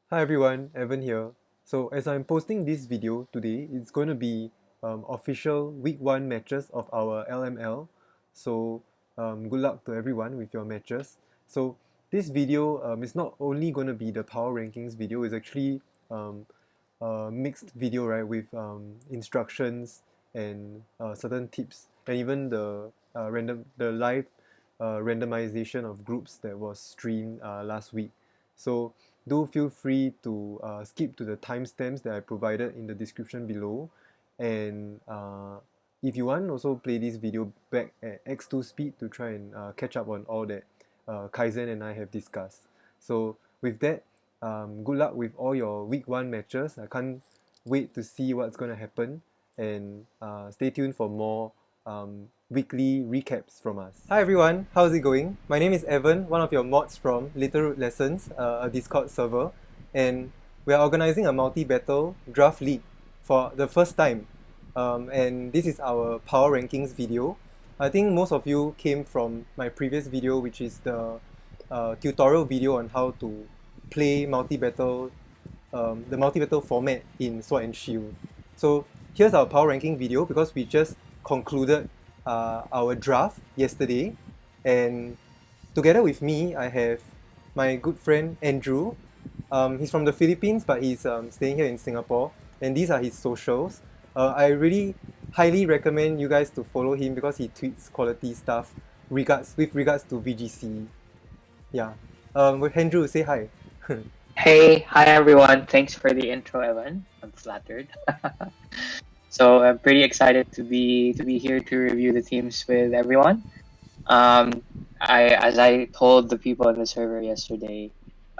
Hi everyone, Evan here. So as I'm posting this video today, it's going to be official week 1 matches of our LML. So good luck to everyone with your matches. So this video is not only going to be the power rankings video, it's actually um, a mixed video, right, with instructions and certain tips and even the live randomization of groups that was streamed last week. So do feel free to skip to the timestamps that I provided in the description below, and if you want, also play this video back at x2 speed to try and catch up on all that Kaizen and I have discussed. So with that, good luck with all your week 1 matches. I can't wait to see what's going to happen, and stay tuned for more weekly recaps from us. Hi everyone, how's it going? My name is Evan, one of your mods from Little Root Lessons, a Discord server, and we are organizing a multi-battle draft league for the first time. And this is our power rankings video. I think most of you came from my previous video, which is the tutorial video on how to play multi-battle, the multi-battle format in Sword and Shield. So here's our power ranking video because we just concluded our draft yesterday, and together with me I have my good friend Andrew. He's from the Philippines, but he's staying here in Singapore, and these are his socials. I really highly recommend you guys to follow him because he tweets quality stuff with regards to VGC. Yeah. With Andrew, say hi. Hi everyone. Thanks for the intro, Evan. I'm flattered. So I'm pretty excited to be here to review the teams with everyone. As I told the people in the server yesterday,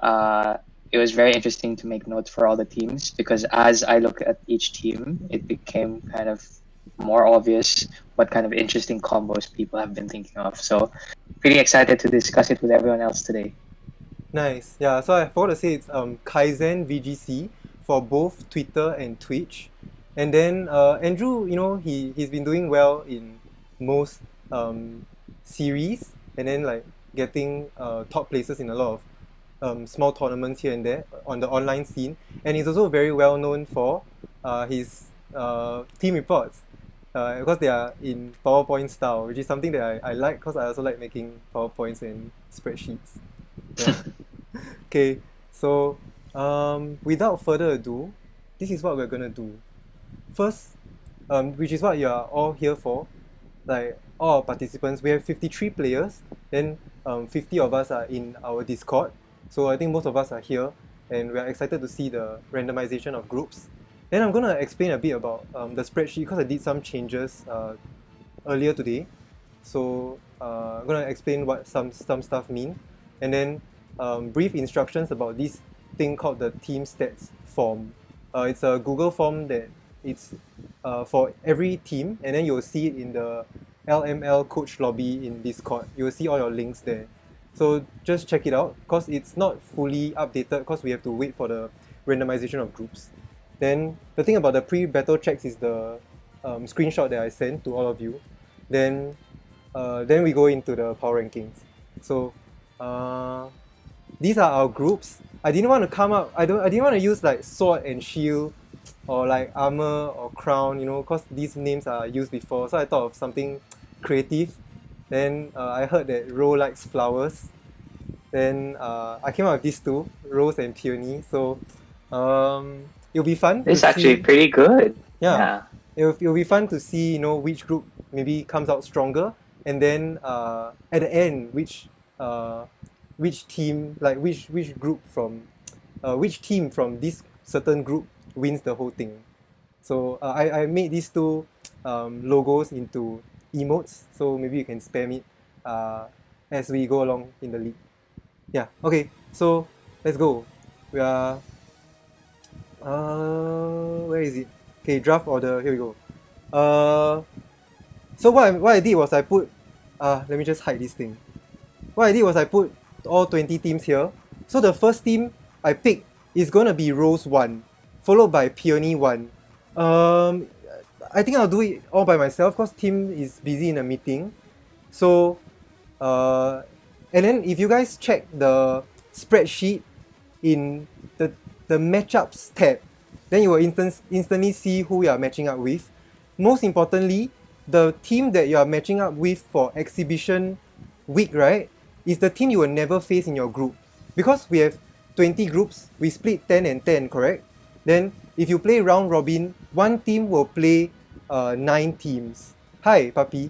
it was very interesting to make notes for all the teams because as I look at each team, it became kind of more obvious what kind of interesting combos people have been thinking of. So pretty excited to discuss it with everyone else today. Nice. Yeah, so I forgot to say it's KaizenVGC for both Twitter and Twitch. And then Andrew, he's been doing well in most series, and then like getting top places in a lot of small tournaments here and there on the online scene. And he's also very well known for his team reports because they are in PowerPoint style, which is something that I like because I also like making PowerPoints and spreadsheets. Yeah. Okay, so without further ado, this is what we're gonna do. First, which is what you are all here for, like all our participants, we have 53 players, then 50 of us are in our Discord, so I think most of us are here, and we are excited to see the randomization of groups. Then I'm gonna explain a bit about the spreadsheet because I did some changes earlier today, so I'm gonna explain what some stuff mean, and then brief instructions about this thing called the team stats form. It's a Google form that it's for every team, and then you'll see it in the LML coach lobby in Discord. You'll see all your links there. So just check it out because it's not fully updated because we have to wait for the randomization of groups. Then the thing about the pre-battle checks is the screenshot that I sent to all of you. Then we go into the power rankings. So these are our groups. I didn't want to come up. I didn't want to use like sword and shield or like armor or crown, because these names are used before. So I thought of something creative. Then I heard that Ro likes flowers. Then I came up with these two, Rose and Peony. So it'll be fun. It's actually pretty good. Yeah. It'll be fun to see, which group maybe comes out stronger, and then at the end, which team, like which group from which team from this certain group wins the whole thing. So I made these two logos into emotes, so maybe you can spam it as we go along in the league. Yeah, okay, so let's go. We are where is it? Okay, draft order, here we go. So what I did was I put let me just hide this thing. What I did was I put all 20 teams here. So the first team I picked is gonna be Rose 1, followed by Peony 1. I think I'll do it all by myself because Tim is busy in a meeting. So and then if you guys check the spreadsheet in the the matchups tab. Then you will instantly see who you are matching up with. Most importantly, the team that you are matching up with for exhibition week, right, is the team you will never face in your group. Because we have 20 groups, we split 10 and 10, correct? Then if you play round robin, one team will play 9 teams. Hi, puppy.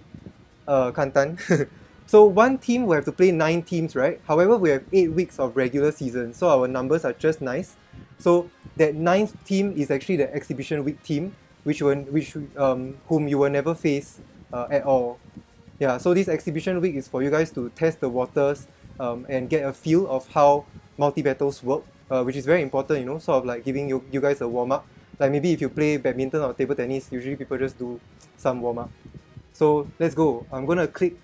Kantan. So one team will have to play 9 teams, right? However, we have 8 weeks of regular season, so our numbers are just nice. So that 9th team is actually the exhibition week team, whom you will never face at all. Yeah, so this exhibition week is for you guys to test the waters and get a feel of how multi-battles work, which is very important, you know, sort of like giving you guys a warm-up. Like maybe if you play badminton or table tennis, usually people just do some warm-up. So let's go. I'm gonna click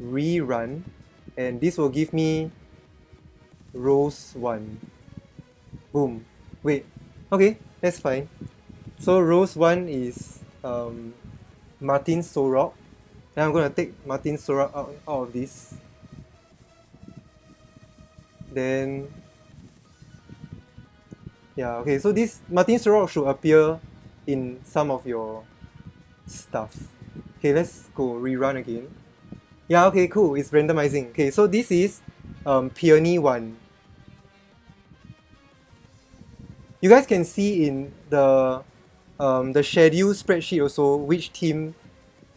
rerun, and this will give me Rose 1. Boom. Wait. Okay, that's fine. So Rose 1 is Martin Solrock. Then I'm gonna take Martin Solrock out of this. Then yeah, okay, so this Martin Solrock should appear in some of your stuff. Okay, let's go rerun again. Yeah, okay, cool, it's randomizing. Okay, so this is Peony 1. You guys can see in the schedule spreadsheet also which team,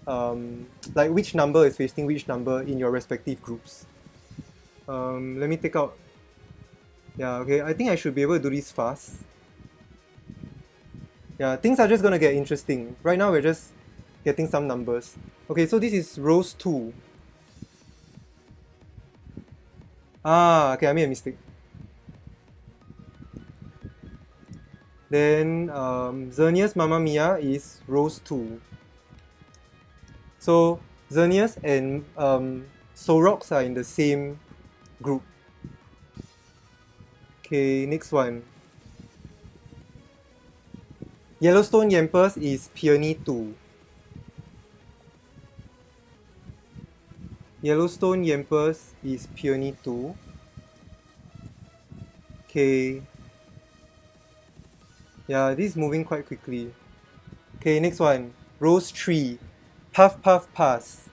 like which number is facing which number in your respective groups. Let me take out. Yeah, okay, I think I should be able to do this fast. Yeah, things are just gonna get interesting. Right now we're just getting some numbers. Okay, so this is Rose 2. Ah, okay, I made a mistake. Then Xerneas Mamma Mia is Rose 2. So Xerneas and Solrock are in the same group. Okay, next one. Yellowstone Yampers is Peony 2. Yellowstone Yampers is Peony 2. Okay. Yeah, this is moving quite quickly. Okay, next one. Rose 3. Puff Puff Pass.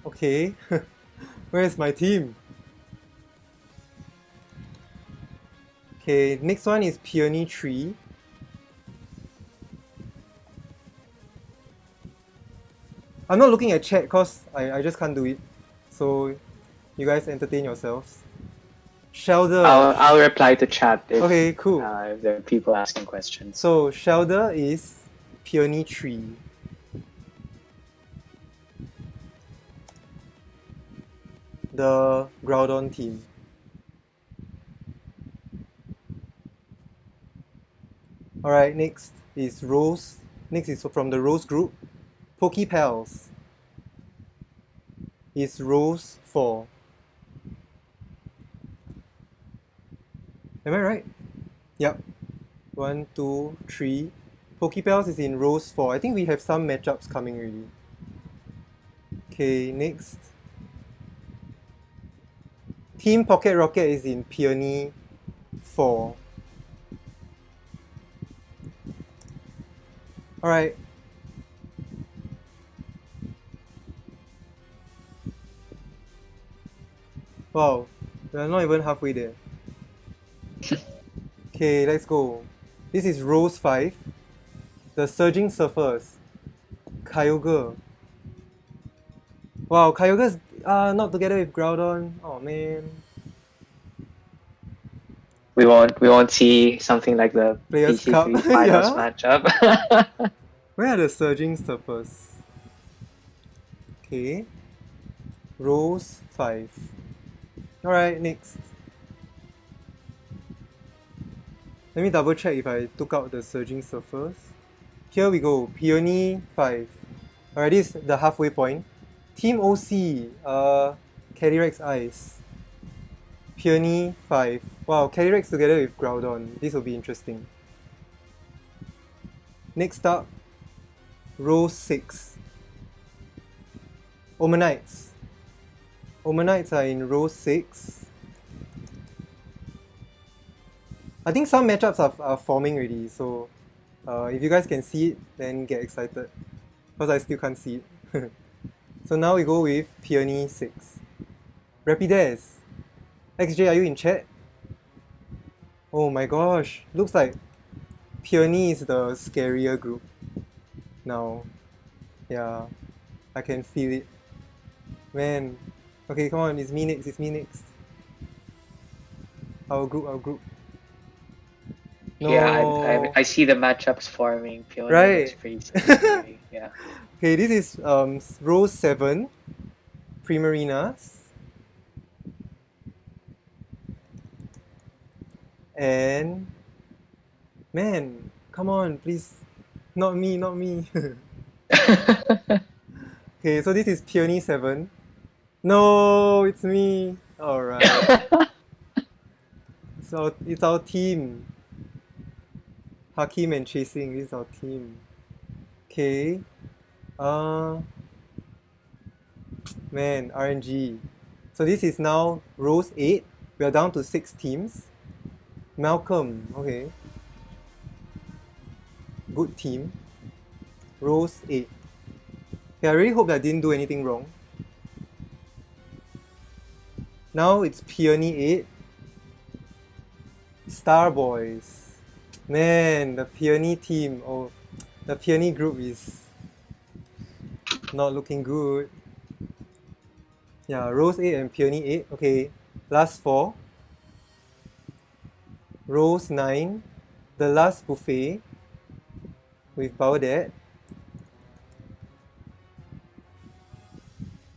Okay. Where's my team? Okay, next one is Peony 3. I'm not looking at chat because I just can't do it. So you guys entertain yourselves. Shellder. I'll reply to chat if, okay, cool. If there are people asking questions. So Shellder is Peony 3. The Groudon team. Alright, next is Rose. Next is from the Rose group. Poké Pals is Rose 4. Am I right? Yep. 1, 2, 3. Poké Pals is in Rose 4. I think we have some matchups coming already. Okay, next. Team Pocket Rocket is in Peony 4. Alright. Wow, we're not even halfway there. Okay, let's go. This is Rose 5. The Surging Surfers. Kyogre. Wow, Kyogre's not together with Groudon. Oh man. We won't see something like the Players PC3 Cup. finals Yeah. matchup. Where are the Surging Surfers? Okay. Rose 5. Alright, next. Let me double check if I took out the Surging Surfers. Here we go, Peony 5. Alright, this is the halfway point. Team OC, Calyrex Ice. Peony 5. Wow, Calyrex together with Groudon. This will be interesting. Next up, Rose 6. Omanytes. Omanytes are in row 6. I think some matchups are forming already, so if you guys can see it, then get excited. Because I still can't see it. So now we go with Peony 6. Rapidazz. XJ, are you in chat? Oh my gosh, looks like Peony is the scarier group now. Yeah, I can feel it. Man, okay, come on, it's me next, it's me next. Our group. No. Yeah, I see the matchups forming. Peony Right. looks pretty scary. Yeah. Okay, this is row 7, Primarinas. And man, come on, please. Not me, not me. Okay, so this is Peony 7. No, it's me. Alright. So it's our team. Hakim and Chasing, this is our team. Okay. Man, RNG. So this is now rows 8. We are down to 6 teams. Malcolm, okay. Good team. Rows 8. Okay, I really hope that I didn't do anything wrong. Now it's Peony 8. STARBOYS. Man, the Peony team. Oh, the Peony group is not looking good. Yeah, Rose 8 and Peony 8. Okay, last 4. Rose 9. The last buffet with Baudet.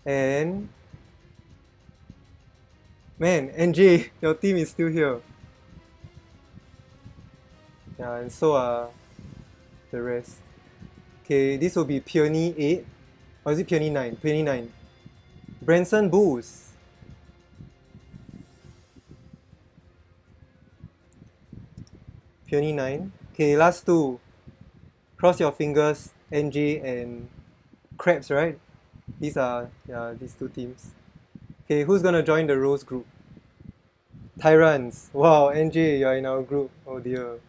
And man, NJ, your team is still here. Yeah, and so are the rest. Okay, this will be Peony 8. Or is it Peony 9? Peony 9. Branson Boos. Peony 9. Okay, last 2. Cross your fingers, NJ and Crabs, right? These are, yeah, these 2 teams. Okay, who's gonna join the Rose group? Tyrunts. Wow, NJ, you're in our group. Oh dear.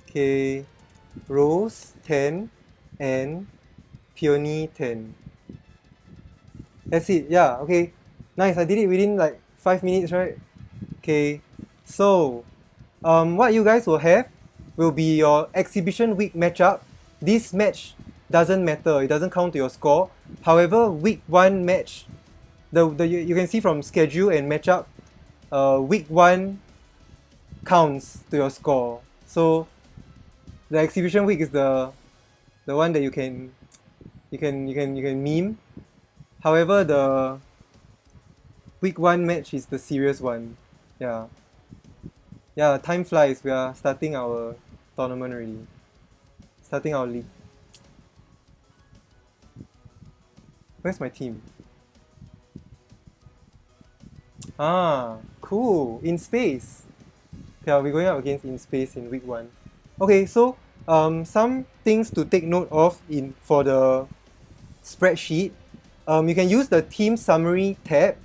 Okay, Rose 10 and Peony 10. That's it, yeah, okay. Nice, I did it within like 5 minutes, right? Okay, so what you guys will have will be your exhibition week matchup. This match doesn't matter, it doesn't count to your score. However, week 1 match, you can see from schedule and matchup, week 1 counts to your score. So the exhibition week is the one that you can meme. However, the week 1 match is the serious one. Yeah. Yeah, time flies. We are starting our tournament already. Starting our league. Where's my team? Ah, cool. In space. Yeah, we're going up against In Space in week 1. Okay, so some things to take note of for the spreadsheet. You can use the team summary tab.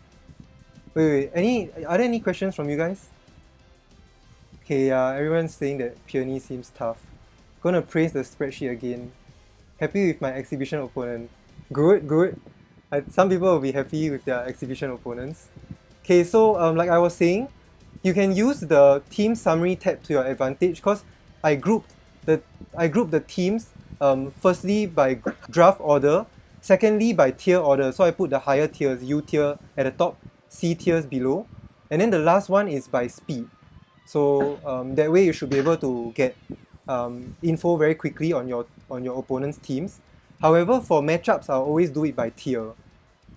Wait, are there any questions from you guys? Okay, everyone's saying that Peony seems tough. Gonna praise the spreadsheet again. Happy with my exhibition opponent. Good. Some people will be happy with their exhibition opponents. Okay, so like I was saying, you can use the team summary tab to your advantage because I grouped the teams firstly by draft order, secondly by tier order. So I put the higher tiers, U tier at the top, C tiers below, and then the last one is by speed. So that way you should be able to get info very quickly on your opponent's teams. However, for matchups, I'll always do it by tier.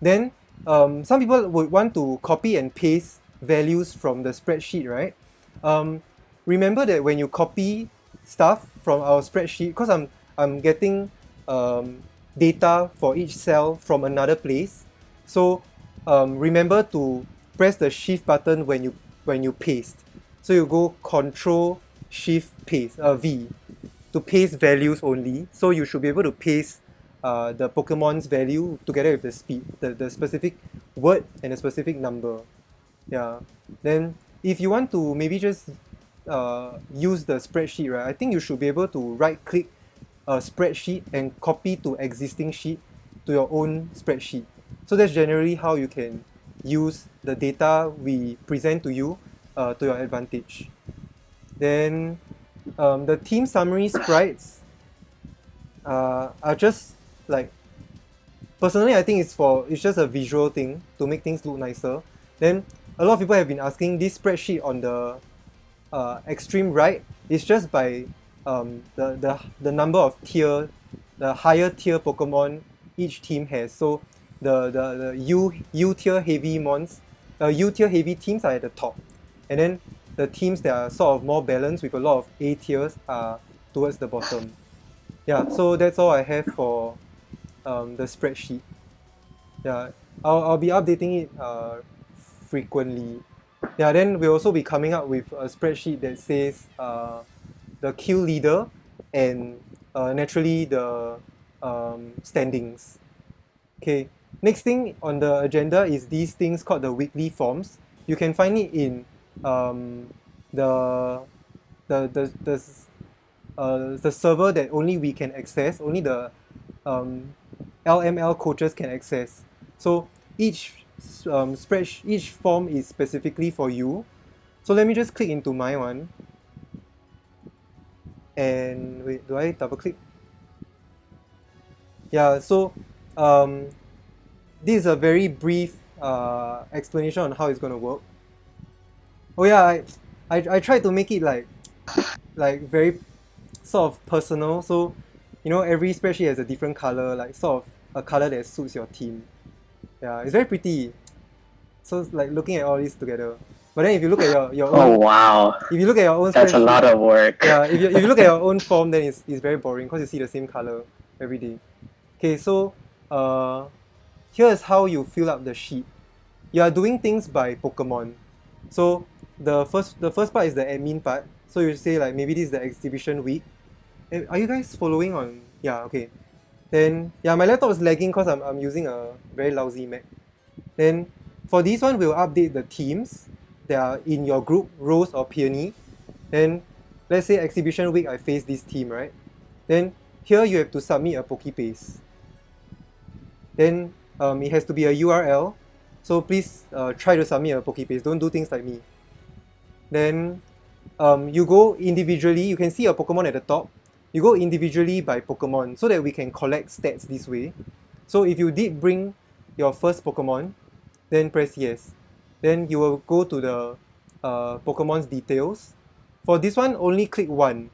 Then some people would want to copy and paste values from the spreadsheet, right? Remember that when you copy stuff from our spreadsheet, because I'm getting data for each cell from another place, so remember to press the shift button when you paste. So you go Control Shift Paste V to paste values only. So you should be able to paste the Pokemon's value together with the speed, the specific word and a specific number. Yeah. Then if you want to maybe just use the spreadsheet, right, I think you should be able to right click a spreadsheet and copy to existing sheet to your own spreadsheet. So that's generally how you can use the data we present to you to your advantage. Then the team summary sprites are just like, personally I think it's just a visual thing to make things look nicer. Then a lot of people have been asking, this spreadsheet on the extreme right is just by the number of tier, the higher tier Pokemon each team has. So the U tier heavy U tier heavy teams are at the top, and then the teams that are sort of more balanced with a lot of A tiers are towards the bottom. Yeah, so that's all I have for the spreadsheet. Yeah, I'll be updating it frequently. Yeah, then we'll also be coming up with a spreadsheet that says the kill leader and naturally the standings. Okay, next thing on the agenda is these things called the weekly forms. You can find it in the server that only we can access, only the LML coaches can access. So each each form is specifically for you. So let me just click into my one. And wait, do I double click? Yeah, so this is a very brief explanation on how it's gonna work. Oh yeah, I tried to make it like very sort of personal. So you know, every spreadsheet has a different color, like sort of a color that suits your team. Yeah, it's very pretty. So it's like looking at all this together. But then if you look at your own, Oh wow, if you look at your own that's a spreadsheet, lot of work. yeah, if you look at your own form, then it's very boring because you see the same color every day. Okay, so here's how you fill up the sheet. You are doing things by Pokemon. So the first part is the admin part. So you say like maybe this is the exhibition week. Are you guys following on? Yeah, okay. Then yeah, my laptop is lagging because I'm using a very lousy Mac. Then for this one, we'll update the teams that are in your group, Rose or Peony. Then let's say exhibition week, I face this team, right? Then here you have to submit a Poké Pals. Then it has to be a URL. So please try to submit a Poké Pals. Don't do things like me. Then you go individually. You can see a Pokemon at the top. You go individually by Pokemon so that we can collect stats this way. So if you did bring your first Pokemon, then press yes. Then you will go to the Pokemon's details. For this one, only click 1.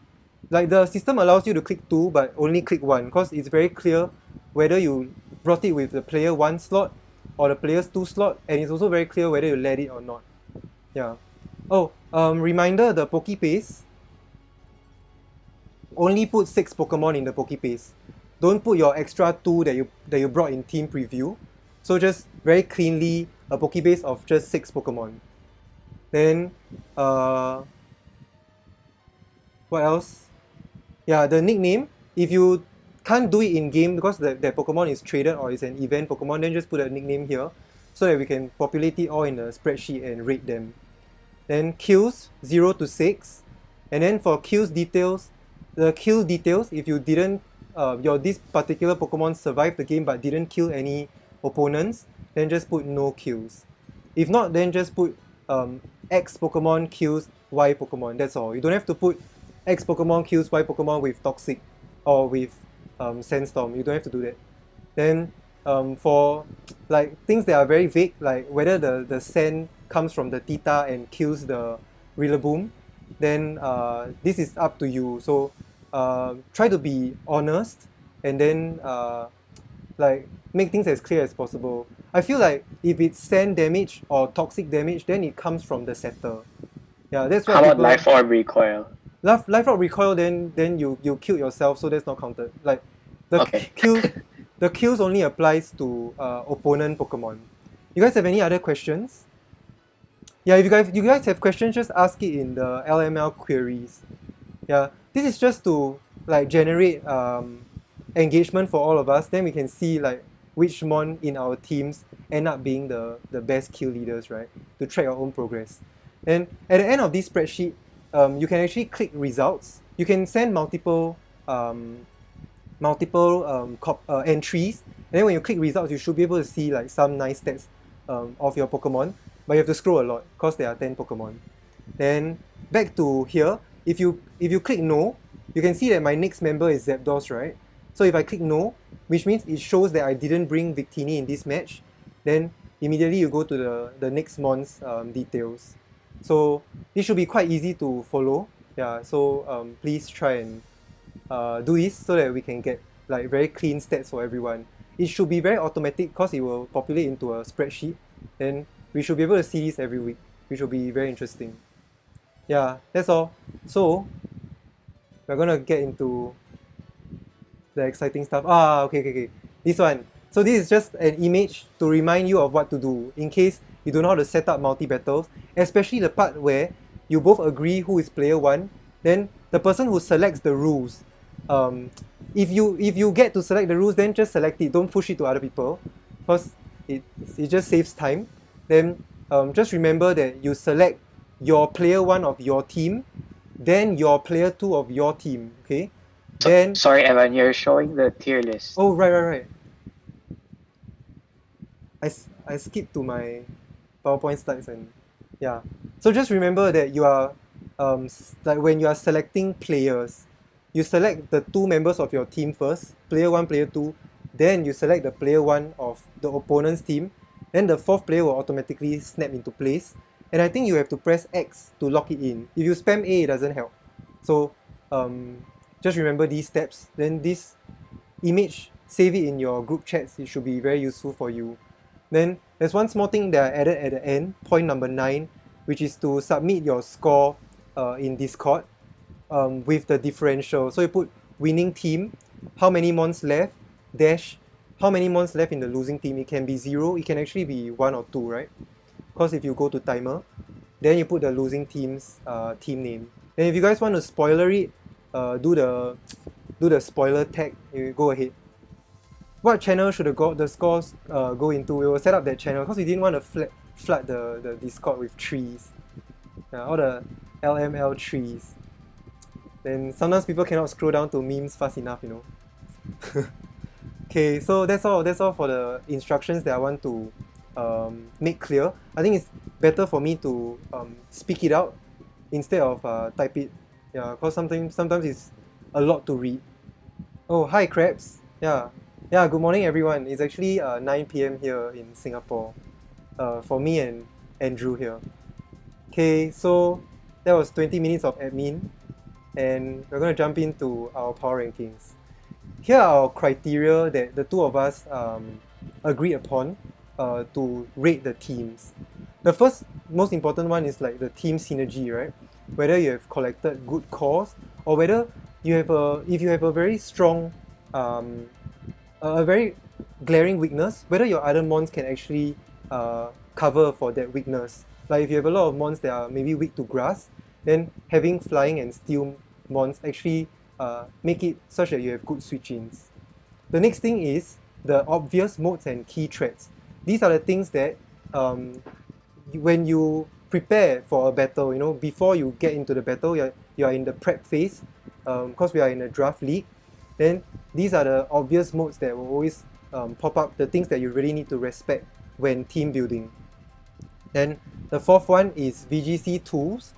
Like the system allows you to click 2, but only click 1 because it's very clear whether you brought it with the player 1 slot or the player's 2 slot, and it's also very clear whether you let it or not. Yeah. Oh, reminder, the Poké Pals, only put 6 Pokemon in the Poké Pals. Don't put your extra 2 that you brought in team preview. So just very cleanly a Poké Pals of just 6 Pokemon. Then what else? Yeah, the nickname. If you can't do it in game because that Pokemon is traded or is an event Pokemon, then just put a nickname here so that we can populate it all in a spreadsheet and rate them. Then kills 0 to 6, and then for kills details, the kill details, if you didn't this particular Pokemon survived the game but didn't kill any opponents, then just put no kills. If not, then just put X Pokemon kills Y Pokemon. That's all. You don't have to put X Pokemon kills Y Pokemon with Toxic or with Sandstorm. You don't have to do that. Then for like things that are very vague, like whether the sand comes from the Tita and kills the Rillaboom, then this is up to you. So try to be honest and then like make things as clear as possible. I feel like if it's sand damage or toxic damage, then it comes from the setter. Yeah, that's what. How about life orb recoil? Life orb recoil, then you killed yourself, so that's not counted. Like the Okay. the kills only applies to opponent Pokemon. You guys have any other questions? Yeah, if you guys have questions, just ask it in the LML queries. Yeah, this is just to like generate engagement for all of us. Then we can see like which mon in our teams end up being the best kill leaders, right? To track our own progress. And at the end of this spreadsheet, you can actually click results. You can send multiple entries, and then when you click results, you should be able to see like some nice stats of your Pokemon, but you have to scroll a lot because there are 10 Pokemon. Then back to here, if you click no, you can see that my next member is Zapdos, right? So if I click no, which means it shows that I didn't bring Victini in this match, then immediately you go to the next mon's details. So this should be quite easy to follow. Yeah, so please try and do this so that we can get like very clean stats for everyone. It should be very automatic because it will populate into a spreadsheet. Then we should be able to see this every week, which will be very interesting. Yeah, that's all. So we're gonna get into the exciting stuff. Okay. This one. So this is just an image to remind you of what to do in case you don't know how to set up multi-battles, especially the part where you both agree who is player 1, then the person who selects the rules, if you get to select the rules, then just select it, don't push it to other people, because it just saves time. Then just remember that you select your player 1 of your team, then your player 2 of your team, okay? Then sorry, Evan, you're showing the tier list. Oh, right. I skipped to my PowerPoint slides, and yeah. So just remember that you are like when you are selecting players, you select the 2 members of your team first, player 1, player 2, then you select the player 1 of the opponent's team, then the 4th player will automatically snap into place, and I think you have to press X to lock it in. If you spam A, it doesn't help. So just remember these steps. Then this image, save it in your group chats. It should be very useful for you. Then there's one small thing that I added at the end, point number 9, which is to submit your score in Discord with the differential. So you put winning team, how many mons left, dash, how many mons left in the losing team. It can be 0, it can actually be 1 or 2, right? Because if you go to timer, then you put the losing team's team name. And if you guys want to spoiler it, do the spoiler tag, you go ahead. What channel should the scores go into? We will set up that channel because we didn't want to flood the Discord with trees. All the LML trees. Then sometimes people cannot scroll down to memes fast enough, you know. Okay, so that's all for the instructions that I want to make clear. I think it's better for me to speak it out instead of type it. Yeah, because sometimes it's a lot to read. Oh, hi Crabs. Yeah, good morning everyone. It's actually 9 PM here in Singapore for me and Andrew here. Okay, so that was 20 minutes of admin, and we're going to jump into our power rankings. Here are our criteria that the two of us agreed upon to rate the teams. The first most important one is like the team synergy, right? Whether you have collected good cores, or whether you have if you have a very strong a very glaring weakness, whether your other mons can actually cover for that weakness. Like if you have a lot of mons that are maybe weak to grass, then having flying and steel mons actually make it such that you have good switch-ins. The next thing is the obvious modes and key threats. These are the things that when you prepare for a battle, you know, before you get into the battle, you are in the prep phase, because we are in a draft league, then these are the obvious modes that will always pop up, the things that you really need to respect when team building. Then the fourth one is VGC tools,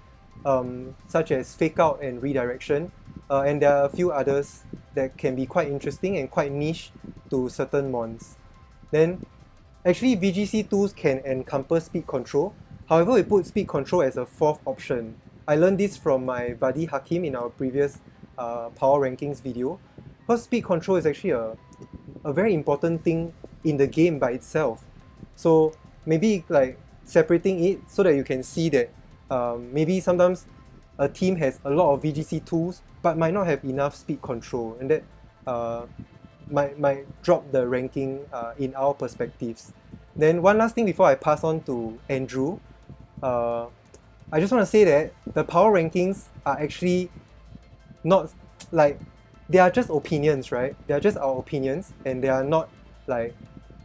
such as fake out and redirection, and there are a few others that can be quite interesting and quite niche to certain mons. Then actually VGC tools can encompass speed control. However, we put speed control as a 4th option. I learned this from my buddy Hakim in our previous power rankings video, because speed control is actually a very important thing in the game by itself. So maybe like separating it so that you can see that maybe sometimes a team has a lot of VGC tools but might not have enough speed control, and that might drop the ranking in our perspectives. Then one last thing before I pass on to Andrew, I just want to say that the power rankings are actually not like, they are just opinions, right? They are just our opinions, and they are not like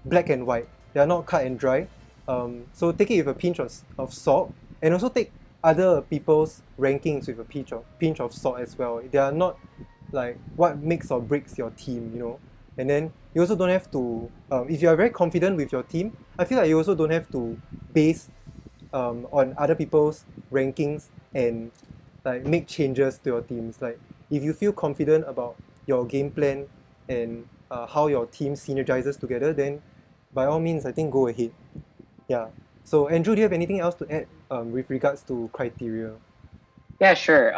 black and white. They are not cut and dry. So take it with a pinch of salt, and also take other people's rankings with a pinch of salt as well. They are not like what makes or breaks your team, you know. And then you also don't have to, if you are very confident with your team, I feel like you also don't have to base on other people's rankings and like make changes to your teams. Like if you feel confident about your game plan and how your team synergizes together, then by all means, I think go ahead. Yeah. So Andrew, do you have anything else to add with regards to criteria? Yeah, sure.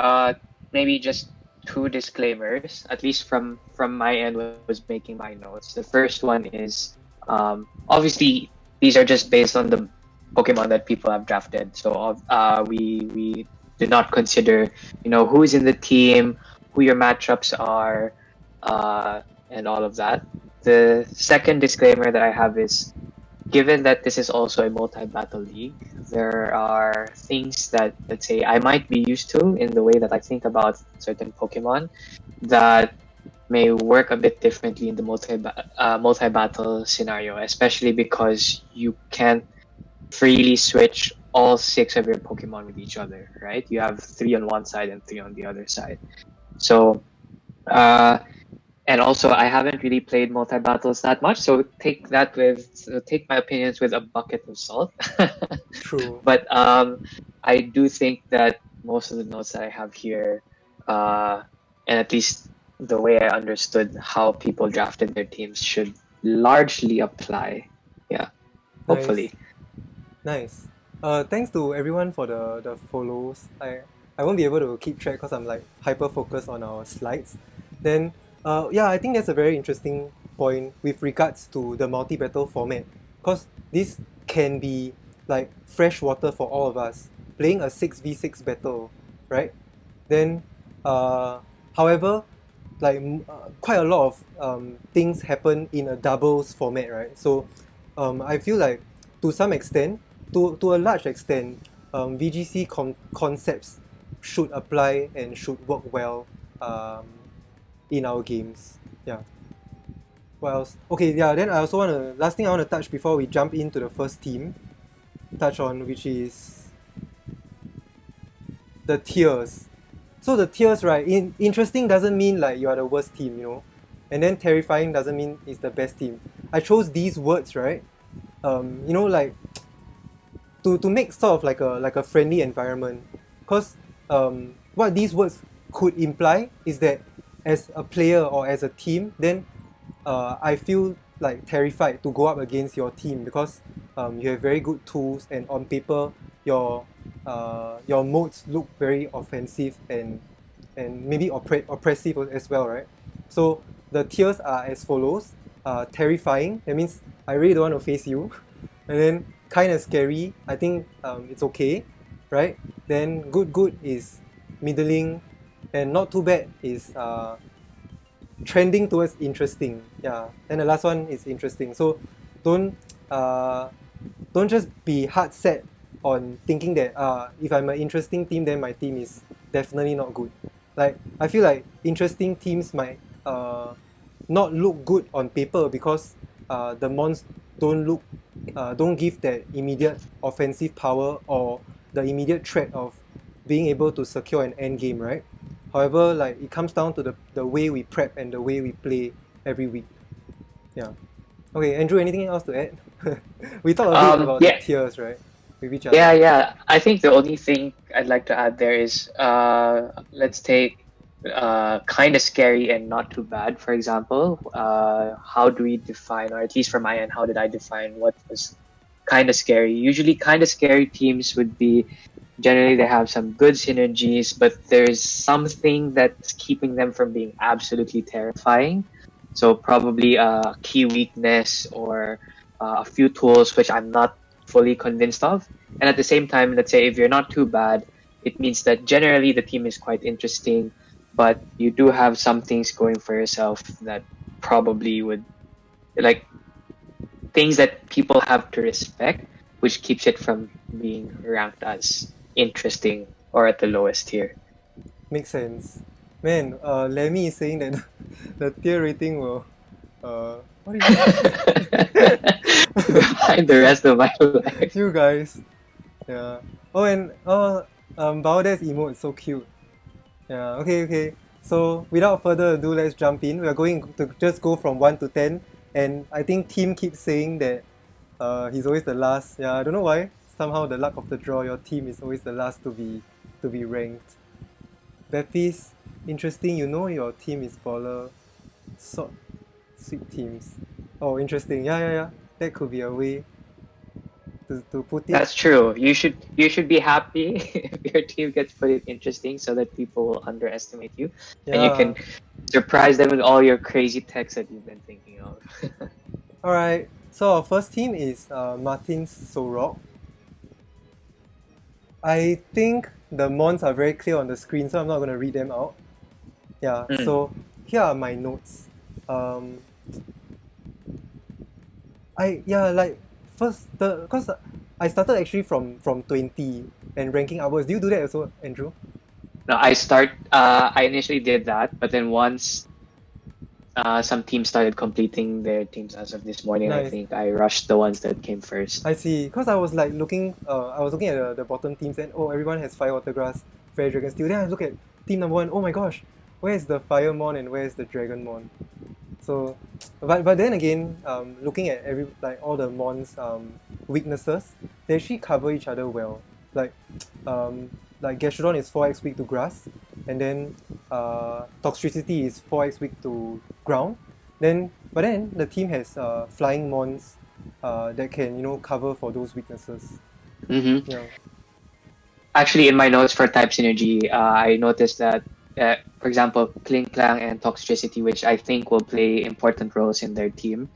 Maybe just two disclaimers, at least from my end when I was making my notes. The first one is obviously these are just based on the Pokemon that people have drafted. So we did not consider, you know, who is in the team, who your matchups are, and all of that. The second disclaimer that I have is, given that this is also a multi-battle league, there are things that, let's say, I might be used to in the way that I think about certain Pokemon that may work a bit differently in the multi-battle scenario, especially because you can't freely switch all 6 of your Pokemon with each other, right? You have 3 on one side and 3 on the other side. So, and also, I haven't really played multi-battles that much, so take my opinions with a bucket of salt. True. But I do think that most of the notes that I have here, and at least the way I understood how people drafted their teams, should largely apply. Yeah, hopefully. Nice. Thanks to everyone for the follows. I won't be able to keep track because I'm like hyper focused on our slides. Then yeah, I think that's a very interesting point with regards to the multi-battle format, because this can be like fresh water for all of us playing a 6v6 battle, right? Then however, like quite a lot of things happen in a doubles format, right? So I feel like to some extent, to a large extent, VGC concepts should apply and should work well in our games. Yeah. What else? Okay, yeah, then I also want to, last thing I want to touch before we jump into the first team, touch on, which is the tiers. So the tiers, right, interesting doesn't mean like you are the worst team, you know, and then terrifying doesn't mean it's the best team. I chose these words, right, you know, like to make sort of like a friendly environment, because what these words could imply is that as a player or as a team, then I feel like terrified to go up against your team because you have very good tools, and on paper your modes look very offensive and maybe oppressive as well, right? So the tiers are as follows: terrifying, that means I really don't want to face you, and then kind of scary, I think it's okay, right? Then good is middling, and not too bad is trending towards interesting. Yeah, and the last one is interesting. So don't just be hard set on thinking that if I'm an interesting team, then my team is definitely not good. Like I feel like interesting teams might not look good on paper because the mons don't give that immediate offensive power or the immediate threat of being able to secure an end game, right? However, like it comes down to the way we prep and the way we play every week. Yeah. Okay, Andrew, anything else to add? We talked a bit about the tiers, right? With each other. Yeah. I think the only thing I'd like to add there is let's take kind of scary and not too bad, for example. How do we define, or at least from my end, how did I define what was kind of scary? Usually kind of scary teams would be, generally they have some good synergies, but there's something that's keeping them from being absolutely terrifying. So probably a key weakness or a few tools which I'm not fully convinced of. And at the same time, let's say if you're not too bad, it means that generally the team is quite interesting, but you do have some things going for yourself that probably would, like, things that people have to respect, which keeps it from being ranked as interesting or at the lowest tier. Makes sense. Man, Lemmy is saying that the tier rating will what do you Behind the rest of my life. You guys. Yeah. Oh, and Baode's emote is so cute. Yeah, okay. So without further ado, let's jump in. We are going to just go from 1 to 10. And I think Team keeps saying that he's always the last. Yeah, I don't know why. Somehow the luck of the draw, your team is always the last to be ranked. Bepis, interesting, you know your team is baller. Sort sweet teams. Oh, interesting. Yeah. That could be a way to put it. That's true. You should be happy if your team gets pretty interesting, so that people will underestimate you, and you can surprise them with all your crazy techs that you've been thinking of. Alright, so our first team is Martin's Solrock. I think the mons are very clear on the screen, so I'm not going to read them out. Yeah, so here are my notes. Because I started actually from 20 and ranking upwards. Do you do that also, Andrew? No, I initially did that, but then once some teams started completing their teams as of this morning, Nice. I think I rushed the ones that came first. I see. Because I was like looking at the bottom teams and everyone has Fire Water Grass, Fairy Dragon Steel. Then I look at team number 1. Oh my gosh, where's the Fire Mon and where's the Dragon Mon? So, but then again, looking at all the Mons weaknesses, they actually cover each other well. Like Gastrodon is 4x weak to grass, and then Toxtricity is 4x weak to ground. But then the team has flying Mons that can cover for those weaknesses. Mm-hmm. Yeah. Actually, in my notes for type synergy, I noticed that, for example, Klinklang and Toxtricity, which I think will play important roles in their team,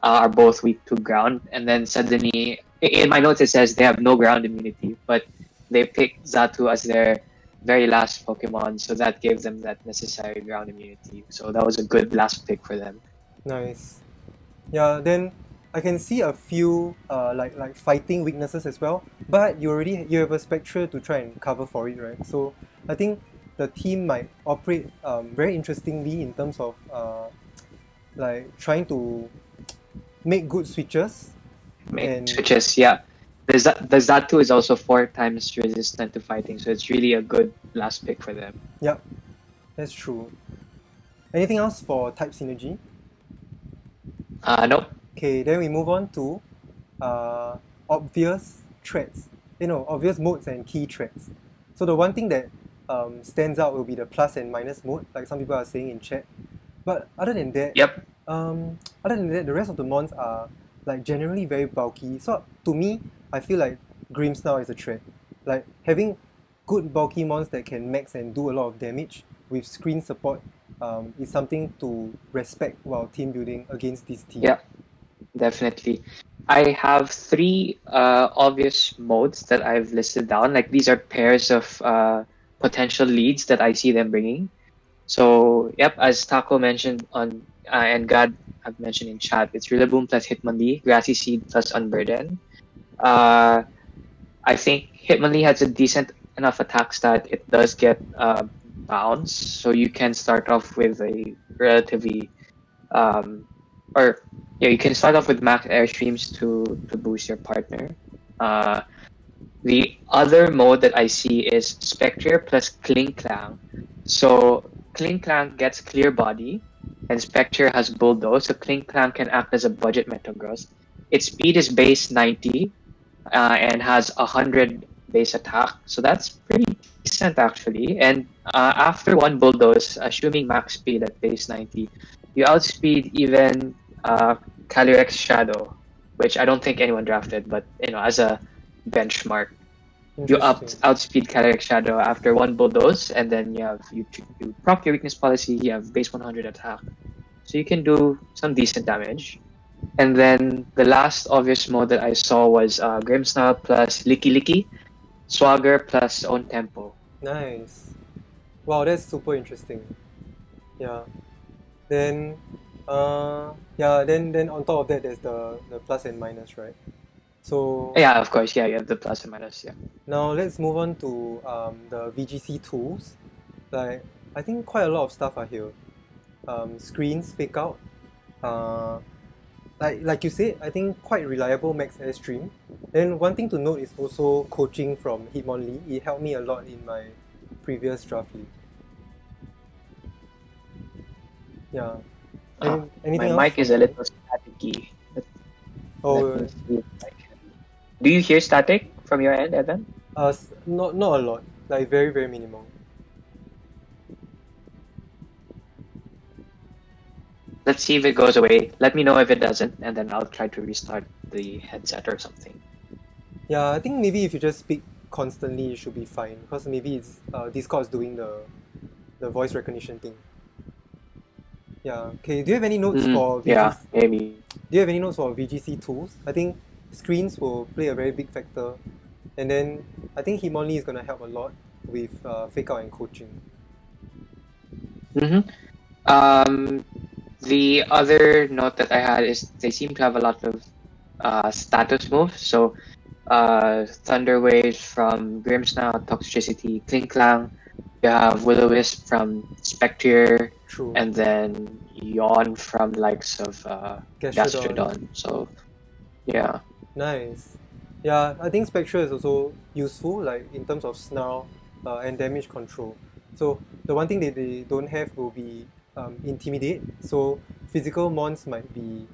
are both weak to ground. And then suddenly, in my notes, it says they have no ground immunity, but they picked Xatu as their very last Pokemon, so that gave them that necessary ground immunity. So that was a good last pick for them. Nice. Yeah, then I can see a few like fighting weaknesses as well, but you have a Spectra to try and cover for it, right? So I think the team might operate very interestingly in terms of like trying to make good switches. Switches, yeah. The Xatu is also 4 times resistant to fighting, so it's really a good last pick for them. Yep, that's true. Anything else for type synergy? Nope. Okay, then we move on to obvious threats. Obvious modes and key threats. So the one thing that stands out will be the plus and minus mode, like some people are saying in chat. But other than that, the rest of the mons are like generally very bulky. So to me, I feel like Grimmsnarl is a threat. Like having good bulky mons that can max and do a lot of damage with screen support is something to respect while team building against this team. Yeah, definitely. I have 3 obvious modes that I've listed down. Like these are pairs of potential leads that I see them bringing. So, yep, as Taco mentioned and God have mentioned in chat, it's Rillaboom plus Hitmonlee, Grassy Seed plus Unburden. I think Hitmonlee has a decent enough attack stat. It does get bounce, so you can start off with a relatively you can start off with max airstreams to boost your partner. The other mode that I see is Spectre plus Klinklang. So Klinklang gets Clear Body, and Spectre has Bulldoze, so Klinklang can act as a budget Metagross. Its speed is base 90 and has 100 base attack, so that's pretty decent actually. And after one Bulldoze, assuming max speed at base 90, you outspeed even Calyrex Shadow, which I don't think anyone drafted, but as a benchmark, you outspeed Calyrex Shadow after one Bulldoze, and then you proc your weakness policy. You have base 100 attack, so you can do some decent damage. And then the last obvious mode that I saw was Grimmsnarl plus Licky Licky, Swagger plus Own Tempo. Nice. Wow, that's super interesting. Yeah. Then then on top of that there's the plus and minus, right? So yeah, of course, yeah, you have the plus and minus, yeah. Now let's move on to the VGC tools. Like I think quite a lot of stuff are here. Screens, fake out. like you said, I think quite reliable max airstream. And one thing to note is also coaching from Hitmonlee. It helped me a lot in my previous draft league. Yeah. Anything else? My mic is a little staticky. Oh, Let me see if I can. Do you hear static from your end, Evan? not a lot. Like very, very minimal. Let's see if it goes away. Let me know if it doesn't, and then I'll try to restart the headset or something. Yeah, I think maybe if you just speak constantly, it should be fine. Because maybe it's Discord's doing the voice recognition thing. Yeah. Okay. Do you have any notes for VGC? Yeah, maybe. Do you have any notes for VGC tools? I think screens will play a very big factor, and then I think Hitmonlee is gonna help a lot with fake out and coaching. The other note that I had is they seem to have a lot of status moves. So Thunder Wave from Grimmsnout, Toxicity, Klinklang. You have Will-O-Wisp from Spectre. True. And then Yawn from likes of Gastrodon. So yeah. Nice. Yeah, I think Spectre is also useful, like in terms of snarl and damage control. So the one thing that they don't have will be Intimidate. So physical mons might be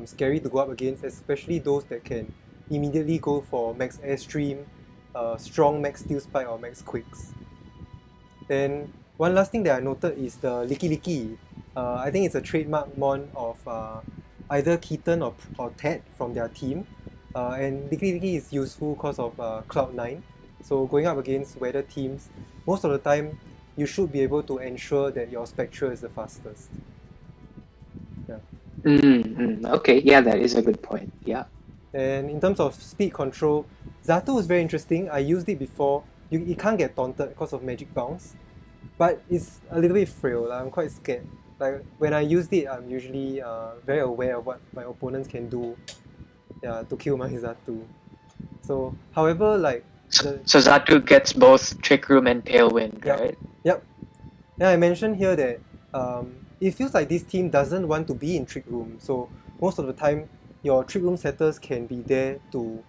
scary to go up against, especially those that can immediately go for max airstream, strong max steel spike or max quicks. Then one last thing that I noted is the Licky Licky. I think it's a trademark mon of either Keaton or Ted from their team. And Licky Licky is useful because of Cloud9. So going up against weather teams, most of the time you should be able to ensure that your Spectre is the fastest. Yeah. Okay, yeah, that is a good point. Yeah. And in terms of speed control, Zato is very interesting. I used it before. It can't get taunted because of Magic Bounce, but it's a little bit frail. I'm quite scared. Like when I used it, I'm usually very aware of what my opponents can do, to kill my Zato. So, however, like so Zatu gets both Trick Room and Tailwind, right? Yep. Yeah, I mentioned here that it feels like this team doesn't want to be in Trick Room. So most of the time, your Trick Room setters can be there to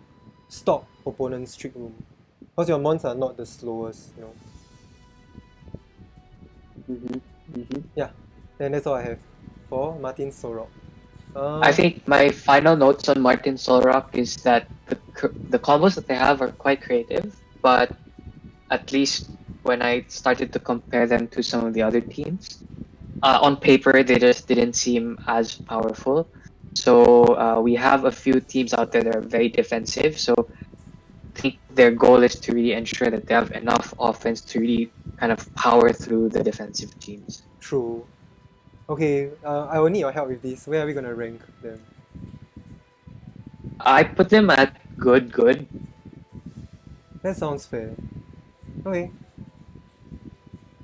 stop opponents' Trick Room. Because your mons are not the slowest, Yeah, and that's all I have for Martin Solrock. I think my final notes on Martin Solrock is that the combos that they have are quite creative, but at least when I started to compare them to some of the other teams, on paper they just didn't seem as powerful. So we have a few teams out there that are very defensive, so I think their goal is to really ensure that they have enough offense to really kind of power through the defensive teams. True. Okay, I will need your help with this. Where are we gonna rank them? I put them at good. That sounds fair. Okay.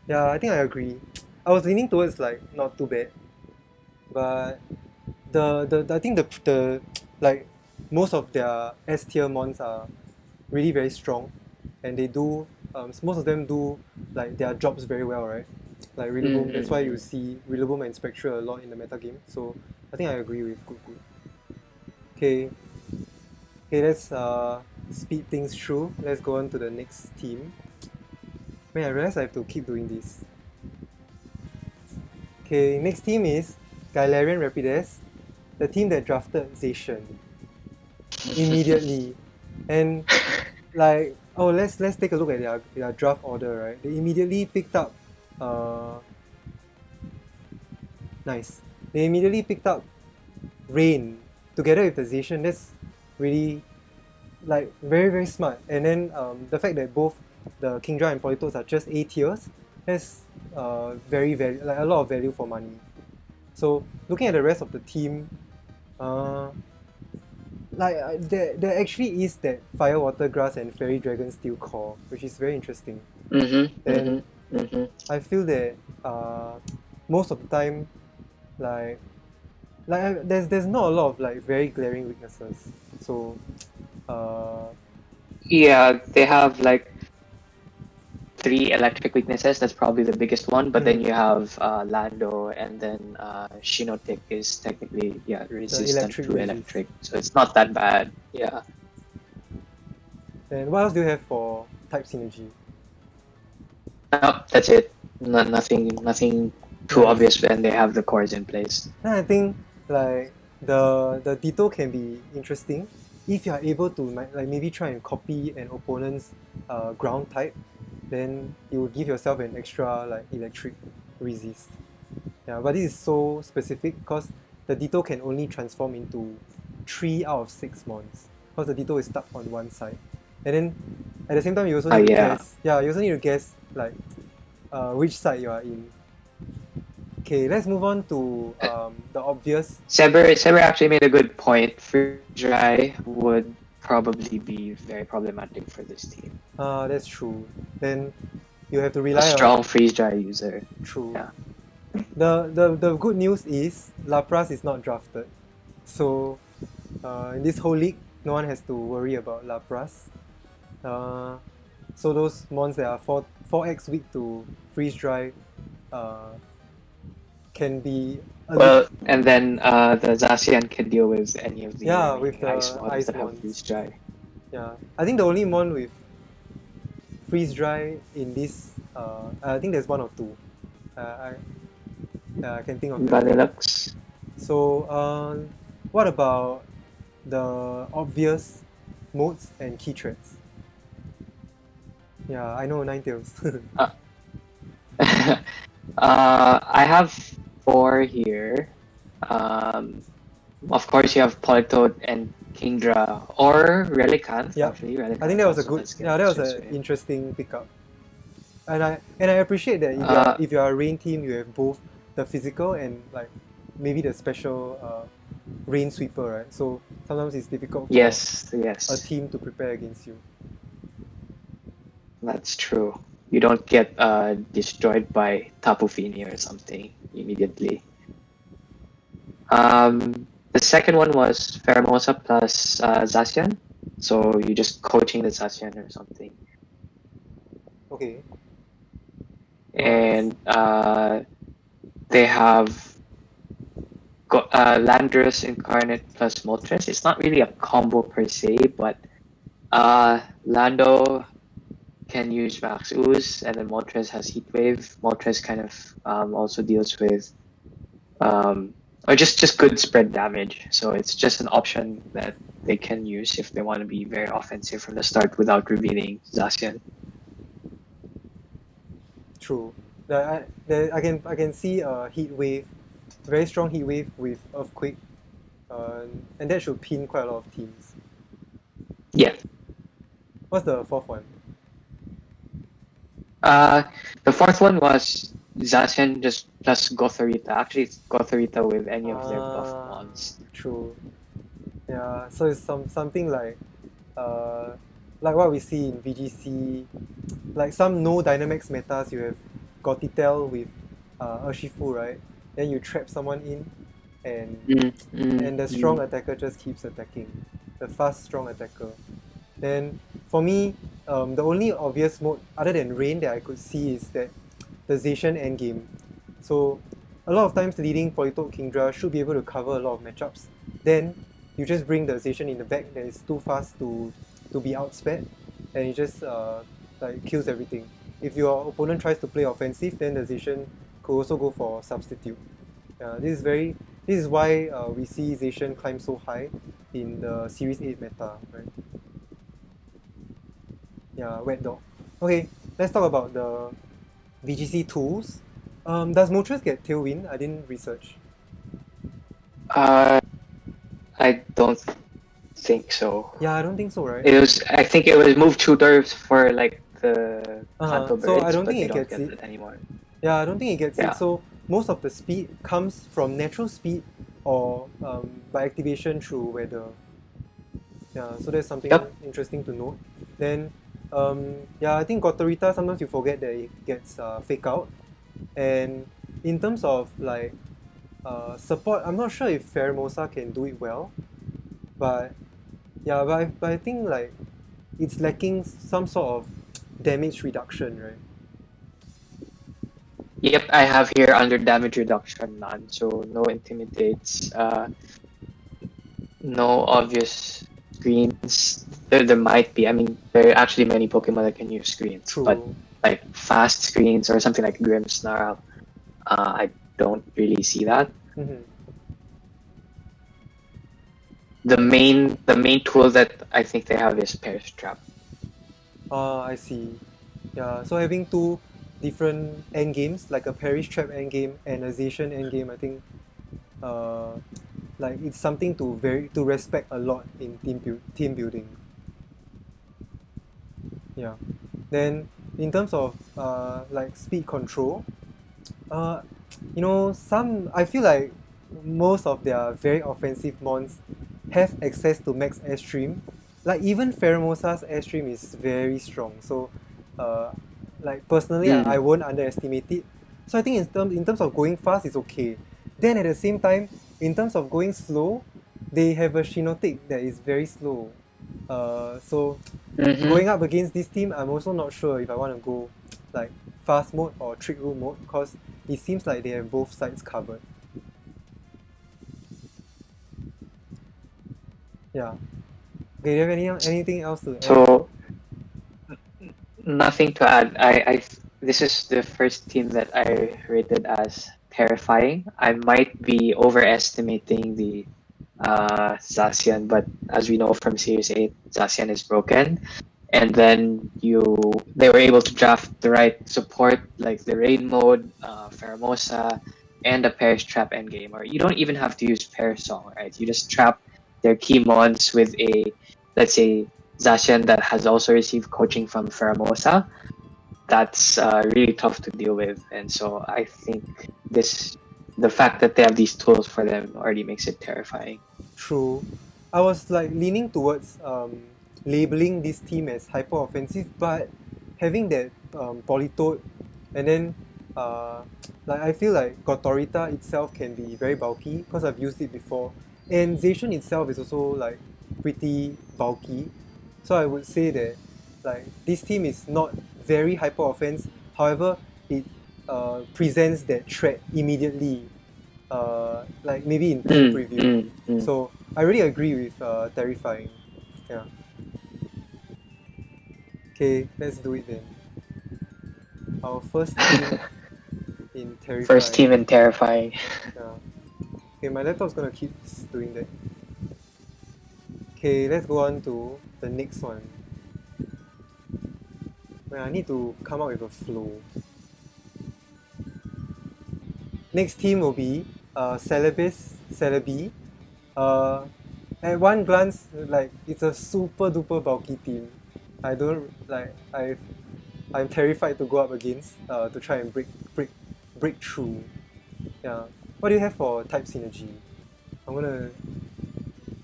Yeah, I think I agree. I was leaning towards like not too bad, but I think the like most of their S tier mons are really very strong, and they do most of them do like their jobs very well, right? Like Rillaboom, that's why you see Rillaboom and Spectre a lot in the meta game. So I think I agree with good. Okay, let's speed things through. Let's go on to the next team. Man, I realize I have to keep doing this. Okay, next team is Guylarian Rapidazz, the team that drafted Zacian immediately. And like, let's take a look at their draft order, right? They immediately picked up nice. They immediately picked up Rain together with the Zacian. That's really like very, very smart. And then the fact that both the Kingdra and Politoeds are just A tiers, that's very like a lot of value for money. So looking at the rest of the team, there actually is that Fire, Water, Grass and Fairy Dragon Steel core, which is very interesting. And I feel that most of the time, like there's not a lot of like very glaring weaknesses. So yeah, they have like three electric weaknesses. That's probably the biggest one. But then you have Lando, and then Shinotic is technically resistant electric to resist. electric, so it's not that bad. Yeah. And what else do you have for type synergy? No, that's it. Nothing too obvious when they have the cores in place. Then I think like the Ditto can be interesting if you are able to like maybe try and copy an opponent's ground type, then you will give yourself an extra like electric resist. Yeah, but this is so specific because the Ditto can only transform into 3 out of 6 mons because the Ditto is stuck on one side. And then at the same time you also need to guess. Yeah, you also need to guess like which side you are in. Okay, let's move on to the obvious. Sever actually made a good point. Freeze dry would probably be very problematic for this team. That's true. Then you have to rely on a strong freeze dry user. True. Yeah. The good news is Lapras is not drafted, so in this whole league, no one has to worry about Lapras. So those mons that are 4x weak to freeze dry can be and then the Zacian can deal with any of the with the ice mons that mons. have freeze dry. Yeah, I think the only mon with freeze dry in this I think there's one or two. I can think of Vanillux. So what about the obvious modes and key threats? Yeah, I know Ninetales. I have 4 here. Of course, you have Politoed and Kingdra or Relicanth. Yeah, actually, Relicanth I think that was a good. Yeah, that was an interesting pickup. And I appreciate that if you are a rain team, you have both the physical and like maybe the special rain sweeper, right? So sometimes it's difficult for a team to prepare against you. That's true. You don't get destroyed by Tapu Fini or something immediately. The second one was Pheromosa plus Zacian. So you're just coaching the Zacian or something. Okay. And they have Landorus Incarnate plus Moltres. It's not really a combo per se, but Lando can use Max Ooze, and then Moltres has Heat Wave. Moltres kind of also deals with or just good spread damage. So it's just an option that they can use if they want to be very offensive from the start without revealing Zacian. True. I can see a Heat Wave, very strong Heat Wave with Earthquake, and that should pin quite a lot of teams. Yeah. What's the fourth one? The fourth one was Zacian just plus Gothorita. Actually, it's Gothorita with any of their buff mons. True. Yeah, so it's something like what we see in VGC, like some no Dynamax metas. You have Gotitel with Urshifu, right? Then you trap someone in, and the strong attacker just keeps attacking, the fast strong attacker. Then for me, the only obvious mode other than Rain that I could see is that the Zacian endgame. So a lot of times leading Politoed Kingdra should be able to cover a lot of matchups. Then you just bring the Zacian in the back that is too fast to be outsped, and it just like kills everything. If your opponent tries to play offensive, then the Zacian could also go for substitute. This is why we see Zacian climb so high in the Series 8 meta, right? Yeah, Wet Dog. Okay, let's talk about the VGC tools. Does Moltres get Tailwind? I didn't research. I don't think so. Yeah, I don't think so, right? I think it was moved tutors for like the Kanto birds, so I don't think it it gets it anymore. Yeah, I don't think it gets it. So most of the speed comes from natural speed or by activation through weather. Yeah, so that's something interesting to note. Then I think Gothorita, sometimes you forget that it gets fake out. And in terms of like support, I'm not sure if Pheromosa can do it well, but I think like it's lacking some sort of damage reduction, right? Yep, I have here under damage reduction none, so no intimidates, no obvious screens. There might be, I mean, there are actually many Pokemon that can use screens, but True. like fast screens or something like Grimmsnarl, I don't really see that. Mm-hmm. The main tool that I think they have is Perish Trap. I see. Yeah, so having two different end games, like a Perish Trap end game and a Zacian end game, I think like it's something to respect a lot in team building. Yeah. Then in terms of like speed control, uh, you know, I feel like most of their very offensive mons have access to max airstream. Like even Pheromosa's airstream is very strong. So like personally, I won't underestimate it. So I think in terms of going fast, it's okay. Then at the same time, in terms of going slow, they have a Shinotic that is very slow. So going up against this team, I'm also not sure if I want to go like fast mode or trick room mode because it seems like they have both sides covered. Yeah. Okay, do you have anything else to add? So nothing to add. This is the first team that I rated as terrifying. I might be overestimating the Zacian, but as we know from Series 8, Zacian is broken. And then they were able to draft the right support, like the raid mode, Pheromosa, and the Perish Trap endgame. Or you don't even have to use Perish Song, right? You just trap their key mons with a, let's say, Zacian that has also received coaching from Pheromosa. That's really tough to deal with. And so I think the fact that they have these tools for them already makes it terrifying. True. I was like leaning towards labeling this team as hyper offensive, but having that Politoed and then like I feel like Gotorita itself can be very bulky because I've used it before. And Zacian itself is also like pretty bulky. So I would say that like this team is not very hyper offense, however it presents that threat immediately. Like maybe in team preview. So I really agree with terrifying. Yeah. Okay, let's do it then. Our first team in terrifying. First team in terrifying. Yeah. Okay, my laptop's gonna keep doing that. Okay, let's go on to the next one. Well, I need to come up with a flow. Next team will be Celebes Celebi. At one glance, like it's a super duper bulky team. I don't like I'm terrified to go up against to try and break through. Yeah. What do you have for type synergy? I'm gonna.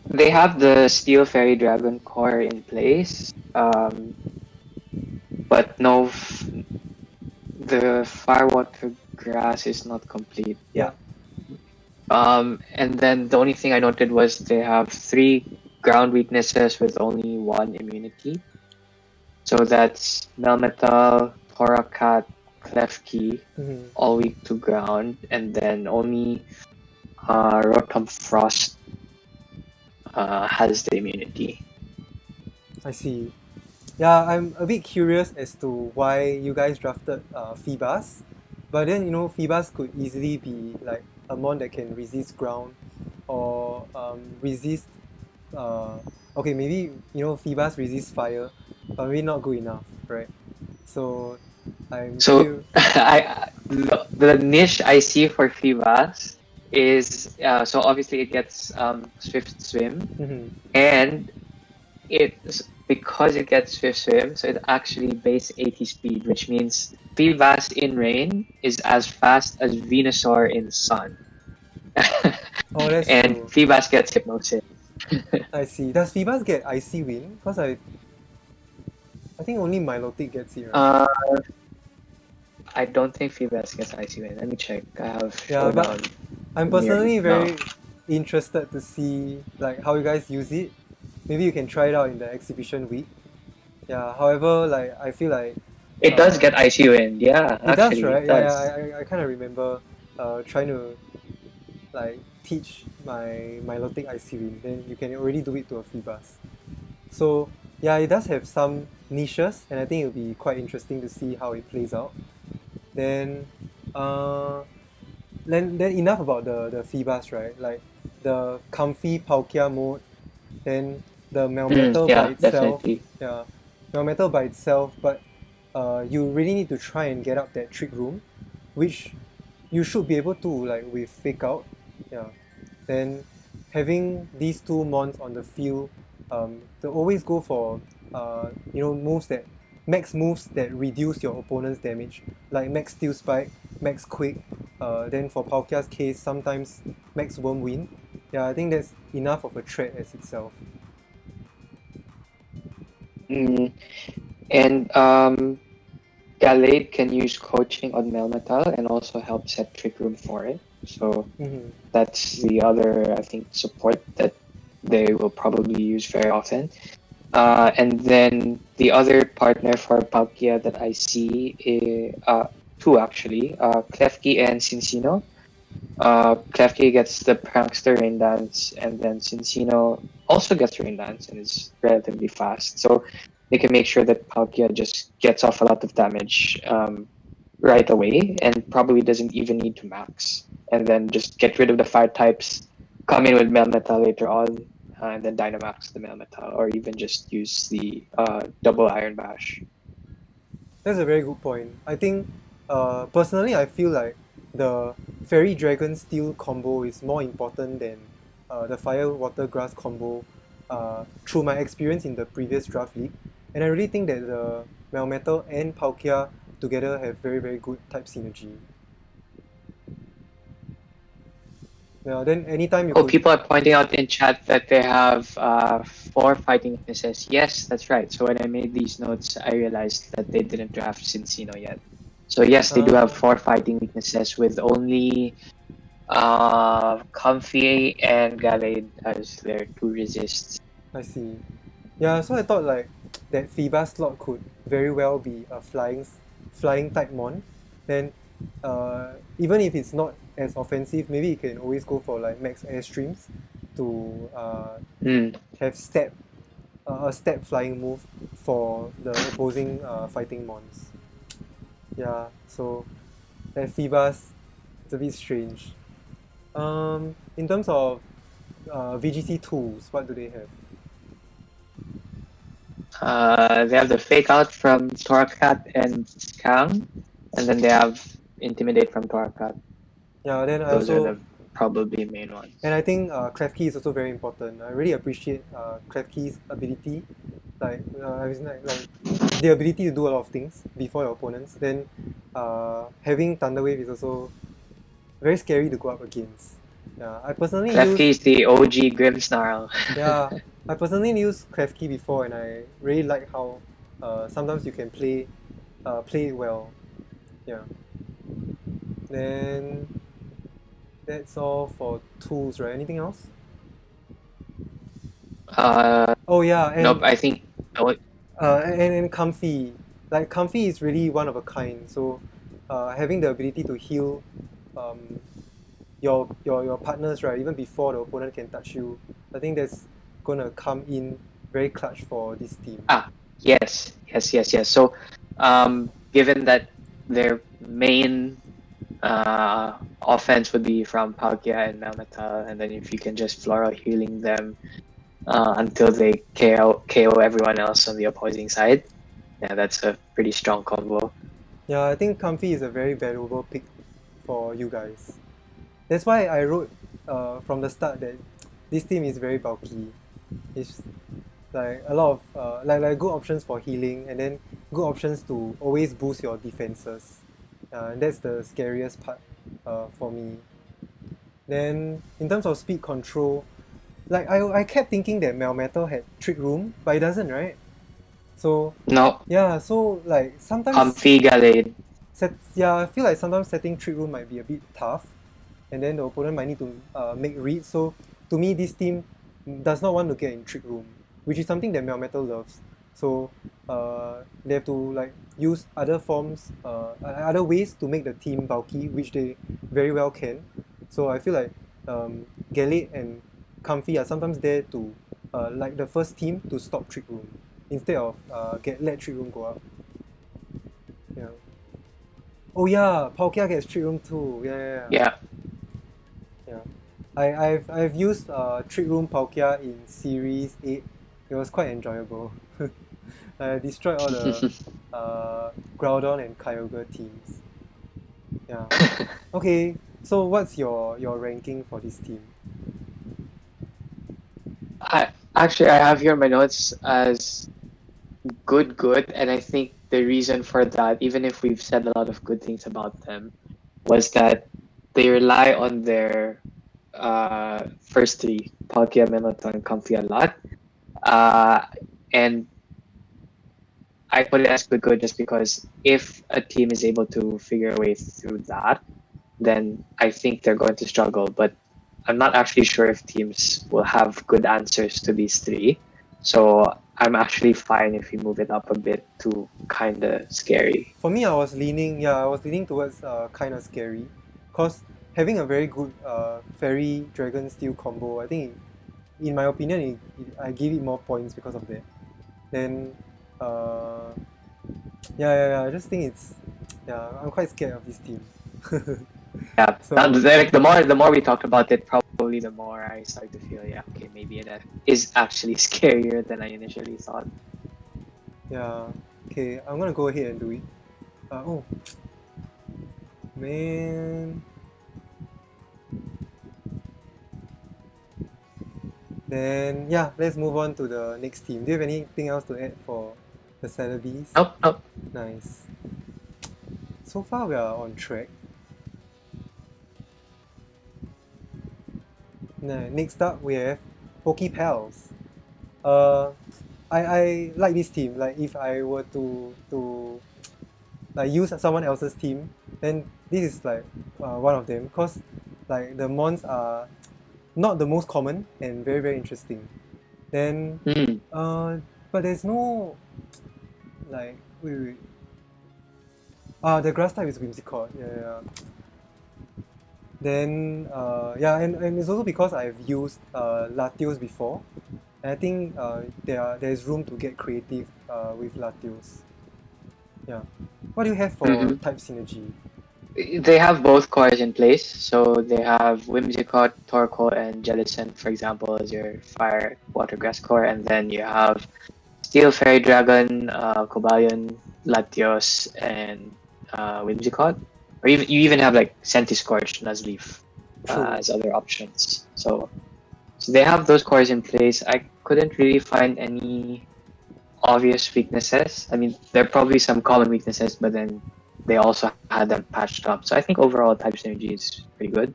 They have the Steel Fairy Dragon core in place, but no, the Firewater Grass is not complete. Yeah. And then the only thing I noted was they have 3 ground weaknesses with only 1 immunity. So that's Melmetal, Torracat, Klefki, all weak to ground, and then only Rotom Frost has the immunity. I see. Yeah, I'm a bit curious as to why you guys drafted Feebas, but then you know Feebas could easily be like a mon that can resist ground or resist. Okay, maybe you know Feebas resist fire, but maybe not good enough, right? So the niche I see for Feebas is so obviously it gets Swift Swim, and because it gets Swift Swim, so it actually base 80 speed, which means Feebas in rain is as fast as Venusaur in sun. Oh, that's and true. Feebas gets Hypnosis. I see. Does Feebas get Icy Wind? Because I think only Milotic gets it, right? I don't think Feebas gets Icy Wind. Let me check. I have Yeah, but I'm personally very interested to see like how you guys use it. Maybe you can try it out in the exhibition week. Yeah. However, like I feel like It does get ICU in, yeah, It does, actually, right? it Yeah, does. I kind of remember trying to like teach my Milotic Ice-Wind, then you can already do it to a Feebas. So yeah, it does have some niches, and I think it'll be quite interesting to see how it plays out. Then, uh, then enough about the Feebas, right? Like the comfy Palkia mode, then the Melmetal by Yeah, itself, definitely. yeah, Melmetal by itself, but you really need to try and get up that trick room, which you should be able to like with Fake Out, yeah. Then having these two mons on the field, to always go for moves that max moves that reduce your opponent's damage, like max Steel Spike, max Quick. Then for Palkia's case, sometimes max Wormwind. Yeah, I think that's enough of a threat as itself. Mm. And Gallade can use coaching on Melmetal and also help set Trick Room for it. So Mm-hmm. that's the other, I think, support that they will probably use very often. And then the other partner for Palkia that I see is two actually, Klefki and Cincino. Klefki gets the Prankster Rain Dance, and then Cincino also gets Rain Dance and is relatively fast. So they can make sure that Palkia just gets off a lot of damage right away and probably doesn't even need to max. And then just get rid of the fire types, come in with Melmetal later on, and then Dynamax the Melmetal, or even just use the double Iron Bash. That's a very good point. I think, personally, I feel like the Fairy Dragon Steel combo is more important than the Fire Water Grass combo through my experience in the previous draft league. And I really think that the Melmetal and Palkia together have very, very good type synergy. Yeah, then anytime you Oh, could. people are pointing out in chat that they have four fighting weaknesses. Yes, that's right. So when I made these notes, I realized that they didn't draft Cincino yet. So yes, they do have four fighting weaknesses with only Comfy and Gallade as their two resists. I see. Yeah, so I thought like that Phoeba slot could very well be a flying type mon. Then even if it's not as offensive, maybe you can always go for like max airstreams to have a step flying move for the opposing fighting mons. Yeah, so that Phoebas, it's a bit strange. In terms of VGC tools, what do they have? They have the Fake Out from Torcat and Kang, and then they have Intimidate from Torcat. Yeah, then I Those are also, the probably main ones. and I think Klefki is also very important. I really appreciate Klefki's ability, like the ability to do a lot of things before your opponents. Then having Thunder Wave is also very scary to go up against. Yeah, I personally Klefki use is the OG Grimmsnarl. yeah, I personally used Klefki before, and I really like how sometimes you can play it well. Yeah. Then that's all for tools, right? Anything else? Oh yeah, Nope, and I think. and Comfy. Like Comfy is really one of a kind. So having the ability to heal um, your partners, right, even before the opponent can touch you, I think that's gonna come in very clutch for this team. Yes. So, given that their main offense would be from Palkia and Melmetal, and then if you can just floral healing them until they KO everyone else on the opposing side, yeah, that's a pretty strong combo. Yeah, I think Comfy is a very valuable pick for you guys. That's why I wrote from the start that this team is very bulky. It's like a lot of like good options for healing, and then good options to always boost your defenses. And that's the scariest part for me. Then in terms of speed control, like I kept thinking that Melmetal had Trick Room, but it doesn't, right? So No, yeah, so like sometimes Comfy Gallade. I feel like sometimes setting Trick Room might be a bit tough, and then the opponent might need to make reads. So to me, this team does not want to get in Trick Room, which is something that Melmetal loves. So they have to like use other forms, other ways to make the team bulky, which they very well can. So I feel like Galate and Comfy are sometimes there to like the first team to stop Trick Room instead of let Trick Room go up. Yeah. Oh yeah, Palkia gets Trick Room too. Yeah. I've used Trick Room Palkia in Series 8. It was quite enjoyable. I destroyed all the Groudon and Kyogre teams. Yeah. Okay, so what's your ranking for this team? I have here my notes as good, and I think the reason for that, even if we've said a lot of good things about them, was that they rely on their first three, Palkia, Minotaur, and Comfy a lot. And I put it as good just because if a team is able to figure a way through that, then I think they're going to struggle. But I'm not actually sure if teams will have good answers to these three. So I'm actually fine if we move it up a bit to kind of scary. For me, I was leaning towards kind of scary, cause having a very good Fairy Dragon Steel combo, I think, in my opinion, I give it more points because of that. Then, I just think I'm quite scared of this team. Yeah, So- like the more we talked about it, probably the more I start to feel, okay, maybe it is actually scarier than I initially thought. Yeah. Okay, I'm gonna go ahead and do it. Oh, man. Then let's move on to the next team. Do you have anything else to add for the Celebes? Nope. Nice. So far we are on track. Next up we have Poké Pals. I like this team. Like if I were to like use someone else's team, then this is like one of them, cause like the mons are not the most common and very very interesting. Then but there's no like wait. The grass type is Whimsicott. Yeah. Then and it's also because I've used Latios before. And I think there's room to get creative with Latios. Yeah. What do you have for type synergy? They have both cores in place, so they have Whimsicott, Torkoal, and Jellicent, for example, as your Fire Water Grass core, and then you have Steel Fairy Dragon, Cobalion, Latios, and Whimsicott. Or you even have like Centiskorch, Nuzleaf as other options. So they have those cores in place. I couldn't really find any obvious weaknesses. I mean, there are probably some common weaknesses, but then they also had them patched up. So I think overall type synergy is pretty good.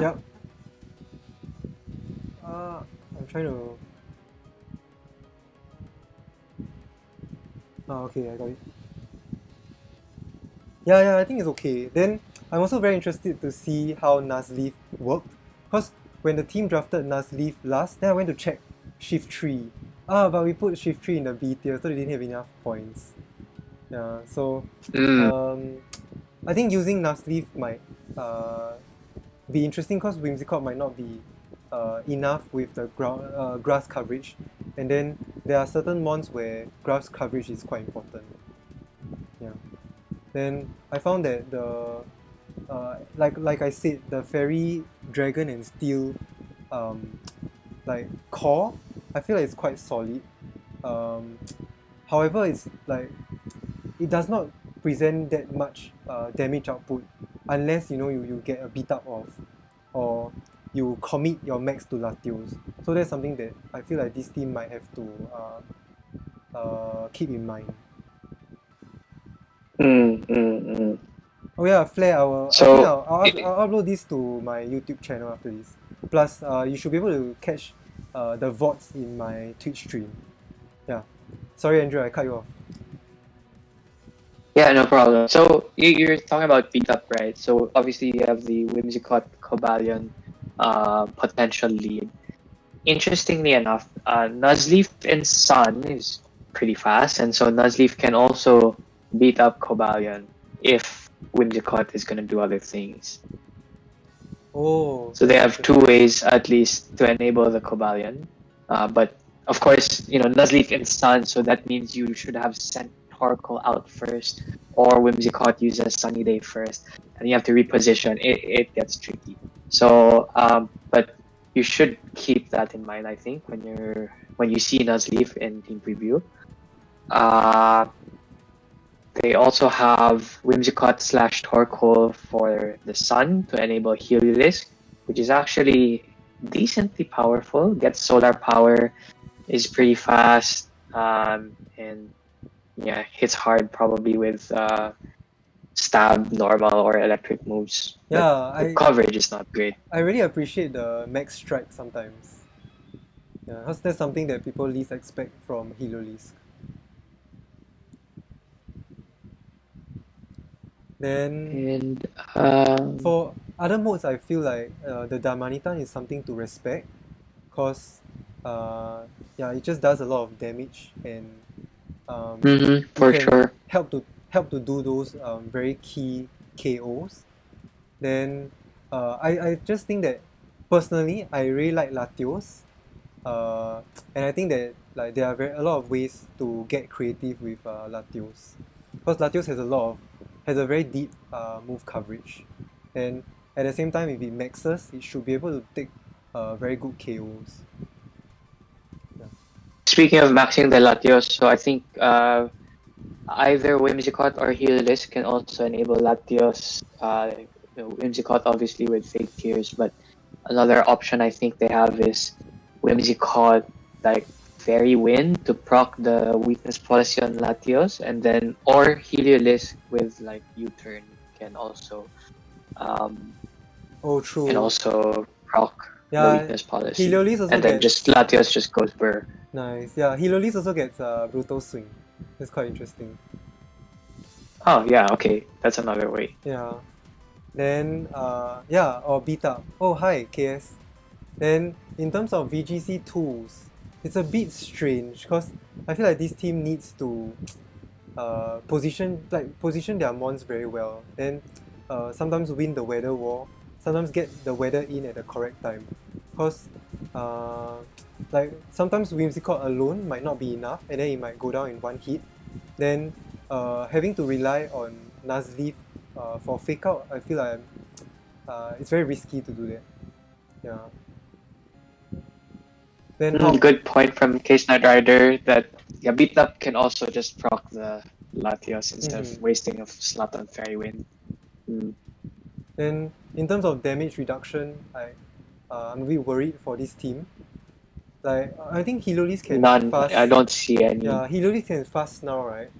Yep. I'm trying to... okay, I got it. Yeah, I think it's okay. Then I'm also very interested to see how Nuzleaf worked. Because when the team drafted Nuzleaf last, then I went to check Shift3. But we put Shift3 in the B tier, so they didn't have enough points. Yeah, so I think using Nuzleaf might be interesting because Whimsicott might not be enough with the grass coverage. And then there are certain mons where grass coverage is quite important. Yeah. Then I found that the like I said, the Fairy Dragon and Steel like core, I feel like it's quite solid. However, it's like it does not present that much damage output unless you get a beat up of, or you commit your max to Latios. So that's something that I feel like this team might have to keep in mind. Oh yeah, Flare, I'll upload this to my YouTube channel after this. Plus, you should be able to catch the VODs in my Twitch stream. Yeah. Sorry, Andrew, I cut you off. Yeah, no problem. So you're talking about beat up, right? So obviously you have the Whimsicott Cobalion potential lead. interestingly enough, Nuzleaf in Sun is pretty fast, and so Nuzleaf can also beat up Cobalion if Whimsicott is going to do other things. Oh, So they that's have two interesting. ways at least to enable the Cobalion. But of course, Nuzleaf in Sun, so that means you should have sent Torkoal out first, or Whimsicott uses Sunny Day first, and you have to reposition. It gets tricky. So, but you should keep that in mind, I think, when you see Nuzleaf in team preview. They also have Whimsicott / Torkoal for the Sun to enable Heliolisk, which is actually decently powerful. Gets solar power, is pretty fast, and yeah, hits hard probably with stab, normal, or electric moves. But Yeah, the coverage is not great. I really appreciate the max strike sometimes. Yeah, because that's something that people least expect from Heliolisk. Then And for other modes, I feel like the Damanitan is something to respect, cause yeah, it just does a lot of damage and you for can sure. help to do those very key KOs. Then I just think that personally I really like Latios, and I think that like there are a lot of ways to get creative with Latios, because Latios has a very deep move coverage, and at the same time if it maxes, it should be able to take very good KOs. Yeah. Speaking of maxing the Latios, so I think either Whimsicott or Heliolisk can also enable Latios. Whimsicott obviously with fake tears, but another option I think they have is Whimsicott like Fairy Wind to proc the weakness policy on Latios, and then or Heliolisk with like U-turn can also Oh, true. proc the Yeah, weakness policy, Heliolisk also and then just gets Latios just goes burr. nice. Yeah, Heliolisk also gets brutal swing. That's quite interesting. Oh yeah, okay, that's another way. Yeah. Then yeah, or beat up. Oh hi, KS. Then in terms of VGC tools, it's a bit strange because I feel like this team needs to position their mons very well. Then sometimes win the weather war, sometimes get the weather in at the correct time. Because like sometimes Whimsicott alone might not be enough, and then it might go down in one hit. Then having to rely on Nuzleaf for fake out, I feel like it's very risky to do that. Yeah. Then how? Good point from Case Knight Rider that beat up can also just proc the Latios instead of wasting a slot on Fairy Wind. Then in terms of damage reduction, I'm a bit worried for this team. Like I think Heliolisk can None. fast. I don't see any. Yeah, Heliolisk can fast now, right?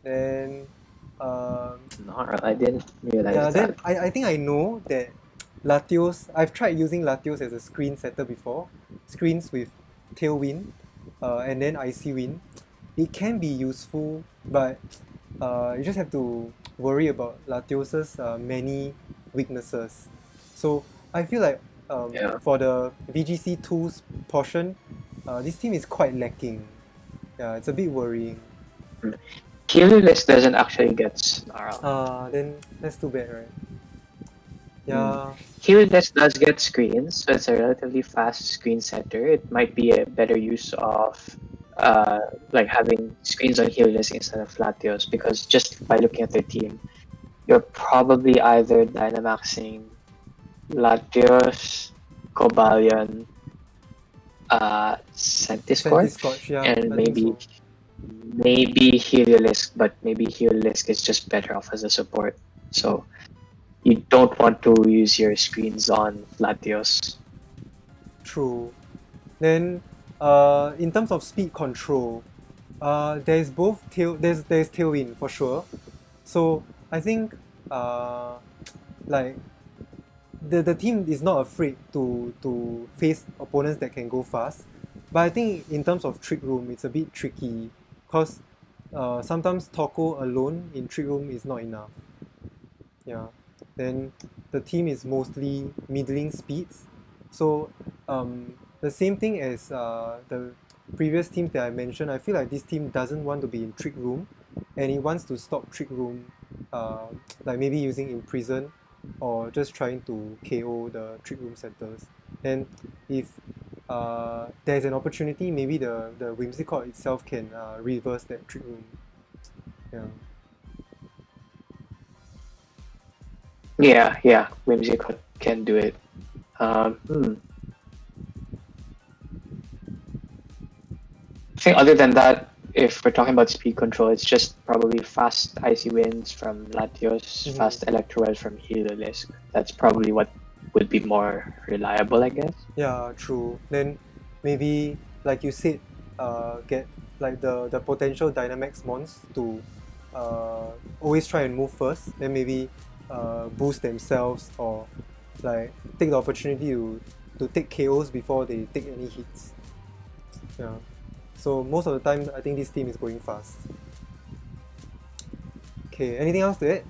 Then Not, I didn't realize yeah, then that. I think I know that Latios. I've tried using Latios as a screen setter before. Screens with Tailwind, and then Icy Wind. It can be useful, but you just have to worry about Latios's many weaknesses. So I feel like for the VGC tools portion, this team is quite lacking. Yeah, it's a bit worrying. Heliolisk doesn't actually get Snarl. Then that's too bad, right? Yeah. Heliolisk does get screens, so it's a relatively fast screen setter. It might be a better use of like having screens on Heliolisk instead of Latios, because just by looking at their team, you're probably either Dynamaxing Latios, Cobalion, Centiskorch, yeah, and I think so. maybe Heliolisk, but maybe Heliolisk is just better off as a support. So you don't want to use your screens on Latios. True. Then in terms of speed control, there's Tailwind for sure. So I think like the team is not afraid to face opponents that can go fast. But I think in terms of Trick Room, it's a bit tricky because sometimes Toko alone in Trick Room is not enough. Yeah. Then the team is mostly middling speeds. So the the same thing as the previous teams that I mentioned. I feel like this team doesn't want to be in Trick Room, and it wants to stop Trick Room, like maybe using Imprison or just trying to KO the Trick Room centers. And if there's an opportunity, maybe the Whimsicott itself can reverse that Trick Room. Yeah, Whimsicott can do it. I think other than that, if we're talking about speed control, it's just probably fast Icy Winds from Latios, fast Electroweb from Heliolisk. That's probably what would be more reliable, I guess. Yeah, true. Then maybe, like you said, get like the potential Dynamax mons to always try and move first, then maybe boost themselves or like take the opportunity to take KOs before they take any hits. Yeah. So most of the time, I think this team is going fast. Okay, anything else to add?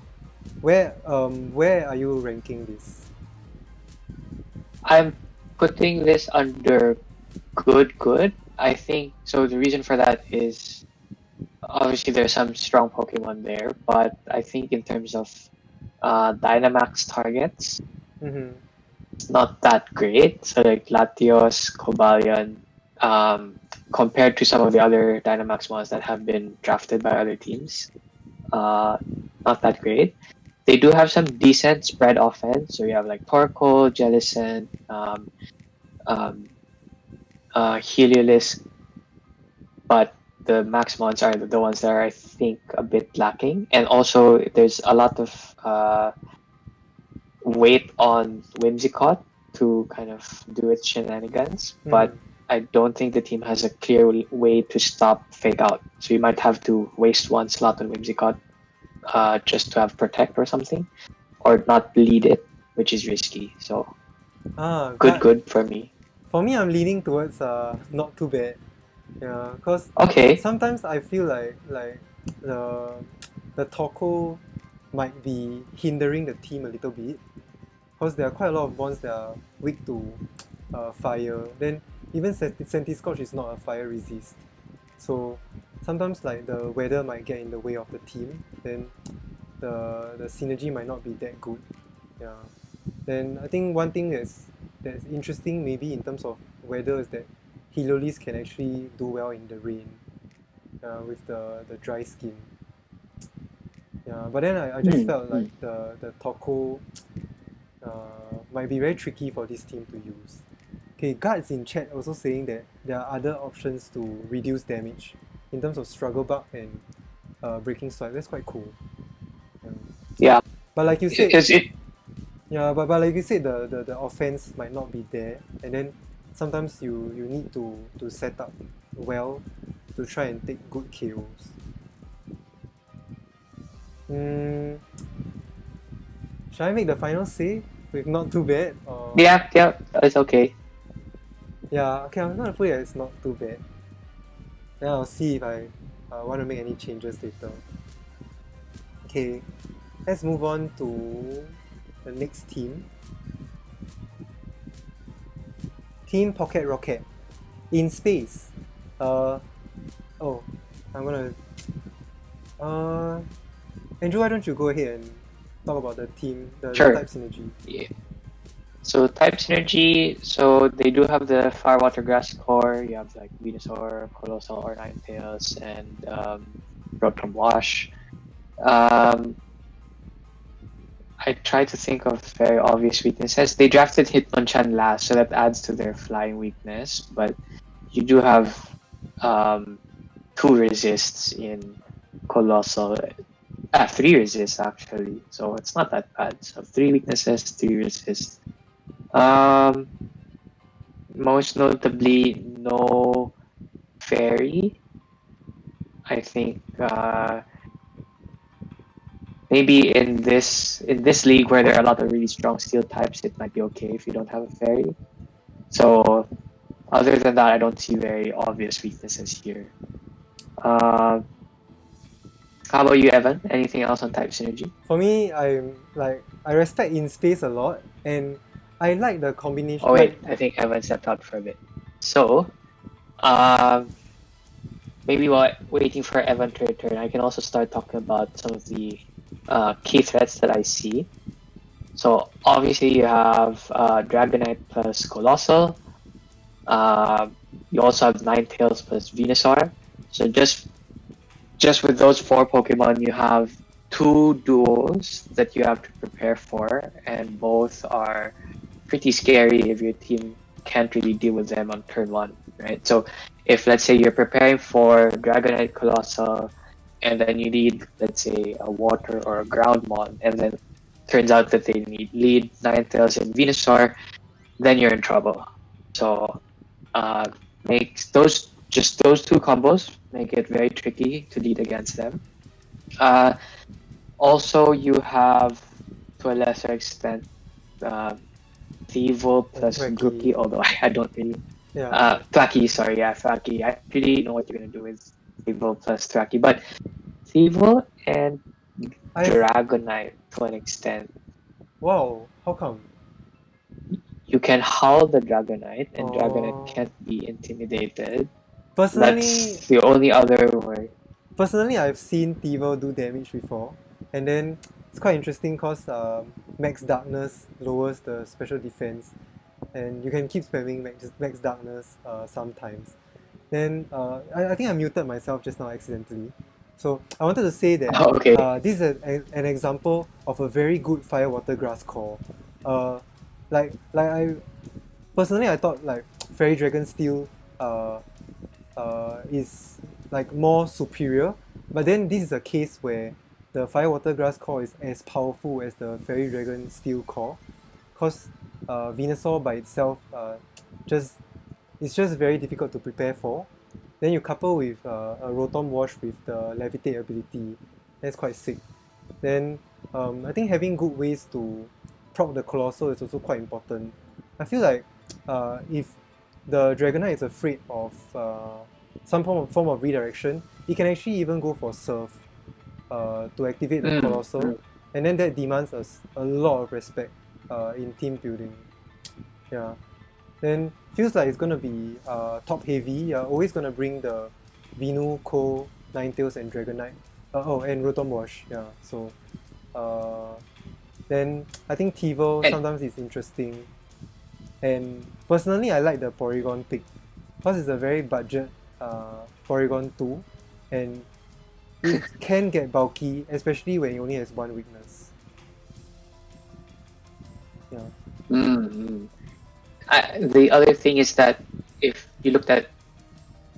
Where are you ranking this? I'm putting this under good. I think so. The reason for that is obviously there's some strong Pokemon there, but I think in terms of Dynamax targets, it's not that great. So like Latios, Cobalion, compared to some of the other Dynamax ones that have been drafted by other teams, not that great. They do have some decent spread offense. So you have like Torkoal, Jellicent, Heliolisk, but the Maxmons are the ones that are, I think, a bit lacking. And also, there's a lot of weight on Whimsicott to kind of do its shenanigans, but I don't think the team has a clear way to stop Fake Out. So you might have to waste one slot on Whimsicott just to have Protect or something, or not lead it, which is risky. So good for me. For me, I'm leaning towards not too bad. Yeah, because sometimes I feel like the Torkoal might be hindering the team a little bit, because there are quite a lot of bonds that are weak to fire. Then even Centiskorch is not a fire resist, so sometimes like the weather might get in the way of the team. Then the synergy might not be that good. Yeah. Then I think one thing that's interesting maybe in terms of weather is that Heliolisk can actually do well in the rain with the dry skin. Yeah, but then I just felt like the Torkoal might be very tricky for this team to use. Okay, Guards in chat also saying that there are other options to reduce damage in terms of Struggle Bug and Breaking Swipe. That's quite cool. Yeah. But like you said, but like you said, the offense might not be there, and then sometimes you need to set up well to try and take good KOs. Should I make the final say with not too bad? Or... Yeah, it's okay. Yeah, okay, I'm gonna put it as not too bad. Then I'll see if I want to make any changes later. Okay, let's move on to the next team. Team Pocket Rocket. In space. I'm gonna... Andrew, why don't you go ahead and talk about the team, the type synergy. Yeah. So type synergy, so they do have the Firewater Grass core. You have like Venusaur, Colossal, or Ninetales, and Rotom Wash. I try to think of very obvious weaknesses. They drafted Hitmonchan last, so that adds to their flying weakness. But you do have 2 resists in Colossal. 3 resists actually, so it's not that bad. So 3 weaknesses, 3 resists. Most notably, no Fairy. I think maybe in this league where there are a lot of really strong steel types, it might be okay if you don't have a Fairy. So other than that, I don't see very obvious weaknesses here. How about you, Evan? Anything else on type synergy? For me, I respect In Space a lot, and I like the combination. Oh wait, I think Evan stepped out for a bit. So, um, maybe while waiting for Evan to return, I can also start talking about some of the key threats that I see. So obviously you have Dragonite plus Colossal. You also have Ninetales plus Venusaur. So just with those 4 Pokemon, you have 2 duos that you have to prepare for, and both are pretty scary if your team can't really deal with them on turn 1, right? So if, let's say, you're preparing for Dragonite Colossal, and then you need, let's say, a Water or a Groundmon, and then turns out that they need Lead, Ninetales, and Venusaur, then you're in trouble. So makes those 2 combos make it very tricky to lead against them. Also, you have, to a lesser extent, Thievul plus Grookey, although I don't really... Thwackey, sorry, yeah, Thwackey. I really know what you're going to do with Thievul plus Thwackey, but Thievul and Dragonite to an extent. Wow, how come? You can howl the Dragonite, and Dragonite can't be intimidated. Personally, that's the only other way. Personally, I've seen Thievul do damage before, and then it's quite interesting because Max Darkness lowers the special defense, and you can keep spamming Max Darkness sometimes. Then I think I muted myself just now accidentally. So I wanted to say that this is an example of a very good Fire Water Grass core. Like I personally, I thought like Fairy Dragon Steel is like more superior, but then this is a case where the Fire Water Grass core is as powerful as the Fairy Dragon Steel core, because Venusaur by itself it's just very difficult to prepare for. Then you couple with a Rotom Wash with the Levitate ability, that's quite sick. Then I think having good ways to proc the Colossal is also quite important. I feel like if the Dragonite is afraid of some form of redirection, it can actually even go for Surf to activate the Colossal, and then that demands us a lot of respect in team building. Yeah. Then feels like it's gonna be top heavy. You're always gonna bring the Venu, Ko, Ninetales, and Dragonite. And Rotom Wash. Yeah. So then I think Thievul sometimes is interesting. And personally, I like the Porygon pick because it's a very budget Porygon 2, and it can get bulky, especially when it only has one weakness. Yeah. The other thing is that if you looked at,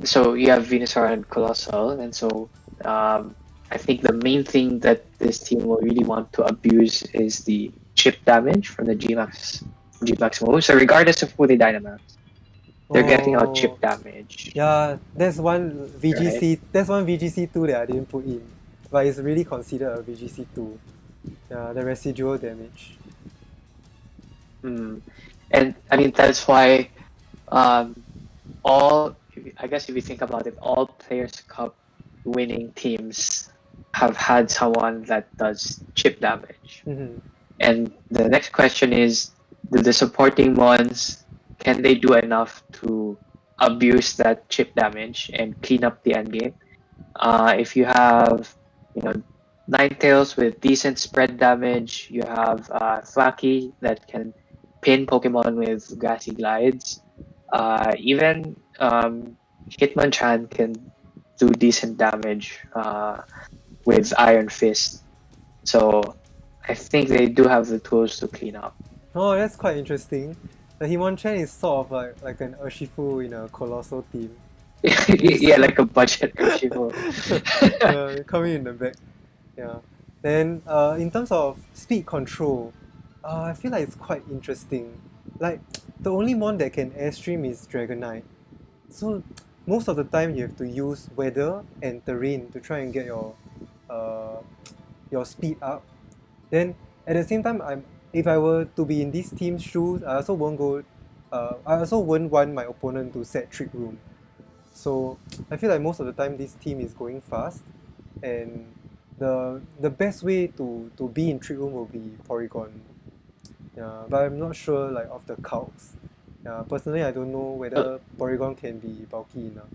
so you have Venusaur and Colossal, and so I think the main thing that this team will really want to abuse is the chip damage from the G-Max move. So regardless of who they Dynamax, they're getting out chip damage. Yeah, that's one VGC. Right? That's one VGC 2 that I didn't put in, but it's really considered a VGC 2. Yeah, the residual damage. And I mean that's why I guess if you think about it, all Players Cup winning teams have had someone that does chip damage. And the next question is, do the supporting ones, can they do enough to abuse that chip damage and clean up the endgame? If you have, Ninetales with decent spread damage, you have Thwackey that can pin Pokemon with Grassy Glides. Even Hitmonchan can do decent damage with Iron Fist. So I think they do have the tools to clean up. Oh, that's quite interesting. The Hitmonchan is sort of like an Urshifu in a Colossal team. Yeah, like a budget Urshifu. Coming in the back. Yeah. Then in terms of speed control, I feel like it's quite interesting. Like, the only mon that can airstream is Dragonite. So most of the time you have to use weather and terrain to try and get your speed up. Then at the same time, if I were to be in this team's shoes, I also wouldn't want my opponent to set Trick Room. So I feel like most of the time this team is going fast, and the best way to be in Trick Room will be Porygon. Yeah, but I'm not sure like of the calcs. Yeah, personally, I don't know whether Porygon can be bulky enough.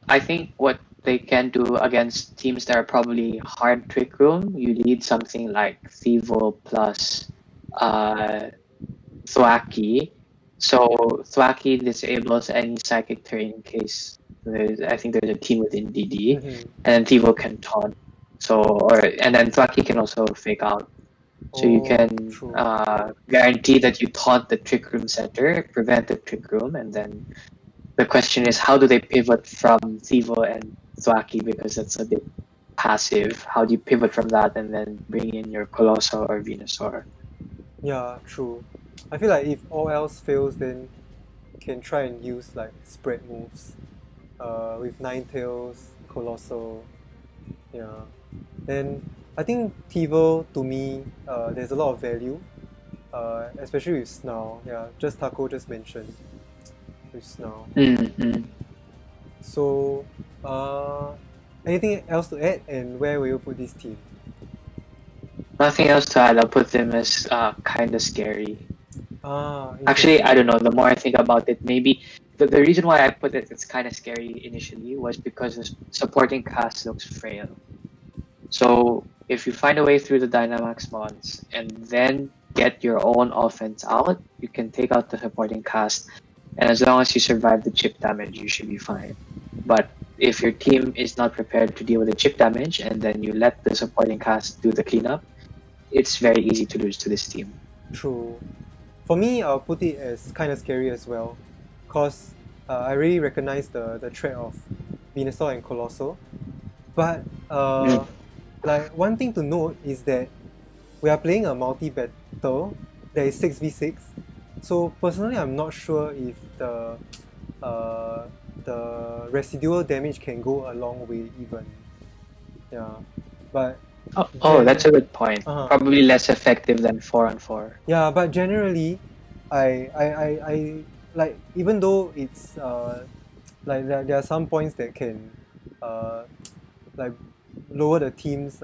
I think what they can do against teams that are probably hard Trick Room, you need something like Thievul plus Thwacky. So Thwacky disables any psychic terrain in case I think there's a team within DD, Mm-hmm. and then Thievul can taunt. And then Thwacky can also fake out. So you Oh, can true. guarantee that you taunt the Trick Room center, prevent the Trick Room, and then the question is how do they pivot from Thievul and Thwacky, because that's a bit passive. How do you pivot from that and then bring in your Colossal or Venusaur? Yeah, true. I feel like if all else fails, then can try and use like spread moves with Ninetales, Colossal. Yeah. And I think Thievul, to me, there's a lot of value, especially with Snarl. Yeah, just Taco just mentioned with Snarl. Mm-hmm. So, anything else to add, and where will you put this team? Nothing else to add. I'll put them as kind of scary. Actually, Interesting. I don't know. The more I think about it, maybe the reason why I put it as kind of scary initially was because the supporting cast looks frail. So if you find a way through the Dynamax mons and then get your own offense out, you can take out the supporting cast, and as long as you survive the chip damage, you should be fine. But if your team is not prepared to deal with the chip damage and then you let the supporting cast do the cleanup, it's very easy to lose to this team. True. For me, I'll put it as kind of scary as well, cause I really recognize the threat of Venusaur and Colossal. But like one thing to note is that we are playing a multi-battle that is 6v6. So personally, I'm not sure if the residual damage can go a long way even. Yeah, but That's a good point. Probably less effective than 4-on-4. Yeah, but generally, I like, even though it's like there are some points that can like lower the team's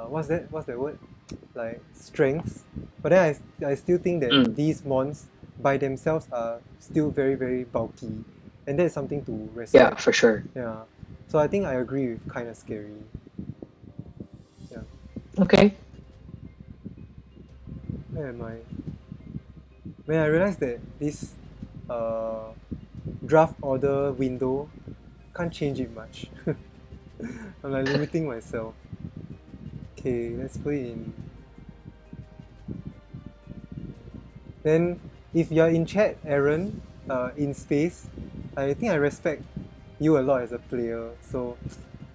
what's that word, like strengths, but then I still think that these mons by themselves are still very, very bulky, and that is something to respect. Yeah, for sure. Yeah, so I think I agree with kind of scary. Yeah. Okay. Where am I? When I realized that this draft order window can't change it much. I'm like limiting myself. Okay, let's put it in. Then, if you're in chat, Aaron, in space, I think I respect you a lot as a player. So,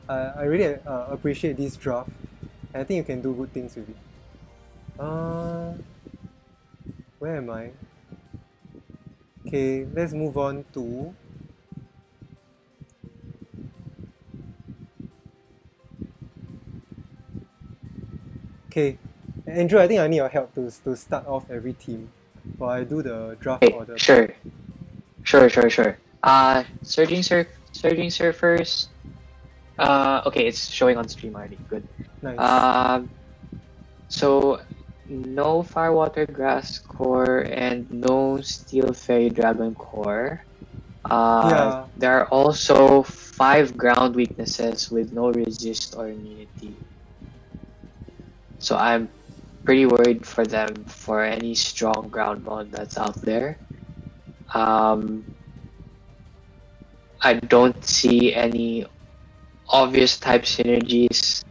I really appreciate this draft. And I think you can do good things with it. Where am I? Okay, let's move on to okay, Andrew, I think I need your help to start off every team while I do the draft order. Sure. Surging Surfers. Okay, it's showing on stream already. Good. Nice. So no Firewater Grass Core and no Steel Fairy Dragon Core. Yeah. There are also 5 ground weaknesses with no resist or immunity. So I'm pretty worried for them for any strong ground mod that's out there. I don't see any obvious type synergies.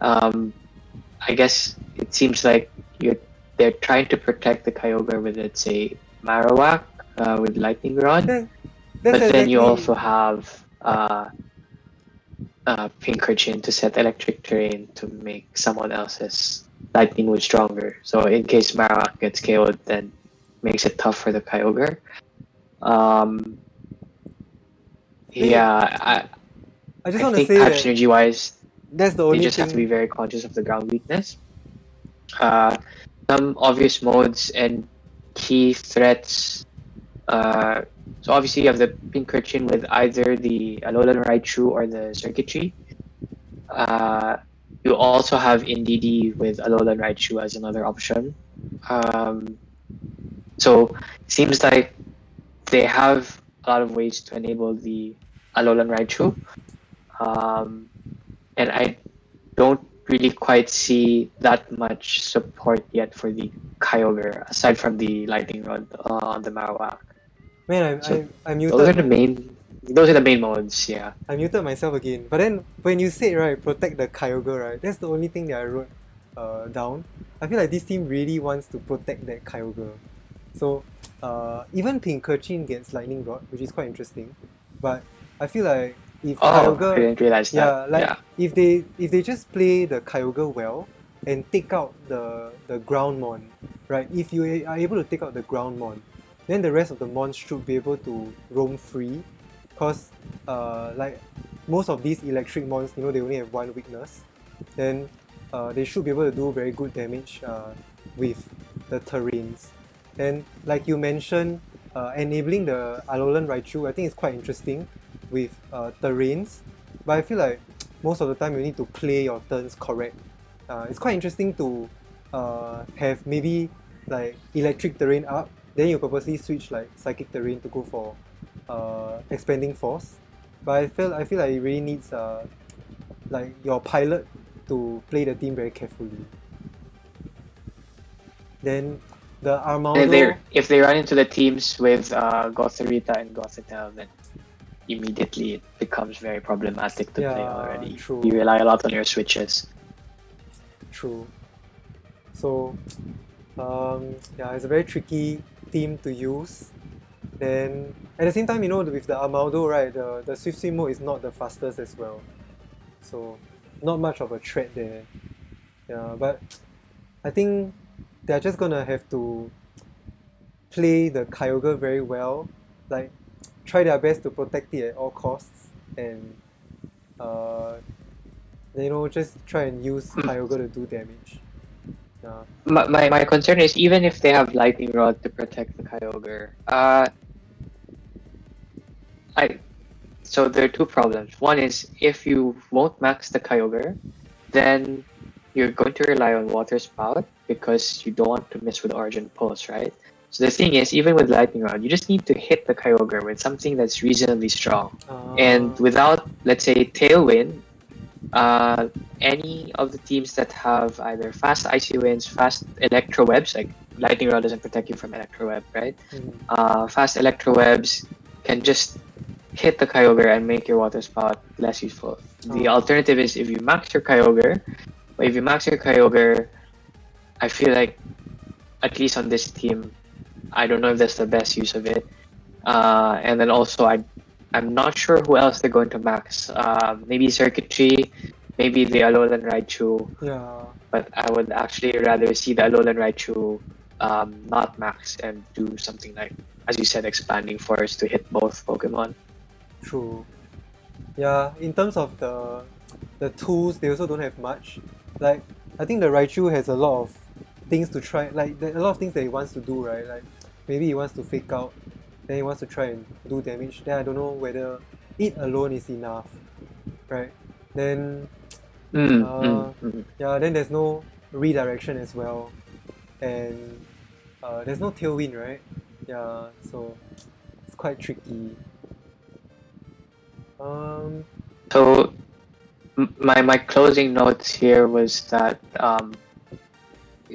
I guess it seems like they're trying to protect the Kyogre with, let's say, Marowak with Lightning Rod. But then you also have Pinkerton to set electric terrain to make someone else's Lightning Wood stronger. So in case Marowak gets KO'd, then makes it tough for the Kyogre. I just want to think say type that synergy wise, that's the only you just have to be very conscious of the ground weakness. Some obvious modes and key threats. So obviously you have the Pinkerton with either the Alolan Raichu or the Circuitry. You also have Indeedee with Alolan Raichu as another option. So seems like they have a lot of ways to enable the Alolan Raichu. And I don't really quite see that much support yet for the Kyogre, aside from the Lightning Rod on the Marowak. Man, So I those are muted. the main modes, yeah. I muted myself again. But then when you said right, protect the Kyogre, right? That's the only thing that I wrote down. I feel like this team really wants to protect that Kyogre. So even Pincurchin gets Lightning Rod, which is quite interesting. But I feel like if Kyogre, I didn't realize that. yeah, like if they just play the Kyogre well and take out the Groundmon, right? If you are able to take out the Groundmon, then the rest of the mons should be able to roam free. Cause like most of these electric mons, they only have one weakness. Then they should be able to do very good damage with the terrains. And like you mentioned, enabling the Alolan Raichu, I think it's quite interesting with terrains. But I feel like most of the time you need to play your turns correct. It's quite interesting to have maybe like electric terrain up, then you purposely switch like psychic terrain to go for expanding force. But I feel like it really needs like your pilot to play the team very carefully. Then the Armaldo, If they run into the teams with Gothorita and Gothitelle, then immediately it becomes very problematic to play already. True. You rely a lot on your switches. True. So yeah, it's a very tricky team to use. Then at the same time, with the Armaldo, right, the Swift Swim mode is not the fastest as well. So not much of a threat there. Yeah, but I think they're just gonna have to play the Kyogre very well, like try their best to protect it at all costs, and just try and use Kyogre to do damage. Yeah. My concern is, even if they have Lightning Rod to protect the Kyogre, so there are two problems. One is, if you won't max the Kyogre, then you're going to rely on Water Spout because you don't want to miss with Origin Pulse, right? So the thing is, even with Lightning Rod, you just need to hit the Kyogre with something that's reasonably strong. And without, let's say, Tailwind, any of the teams that have either fast Icy Winds, fast Electro Webs, like Lightning Rod doesn't protect you from Electro Web, right? Fast Electro Webs can just hit the Kyogre and make your Water Spout less useful. The alternative is, if you max your Kyogre, I feel like, at least on this team, I don't know if that's the best use of it. And then also, I'm not sure who else they're going to max. Maybe Circuitry, maybe the Alolan Raichu. Yeah. But I would actually rather see the Alolan Raichu not max and do something like, as you said, expanding force to hit both Pokemon. True. Yeah, in terms of the tools, they also don't have much. Like, I think the Raichu has a lot of things to try, like a lot of things that he wants to do, right? Like maybe he wants to fake out, then he wants to try and do damage. Then I don't know whether it alone is enough, right? Then yeah, then there's no redirection as well, and there's no tailwind, right? Yeah, so it's quite tricky. So my closing notes here was that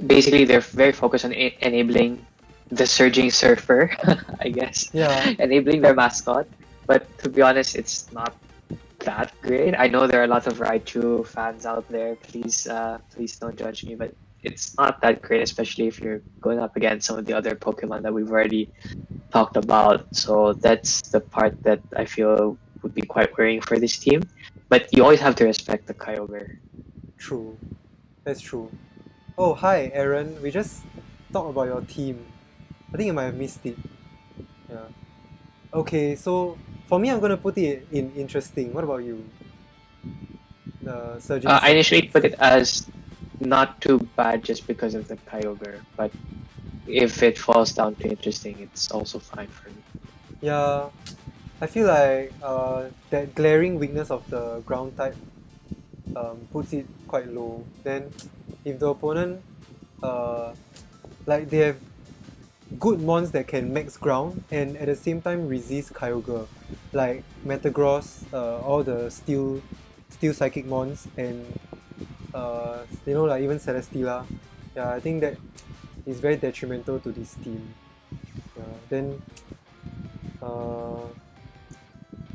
basically they're very focused on enabling the Surging Surfer, I guess. Yeah. Enabling their mascot. But to be honest, it's not that great. I know there are a lot of Raichu fans out there. Please don't judge me, but it's not that great, especially if you're going up against some of the other Pokemon that we've already talked about. So that's the part that I feel would be quite worrying for this team. But you always have to respect the Kyogre. True. That's true. Oh, hi, Aaron. We just talked about your team. I think you might have missed it. Yeah. Okay, so for me, I'm going to put it in interesting. What about you? The Surging I initially put it as not too bad just because of the Kyogre, but if it falls down to interesting, it's also fine for me. Yeah, I feel like that glaring weakness of the ground type puts it quite low. Then if the opponent like they have good mons that can max ground and at the same time resist Kyogre, like Metagross, all the steel psychic mons, and like even Celesteela. Yeah, I think that is very detrimental to this team. Then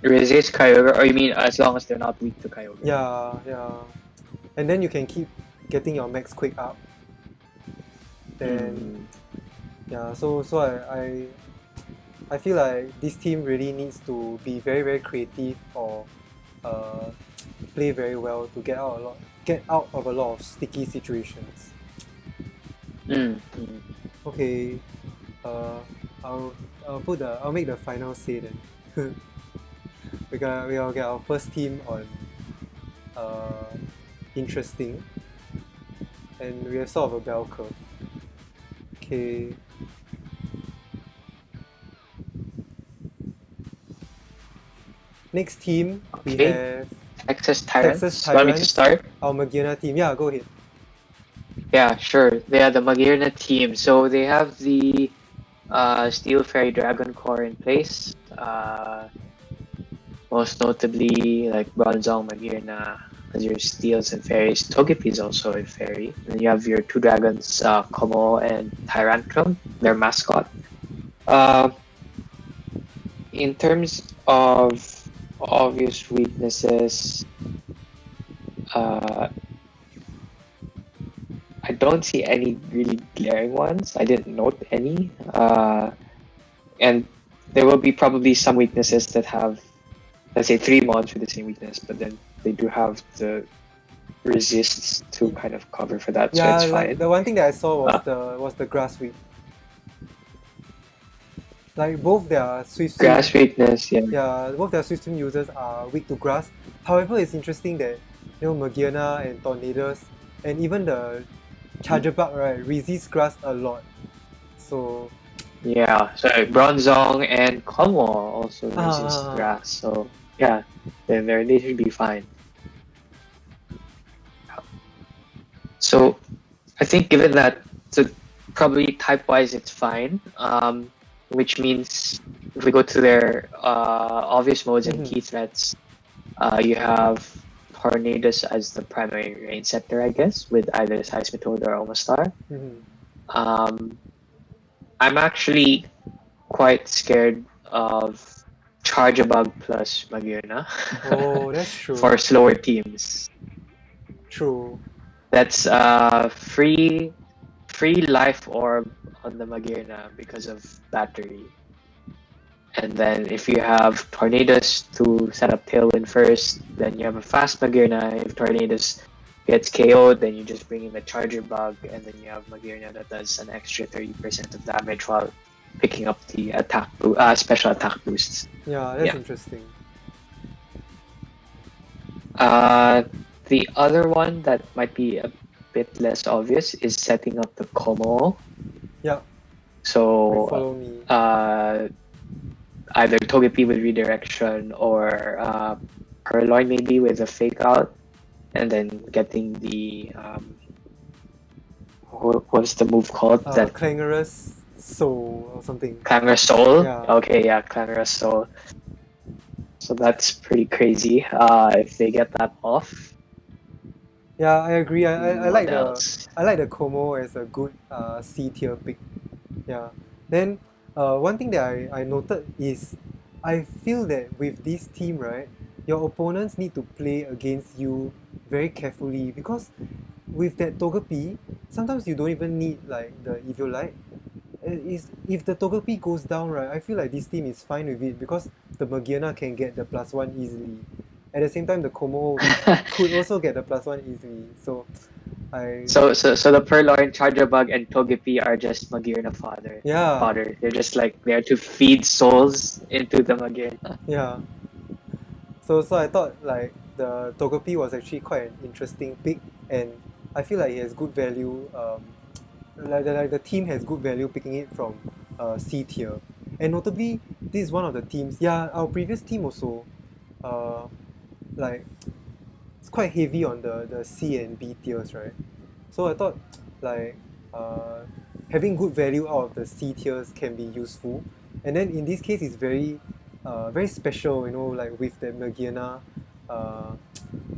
Resist Kyogre, or you mean as long as they're not weak to Kyogre? yeah. And then you can keep getting your max quick up. Then yeah, so I feel like this team really needs to be very, very creative or play very well to get out of a lot of sticky situations. Okay, I'll make the final say then. we'll get our first team on interesting, and we have sort of a bell curve. Okay. Next team, we have Texas Tyrunts. Tyrunts. Want me to start? Our Magearna team. Yeah, go ahead. Yeah, sure. They are the Magearna team. So they have the Steel Fairy Dragon Core in place. Most notably, like Bronzong, Magearna, as your Steels and Fairies. Togepi is also a Fairy. And you have your two dragons, Como and Tyrantrum, their mascot. In terms of obvious weaknesses, I don't see any really glaring ones. I didn't note any. And there will be probably some weaknesses that have, let's say, 3 mons with the same weakness, but then they do have the resists to kind of cover for that, so it's fine. The one thing that I saw was the grass weak. Like both their Swift Swim, grass weakness, both their Swift Swim users are weak to grass. However, it's interesting that Magearna and Tornadus and even the Charger Bug, right, resist grass a lot. So yeah, so Bronzong and Como also resist grass. So yeah, they should be fine. So I think given that, so probably type-wise it's fine. Which means if we go to their obvious modes and key threats, you have Tornadus as the primary rain scepter, I guess, with either Seismitoad or Omastar. I'm actually quite scared of Charjabug plus Magearna. Oh, that's true. For slower teams. True. That's free life orb on the Magearna because of battery. And then if you have Tornadus to set up Tailwind first, then you have a fast Magearna. If Tornadus gets KO'd, then you just bring in the Charger Bug, and then you have Magearna that does an extra 30% of damage while picking up the special attack boosts. Yeah, that's interesting. The other one that might be a bit less obvious is setting up the Como. Yeah. So follow me. Either Togepi with redirection or Purloin maybe with a fake out, and then getting the what's the move called? That Clangorous Soul or something. Clangorous Soul? Yeah. Okay, yeah, Clangorous Soul. So that's pretty crazy if they get that off. Yeah, I agree. I like the Como as a good C tier pick. Yeah. Then one thing that I noted is I feel that with this team, right, your opponents need to play against you very carefully, because with that Togepi, sometimes you don't even need like the Eviolite. If the Togepi goes down, right, I feel like this team is fine with it because the Magearna can get the +1 easily. At the same time, the Como could also get the +1 easily. So the Purloin, Charjabug, and Togepi are just Magearna fodder. Yeah. They're just like there to feed souls into the Magearna. Yeah. So I thought like the Togepi was actually quite an interesting pick, and I feel like it has good value. Like the team has good value picking it from C tier, and notably this is one of the teams. Yeah, our previous team also, like it's quite heavy on the C and B tiers, right? So I thought like having good value out of the C tiers can be useful. And then in this case, it's very very special, you know, like with the Magearna,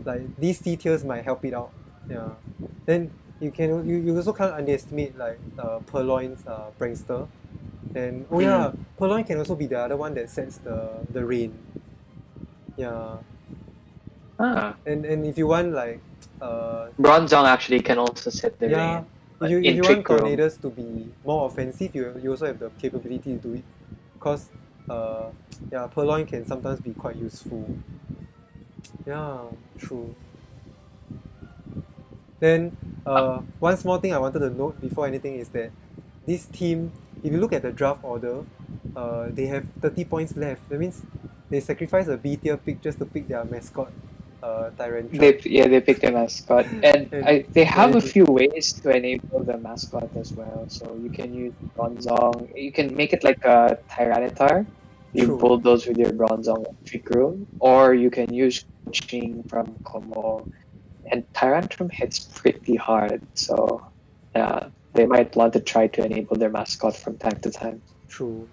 like these C tiers might help it out. Yeah. Then you also can't underestimate like Purloin's Prankster. And oh yeah, Purloin can also be the other one that sets the rain. Yeah. And if you want like Bronzong actually can also set the yeah, rain. if you want Tornadoes to be more offensive, you also have the capability to do it. Because yeah, Purloin can sometimes be quite useful. Yeah, true. Then one small thing I wanted to note before anything is that this team, if you look at the draft order, they have 30 points left. That means they sacrifice a B tier pick just to pick their mascot, Tyrant. They picked their mascot, and they have a few ways to enable the mascot as well. So you can use Bronzong. You can make it like a Tyranitar. You True. bulldoze with your Bronzong Trick Room, or you can use Coaching from Como. And Tyrantrum hits pretty hard, so yeah, they might want to try to enable their mascot from time to time. True.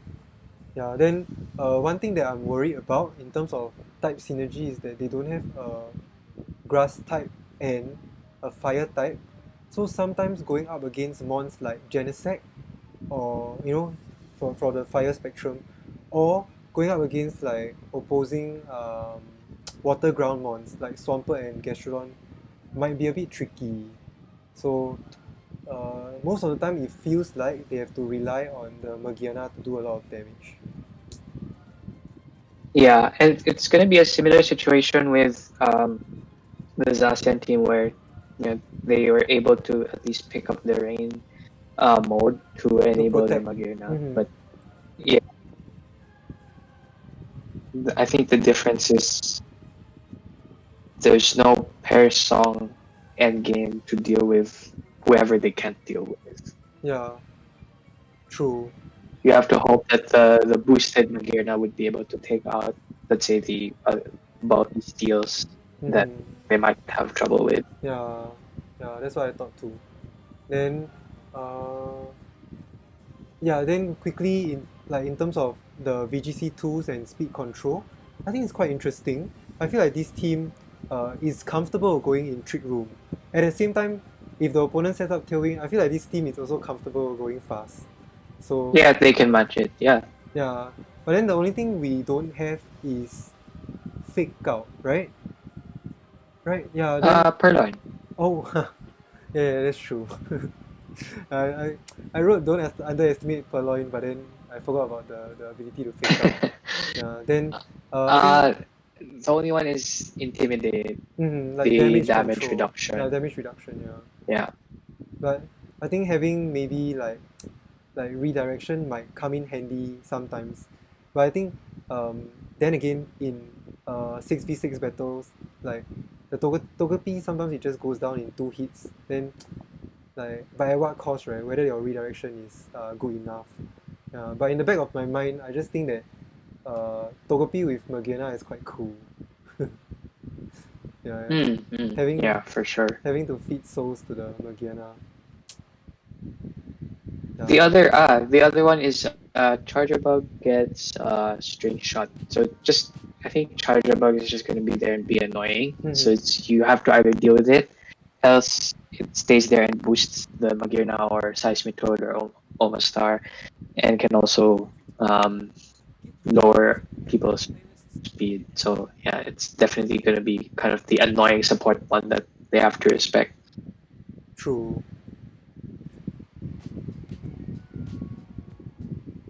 Yeah, then one thing that I'm worried about in terms of type synergy is that they don't have a grass type and a fire type. So sometimes going up against mons like Genesect, or you know, for the fire spectrum, or going up against like opposing water ground mons like Swampert and Gastrodon might be a bit tricky. So most of the time it feels like they have to rely on the Magearna to do a lot of damage. Yeah, and it's going to be a similar situation with the Zacian team where they were able to at least pick up the rain mode to enable their Magearna. But yeah, I think the difference is there's no pair song endgame to deal with whoever they can't deal with. Yeah, true. You have to hope that the boosted Magearna would be able to take out, let's say, the bulky steals that they might have trouble with. Yeah, that's what I thought too. Then, yeah, then quickly in terms of the VGC tools and speed control, I think it's quite interesting. I feel like this team is comfortable going in Trick Room. At the same time, if the opponent sets up Tailwind, I feel like this team is also comfortable going fast. So yeah, they can match it. Yeah. Yeah, but then the only thing we don't have is Fake Out, right? Right? Yeah. Then, Purloin. Oh, yeah, that's true. I wrote don't underestimate Purloin, but then I forgot about the ability to Fake Out. Yeah. Then the only one is Intimidate. Like the damage reduction. Yeah, damage reduction. Yeah. Yeah. But I think having maybe like redirection might come in handy sometimes. But I think then again in 6v6 battles, like the Togepi sometimes it just goes down in 2 hits. Then like but at what cost, right? Whether your redirection is good enough. But in the back of my mind, I just think that Togepi with Magearna is quite cool. Yeah, for sure. Having to feed souls to the Magearna. Yeah. The other one is Charger Bug gets String Shot. So just I think Charger Bug is just going to be there and be annoying. So you have to either deal with it, else it stays there and boosts the Magearna or Seismitoad or Omastar, and can also lower people's speed. So yeah, it's definitely going to be kind of the annoying support one that they have to respect. True.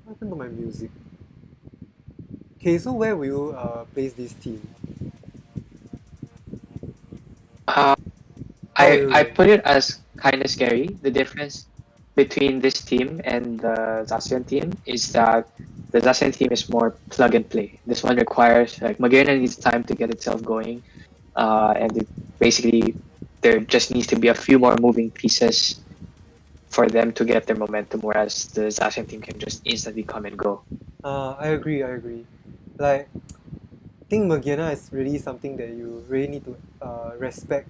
What happened to my music? Okay, so where will you place this team? I put it as kind of scary. The difference between this team and the Zacian team is that the Zacian team is more plug and play. This one requires Magearna needs time to get itself going, and basically there just needs to be a few more moving pieces for them to get their momentum. Whereas the Zacian team can just instantly come and go. I agree. Like, I think Magearna is really something that you really need to respect.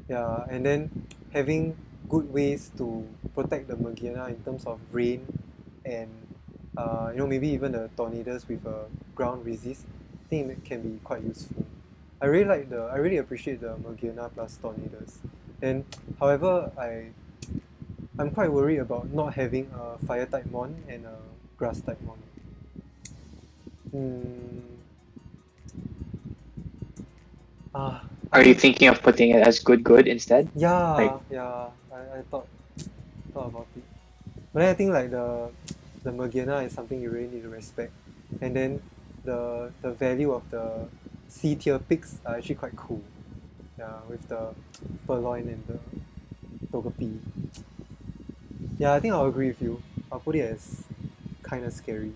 Yeah, and then having good ways to protect the Mergiana in terms of rain and maybe even the tornadoes with a ground resist. I think it can be quite useful. I really appreciate the Mergiana plus tornadoes. And however, I'm quite worried about not having a fire type mon and a grass type mon. Are you thinking of putting it as good instead? Yeah, I thought about it. But then I think like the Mergiana is something you really need to respect. And then the value of the C tier picks are actually quite cool. Yeah, with the Purloin and the Togepi. Yeah, I think I'll agree with you. I'll put it as kinda scary.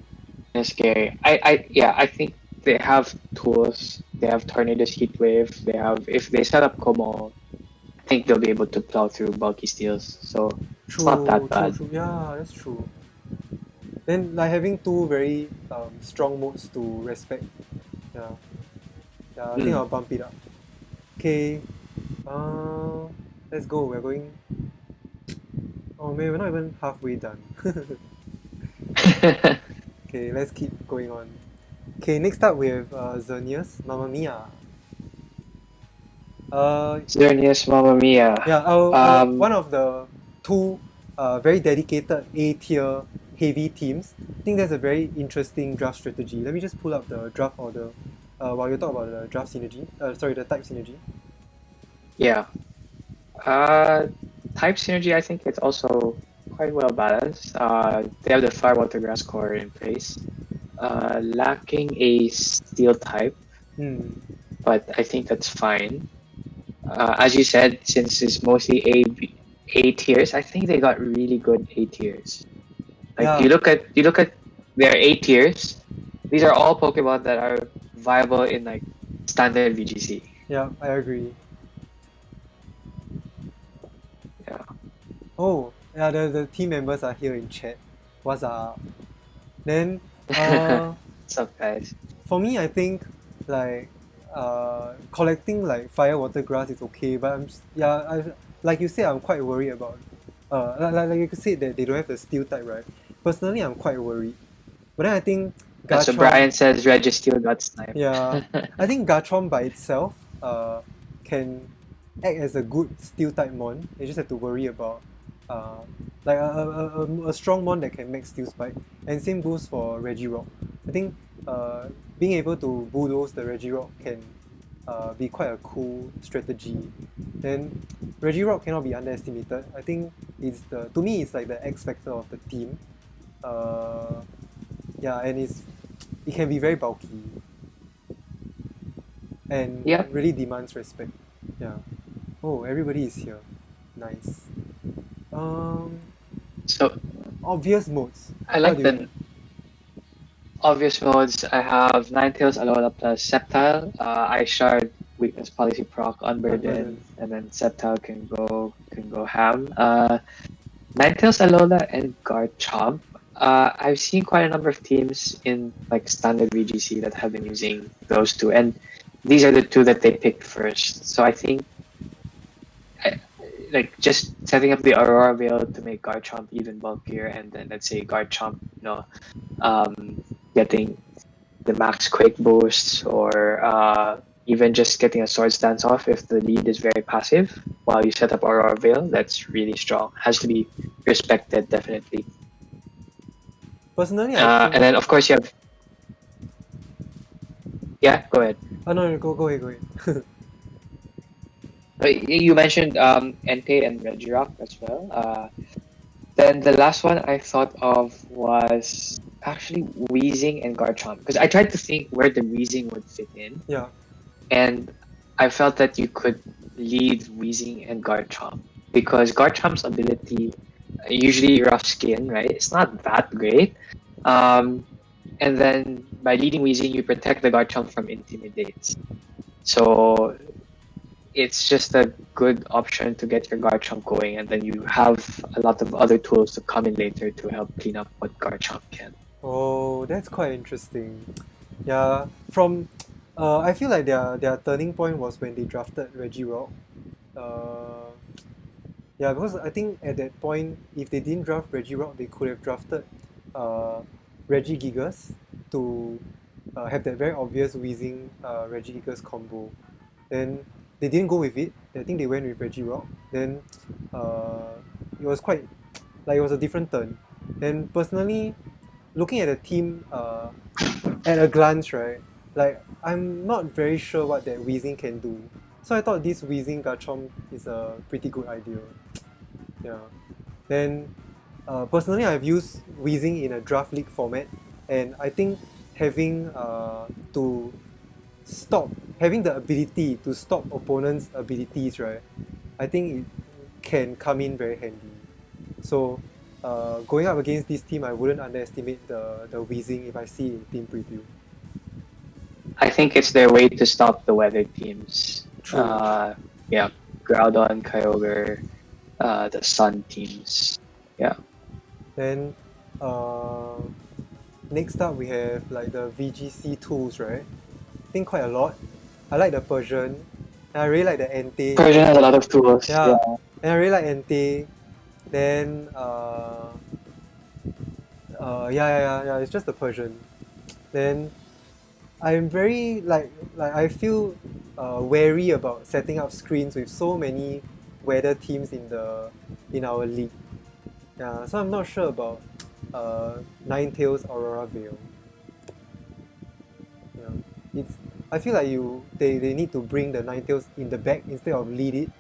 It's scary. I think they have tools. They have Tornadoes Heatwave. They have, if they set up Como, I think they'll be able to plow through bulky steals. So it's not that bad. True. Yeah, that's true. Then like having two very strong modes to respect. Yeah, I think I'll bump it up. Okay, let's go. We're going. Oh man, we're not even halfway done. Okay, let's keep going on. Okay, next up we have Xerneas Mamma Mia. Xerneas Mamma Mia. Yeah, one of the two very dedicated A tier heavy teams. I think that's a very interesting draft strategy. Let me just pull up the draft order while you talk about the draft synergy. The type synergy. Yeah. Type synergy, I think it's also quite well balanced. They have the Fire Water Grass core in place. Lacking a steel type, but I think that's fine. As you said, since it's mostly A tiers, I think they got really good A tiers. Like you look at their A tiers. These are all Pokemon that are viable in like standard VGC. Yeah, I agree. Yeah. Oh, yeah, the team members are here in chat. What's up? Then What's up, guys? For me, I think like collecting like Fire Water Grass is okay, but like you said, I'm quite worried about like you said that they don't have the steel type, right? Personally, I'm quite worried. But then I think Garchomp, so Brian says Registeel got sniped. Yeah, I think Garchomp by itself can act as a good steel type mon. You just have to worry about like a strong mon that can make steel spike, and same goes for Regirock. I think being able to bulldoze the Regirock can be quite a cool strategy. Then Regirock cannot be underestimated. I think to me it's like the X factor of the team. Yeah, and it can be very bulky and really demands respect. Yeah. Oh, everybody is here. Nice. So obvious modes. I like the obvious modes. I have Ninetales Alola plus Sceptile. I shard weakness policy proc Unburden, and then Sceptile can go ham. Ninetales Alola and Garchomp. I've seen quite a number of teams in like standard VGC that have been using those two, and these are the two that they picked first. So I think like just setting up the Aurora Veil to make Garchomp even bulkier, and then let's say Garchomp, getting the max Quake boosts, or even just getting a Swords Dance off if the lead is very passive while you set up Aurora Veil. That's really strong. Has to be respected, definitely. Personally, I think... and then of course you have. Yeah, go ahead. Oh no, go ahead. You mentioned Entei and Regirock as well. Then the last one I thought of was actually Weezing and Garchomp, because I tried to think where the Weezing would fit in. Yeah. And I felt that you could lead Weezing and Garchomp, because Garchomp's ability, usually rough skin, right? It's not that great. And then by leading Weezing, you protect the Garchomp from intimidates. So it's just a good option to get your Garchomp going, and then you have a lot of other tools to come in later to help clean up what Garchomp can. Oh, that's quite interesting. Yeah, from I feel like their turning point was when they drafted Regirock. Yeah, because I think at that point, if they didn't draft Regirock, they could have drafted Regigigas to have that very obvious Weezing Regigigas combo. Then they didn't go with it. I think they went with Regirock. Then it was quite like it was a different turn. And personally, looking at the team at a glance, right? Like I'm not very sure what that Weezing can do. So I thought this Weezing Garchomp is a pretty good idea. Yeah. Then personally, I've used Weezing in a draft league format, and I think having to stop having the ability to stop opponents' abilities, right? I think it can come in very handy. So going up against this team, I wouldn't underestimate the Weezing if I see in team preview. I think it's their way to stop the weather teams. True. Yeah, Groudon, Kyogre, the Sun teams. Yeah. Then next up we have like the VGC tools, right? I think quite a lot. I like the Persian. And I really like the Entei. Persian has a lot of tools. Yeah. And I really like Entei. Then yeah, it's just the Persian. Then I'm very like I feel wary about setting up screens with so many weather teams in our league. Yeah, so I'm not sure about Ninetales Aurora Veil. Yeah, I feel like they need to bring the Ninetales in the back instead of lead it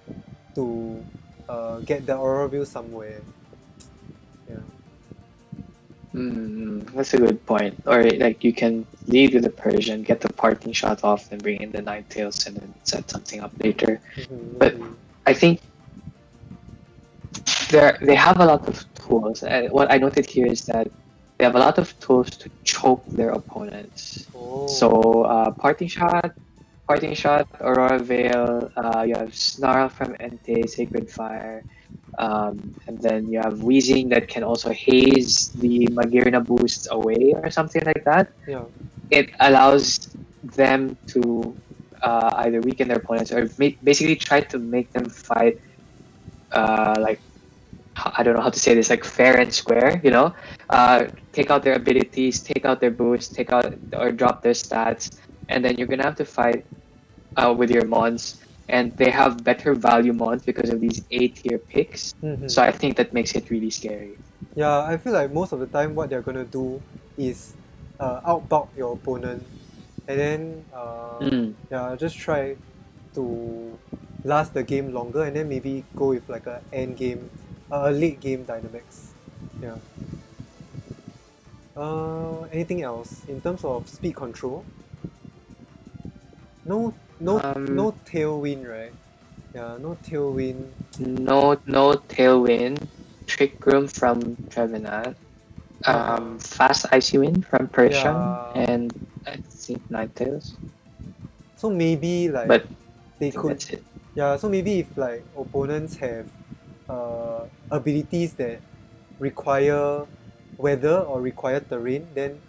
to get the Aurora Veil somewhere. Yeah. That's a good point. Or like you can lead with the Persian, get the parting shot off, then bring in the Ninetales and then set something up later. But I think they have a lot of tools. What I noted here is that they have a lot of tools to choke their opponents. Oh. So parting shot, Aurora Veil. You have Snarl from Entei, Sacred Fire. And then you have Weezing that can also haze the Magirna boosts away or something like that. Yeah. It allows them to either weaken their opponents or basically try to make them fight like, I don't know how to say this, like fair and square, you know? Take out their abilities, take out their boosts, take out or drop their stats, and then you're gonna have to fight with your mons. And they have better value mons because of these A-tier picks. So I think that makes it really scary. Yeah, I feel like most of the time what they're gonna do is outbulk your opponent, and then just try to last the game longer, and then maybe go with like a late game Dynamax. Yeah. Anything else in terms of speed control? No Tailwind, right? Yeah, no Tailwind. No Tailwind. Trick Room from Trevenant. Fast Icy Wind from Persian, and I think Ninetales. So maybe like But they could. That's it. Yeah, so maybe if like opponents have abilities that require weather or require terrain, then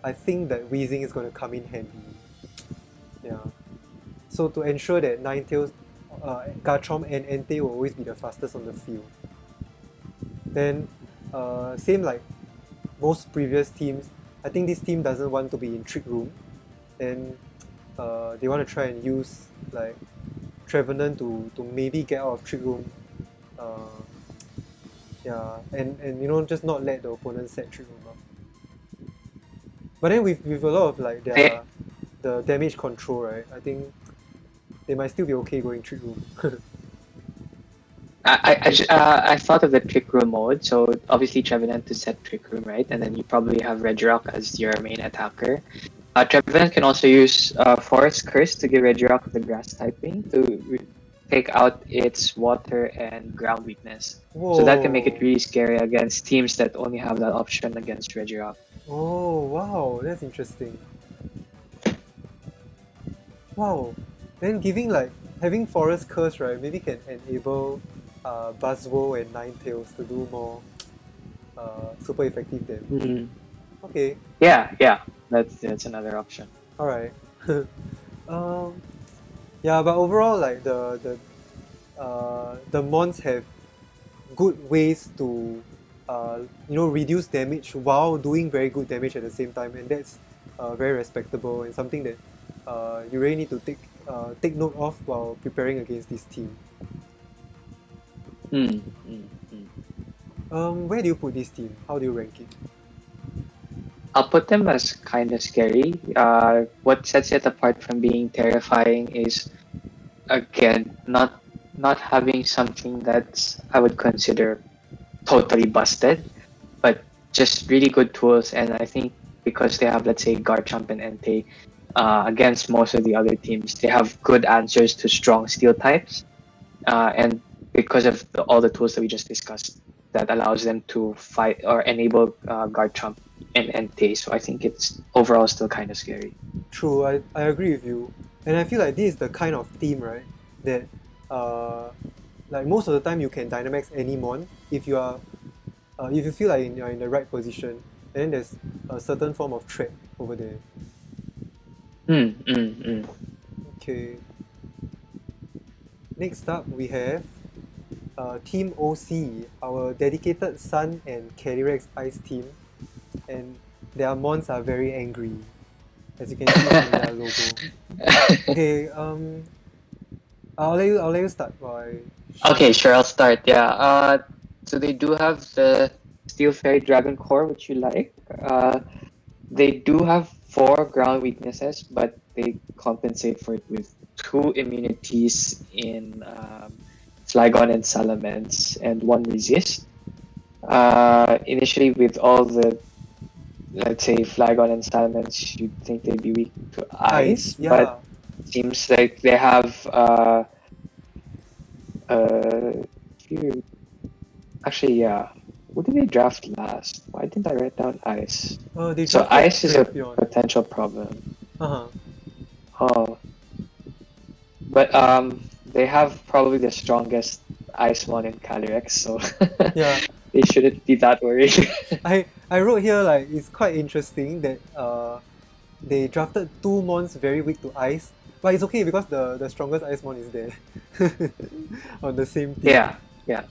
I think that Weezing is going to come in handy. Yeah. So to ensure that Ninetales, Garchomp and Entei will always be the fastest on the field. Then same like most previous teams, I think this team doesn't want to be in Trick Room. Then they want to try and use like Trevenant to maybe get out of Trick Room. And you know, just not let the opponent set Trick Room up. But then with a lot of like the damage control, right? I think they might still be okay going Trick Room. I thought of the Trick Room mode. So obviously Trevenant to set Trick Room, right? And then you probably have Regirock as your main attacker. Trevenant can also use Forest Curse to give Regirock the grass typing to take out its water and ground weakness. Whoa. So that can make it really scary against teams that only have that option against Regirock. Oh wow, that's interesting. Wow. Then having Forest Curse, right, maybe can enable Buzzwole and Ninetales to do more super effective damage. Okay. Yeah. That's another option. Alright. Yeah, but overall like the mons have good ways to reduce damage while doing very good damage at the same time, and that's very respectable and something that you really need to take note of while preparing against this team. Where do you put this team? How do you rank it? I'll put them as kind of scary. What sets it apart from being terrifying is, again, not having something that's I would consider totally busted, but just really good tools. And I think because they have, let's say, Garchomp and Entei, against most of the other teams, they have good answers to strong steel types. And because of all the tools that we just discussed, that allows them to fight or enable Garchomp and Entei. So I think it's overall still kind of scary. True, I agree with you. And I feel like this is the kind of team, right, that like most of the time you can Dynamax any mon if you are if you feel like you're in the right position, and then there's a certain form of threat over there. Okay. Next up we have Team OC, our dedicated Sun and Calyrex Ice team, and their mons are very angry, as you can see from their logo. Okay, I'll let you start. Okay, sure, I'll start. Yeah. So they do have the Steel Fairy Dragon Core, which you like. They do have 4 ground weaknesses, but they compensate for it with 2 immunities in Flygon and Salamence, and 1 resist. Initially, with all the, let's say, Flygon and Salamence, you'd think they'd be weak to ice, yeah. but it seems like they have actually, yeah. What did they draft last? Why didn't I write down ice? So ice is a potential problem. Oh. But they have probably the strongest ice mon in Calyrex, so yeah. They shouldn't be that worried. I wrote here like it's quite interesting that they drafted 2 mons very weak to ice, but it's okay because the strongest ice mon is there on the same team. Yeah.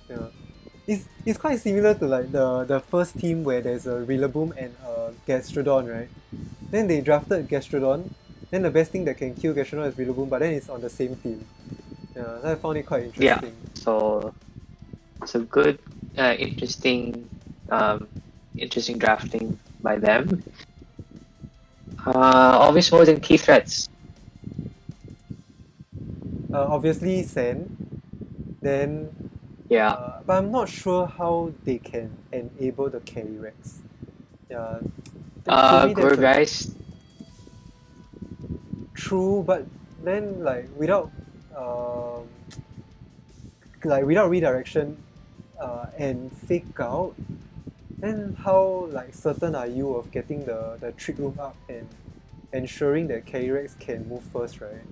It's quite similar to like the first team where there's a Rillaboom and a Gastrodon, right? Then they drafted Gastrodon, then the best thing that can kill Gastrodon is Rillaboom, but then it's on the same team. Yeah, so I found it quite interesting. Yeah, so it's a good, interesting drafting by them. Obvious modes and key threats. Obviously Sen, then yeah, but I'm not sure how they can enable the Calyrex. Yeah, Gourgeist. True, but then like without redirection and fake out, then how like certain are you of getting the trick room up and ensuring that Calyrex can move first, right?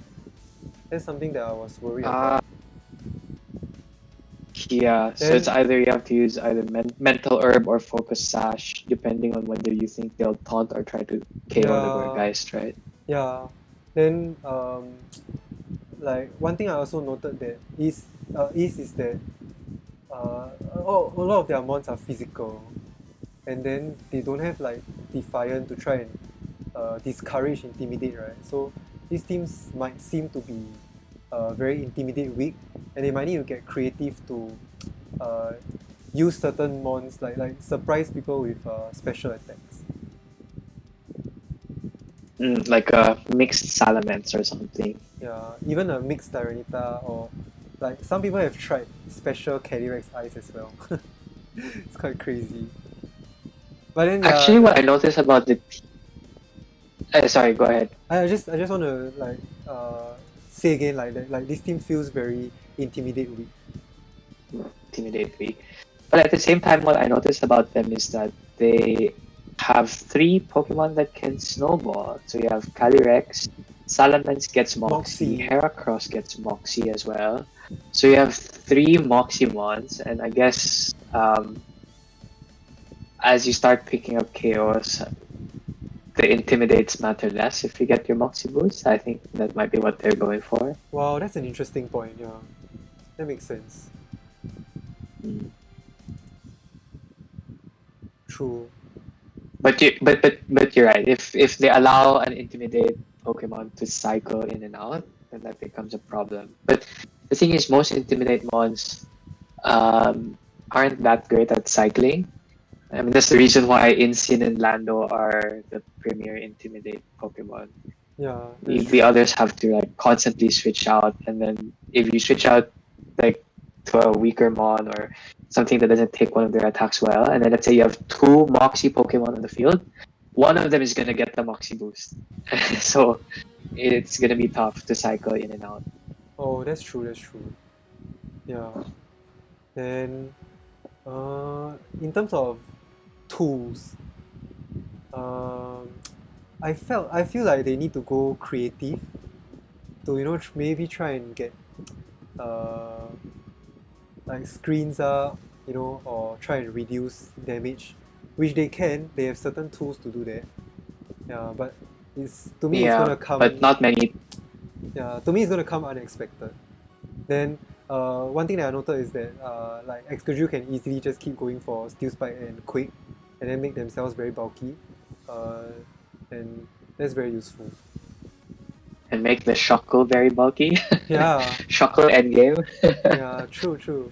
That's something that I was worried about. Yeah, so it's either you have to use either Mental Herb or Focus Sash, depending on whether you think they'll taunt or try to KO the Gourgeist, right? Yeah. Then like one thing I also noted that is that a lot of their mons are physical, and then they don't have like Defiant to try and discourage Intimidate, right? So these teams might seem to be very Intimidate weak, and they might need to get creative to use certain mons, like surprise people with special attacks. Like a mixed Salamence or something. Yeah, even a mixed Tyranitar, or like some people have tried special Calyrex Ice as well. It's quite crazy. But then actually, what I noticed about the sorry, go ahead. I just want to like say again like that, like this team feels very Intimidate weak. But at the same time, what I noticed about them is that they have 3 Pokemon that can snowball. So you have Calyrex, Salamence gets Moxie, Heracross gets Moxie as well. So you have 3 Moximons, and I guess as you start picking up KOs, the Intimidates matter less if you get your Moxie boost. I think that might be what they're going for. Wow, that's an interesting point, yeah. That makes sense. True. But you're right. If they allow an Intimidate Pokemon to cycle in and out, then that becomes a problem. But the thing is, most Intimidate mons aren't that great at cycling. I mean, that's the reason why Incin and Lando are the premier Intimidate Pokemon. Yeah. The others have to like constantly switch out, and then if you switch out like to a weaker mon or something that doesn't take one of their attacks well, and then let's say you have two Moxie Pokemon on the field, one of them is gonna get the Moxie boost. So it's gonna be tough to cycle in and out. Oh, that's true. That's true. Yeah. Then, in terms of tools, I feel like they need to go creative to maybe try and get like screens up, or try and reduce damage, which they can. They have certain tools to do that. Yeah, but it's gonna come. But not many. Yeah, to me it's gonna come unexpected. Then one thing that I noted is that like Excadrill can easily just keep going for Steel Spike and Quick, and then make themselves very bulky, and that's very useful. And make the Shuckle very bulky. Yeah. Shuckle endgame. Yeah, true.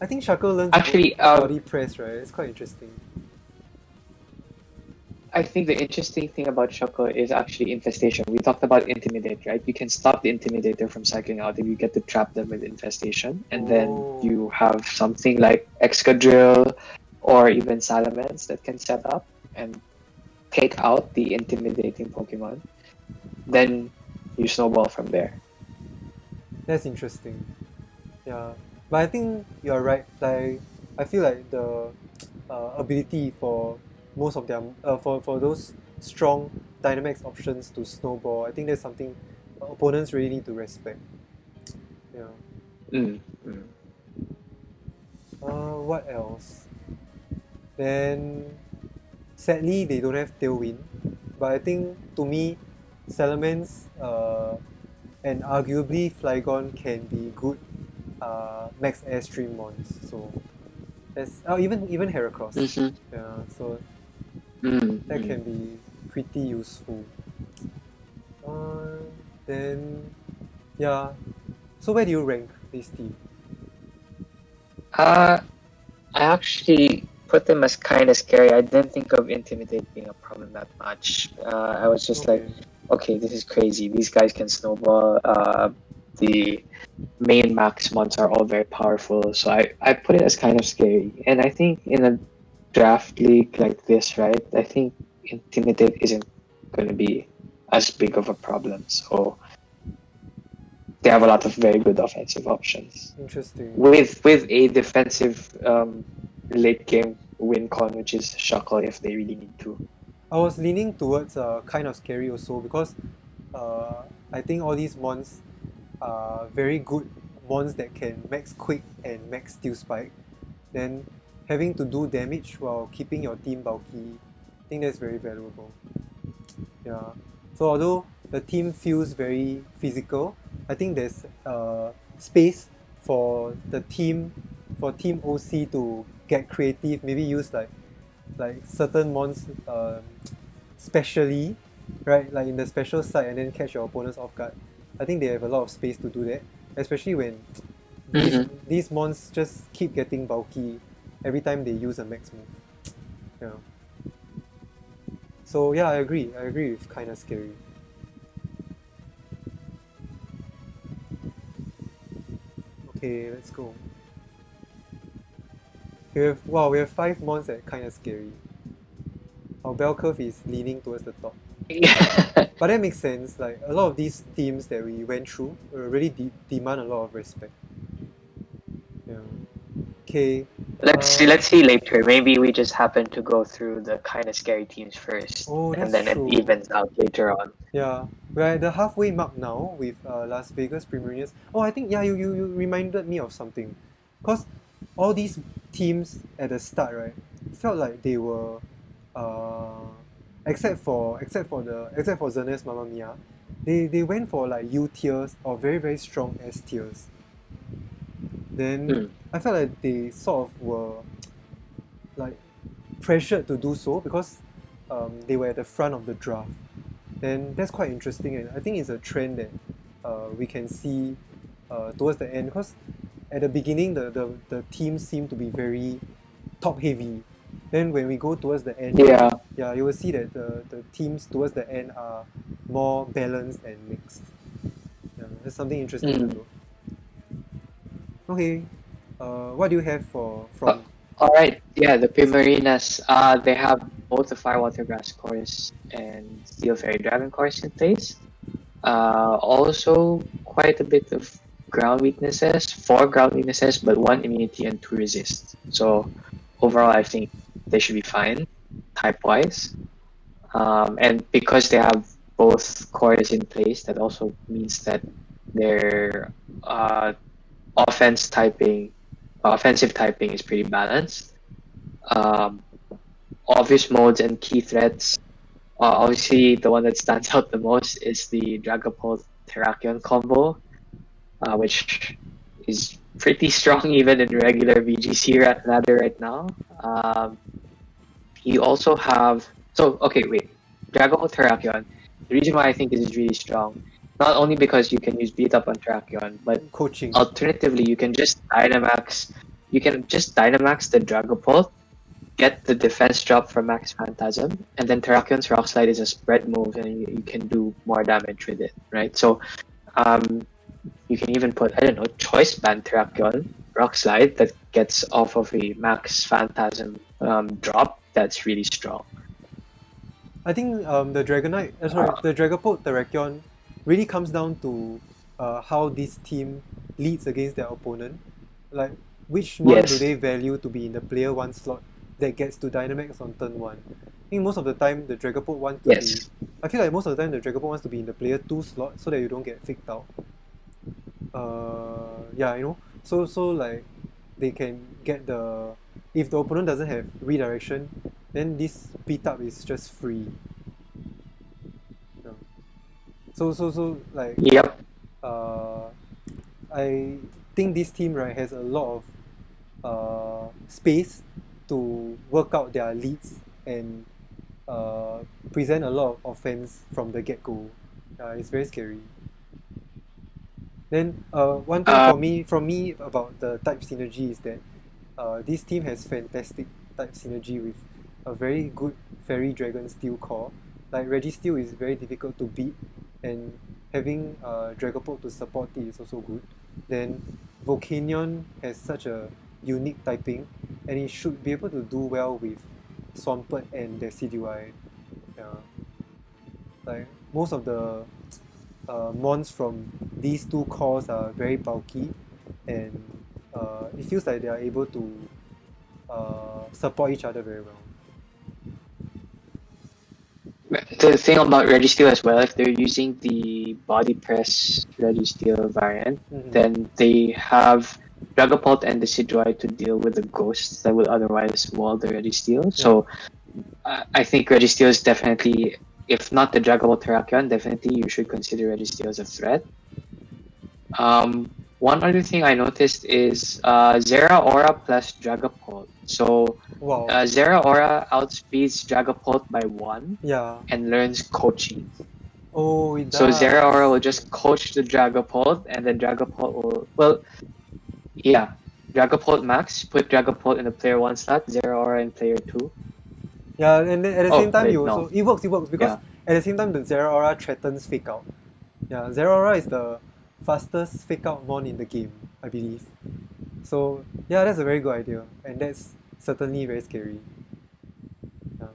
I think Shackle learns Actually, body press, right? It's quite interesting. I think the interesting thing about Shuckle is actually Infestation. We talked about Intimidate, right? You can stop the Intimidator from cycling out if you get to trap them with Infestation. And then you have something like Excadrill or even Salamence that can set up and take out the intimidating Pokemon. Then you snowball from there. That's interesting. Yeah. But I think you're right. Like, I feel like the ability for most of them, for those strong Dynamax options to snowball, I think that's something opponents really need to respect. Yeah. What else? Then, sadly, they don't have Tailwind. But I think, to me, Salamence and arguably Flygon can be good max airstream mons. So that's even Heracross. Yeah, so that can be pretty useful. Then yeah. So where do you rank this team? I actually put them as kind of scary. I didn't think of Intimidate being a problem that much. I was just like, okay, this is crazy. These guys can snowball. The main max mons are all very powerful. So I put it as kind of scary. And I think in a draft league like this, right, I think Intimidate isn't going to be as big of a problem. So they have a lot of very good offensive options. Interesting. With a defensive late game win con, which is Shuckle if they really need to. I was leaning towards kind of scary also because I think all these mons are very good mons that can max Quick and max Steel Spike. Then having to do damage while keeping your team bulky, I think that's very valuable. Yeah. So although the team feels very physical, I think there's space for Team OC to get creative, maybe use like certain mons specially, right? Like in the special side, and then catch your opponents off guard. I think they have a lot of space to do that, especially when these mons just keep getting bulky every time they use a max move. Yeah. So yeah, I agree with kind of scary. Okay, let's go. We have 5 mons that kind of scary. Our bell curve is leaning towards the top. But that makes sense. Like a lot of these teams that we went through really demand a lot of respect. Yeah. Okay. Let's see later. Maybe we just happen to go through the kind of scary teams first, and then true. it evens out later on. Yeah, we're at the halfway mark now with Las Vegas Primarinas. Oh, I think you reminded me of something, cause all these teams at the start, right, felt like they were except for Xerneas Mamma Mia, they went for like U tiers or very very strong S tiers. Then I felt like they sort of were like pressured to do so because they were at the front of the draft. And that's quite interesting, and I think it's a trend that we can see towards the end, because at the beginning the teams seem to be very top heavy. Then when we go towards the end, you will see that the teams towards the end are more balanced and mixed. Yeah, that's something interesting to know. Okay, what do you have from? Alright, the Primarinas, they have both the Firewater Grass course and Steel Fairy Dragon course in place. Also quite a bit of ground weaknesses, 4 ground weaknesses, but 1 immunity and 2 resist. So overall, I think they should be fine, type-wise. And because they have both cores in place, that also means that their offensive typing is pretty balanced. Obvious modes and key threats. Obviously, the one that stands out the most is the Dragapult Terrakion combo, which is pretty strong even in regular VGC ladder right now. You also have Dragapult Terrakion. The reason why I think this is really strong, not only because you can use beat up on Terrakion, but coaching. Alternatively, you can just Dynamax the Dragapult, get the defense drop from Max Phantasm, and then Terrakion's Rock Slide is a spread move, and you can do more damage with it, right? So, you can even put, Choice Band Terrakion Rock Slide that gets off of a Max Phantasm drop. That's really strong. I think the Dragapult Terrakion really comes down to how this team leads against their opponent. Like, which one do they value to be in the player 1 slot that gets to Dynamax on turn 1? I think most of the time the Dragapult wants to be... I feel like most of the time the Dragapult wants to be in the player 2 slot so that you don't get faked out. So like, they can get the... If the opponent doesn't have redirection, then this beat up is just free. So like... Yep. I think this team, right, has a lot of space to work out their leads and present a lot of offense from the get-go. It's very scary. Then one thing from me about the type synergy is that this team has fantastic type synergy with a very good Fairy Dragon Steel core. Like, Registeel is very difficult to beat, and having Dragapult to support it is also good. Then Volcanion has such a unique typing, and it should be able to do well with Swampert and Decidueye. Like, most of the mons from these 2 cores are very bulky, and it feels like they are able to support each other very well. The thing about Registeel as well, if they're using the Body Press Registeel variant, then they have Dragapult and Decidueye to deal with the ghosts that would otherwise wall the Registeel. So I think Registeel is definitely, if not the Dragapult Terrakion, definitely you should consider Registeel as a threat. One other thing I noticed is Zeraora plus Dragapult. So Zeraora outspeeds Dragapult by 1 and learns coaching. Oh, it does. So Zeraora will just coach the Dragapult, and then Dragapult will... Dragapult max, put Dragapult in the player 1 slot, Zeraora in player 2. Yeah, and then at the same time, it works because at the same time the Zeraora threatens fake out. Yeah, Zeraora is the fastest fake out mon in the game, I believe. So yeah, that's a very good idea, and that's certainly very scary. I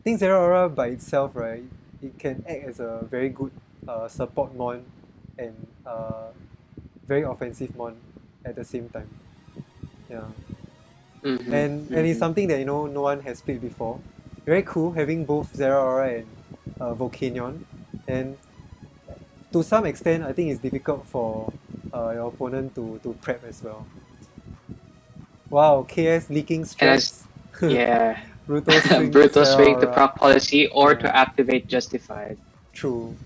think Zeraora by itself, right, it can act as a very good support mon and very offensive mon at the same time. And it's something that no one has played before. Very cool having both Zeraora and Volcanion, and to some extent I think it's difficult for your opponent to prep as well. Wow, KS leaking stress. Brutal Swing, Brutal Swing to proc policy or to activate Justified. True.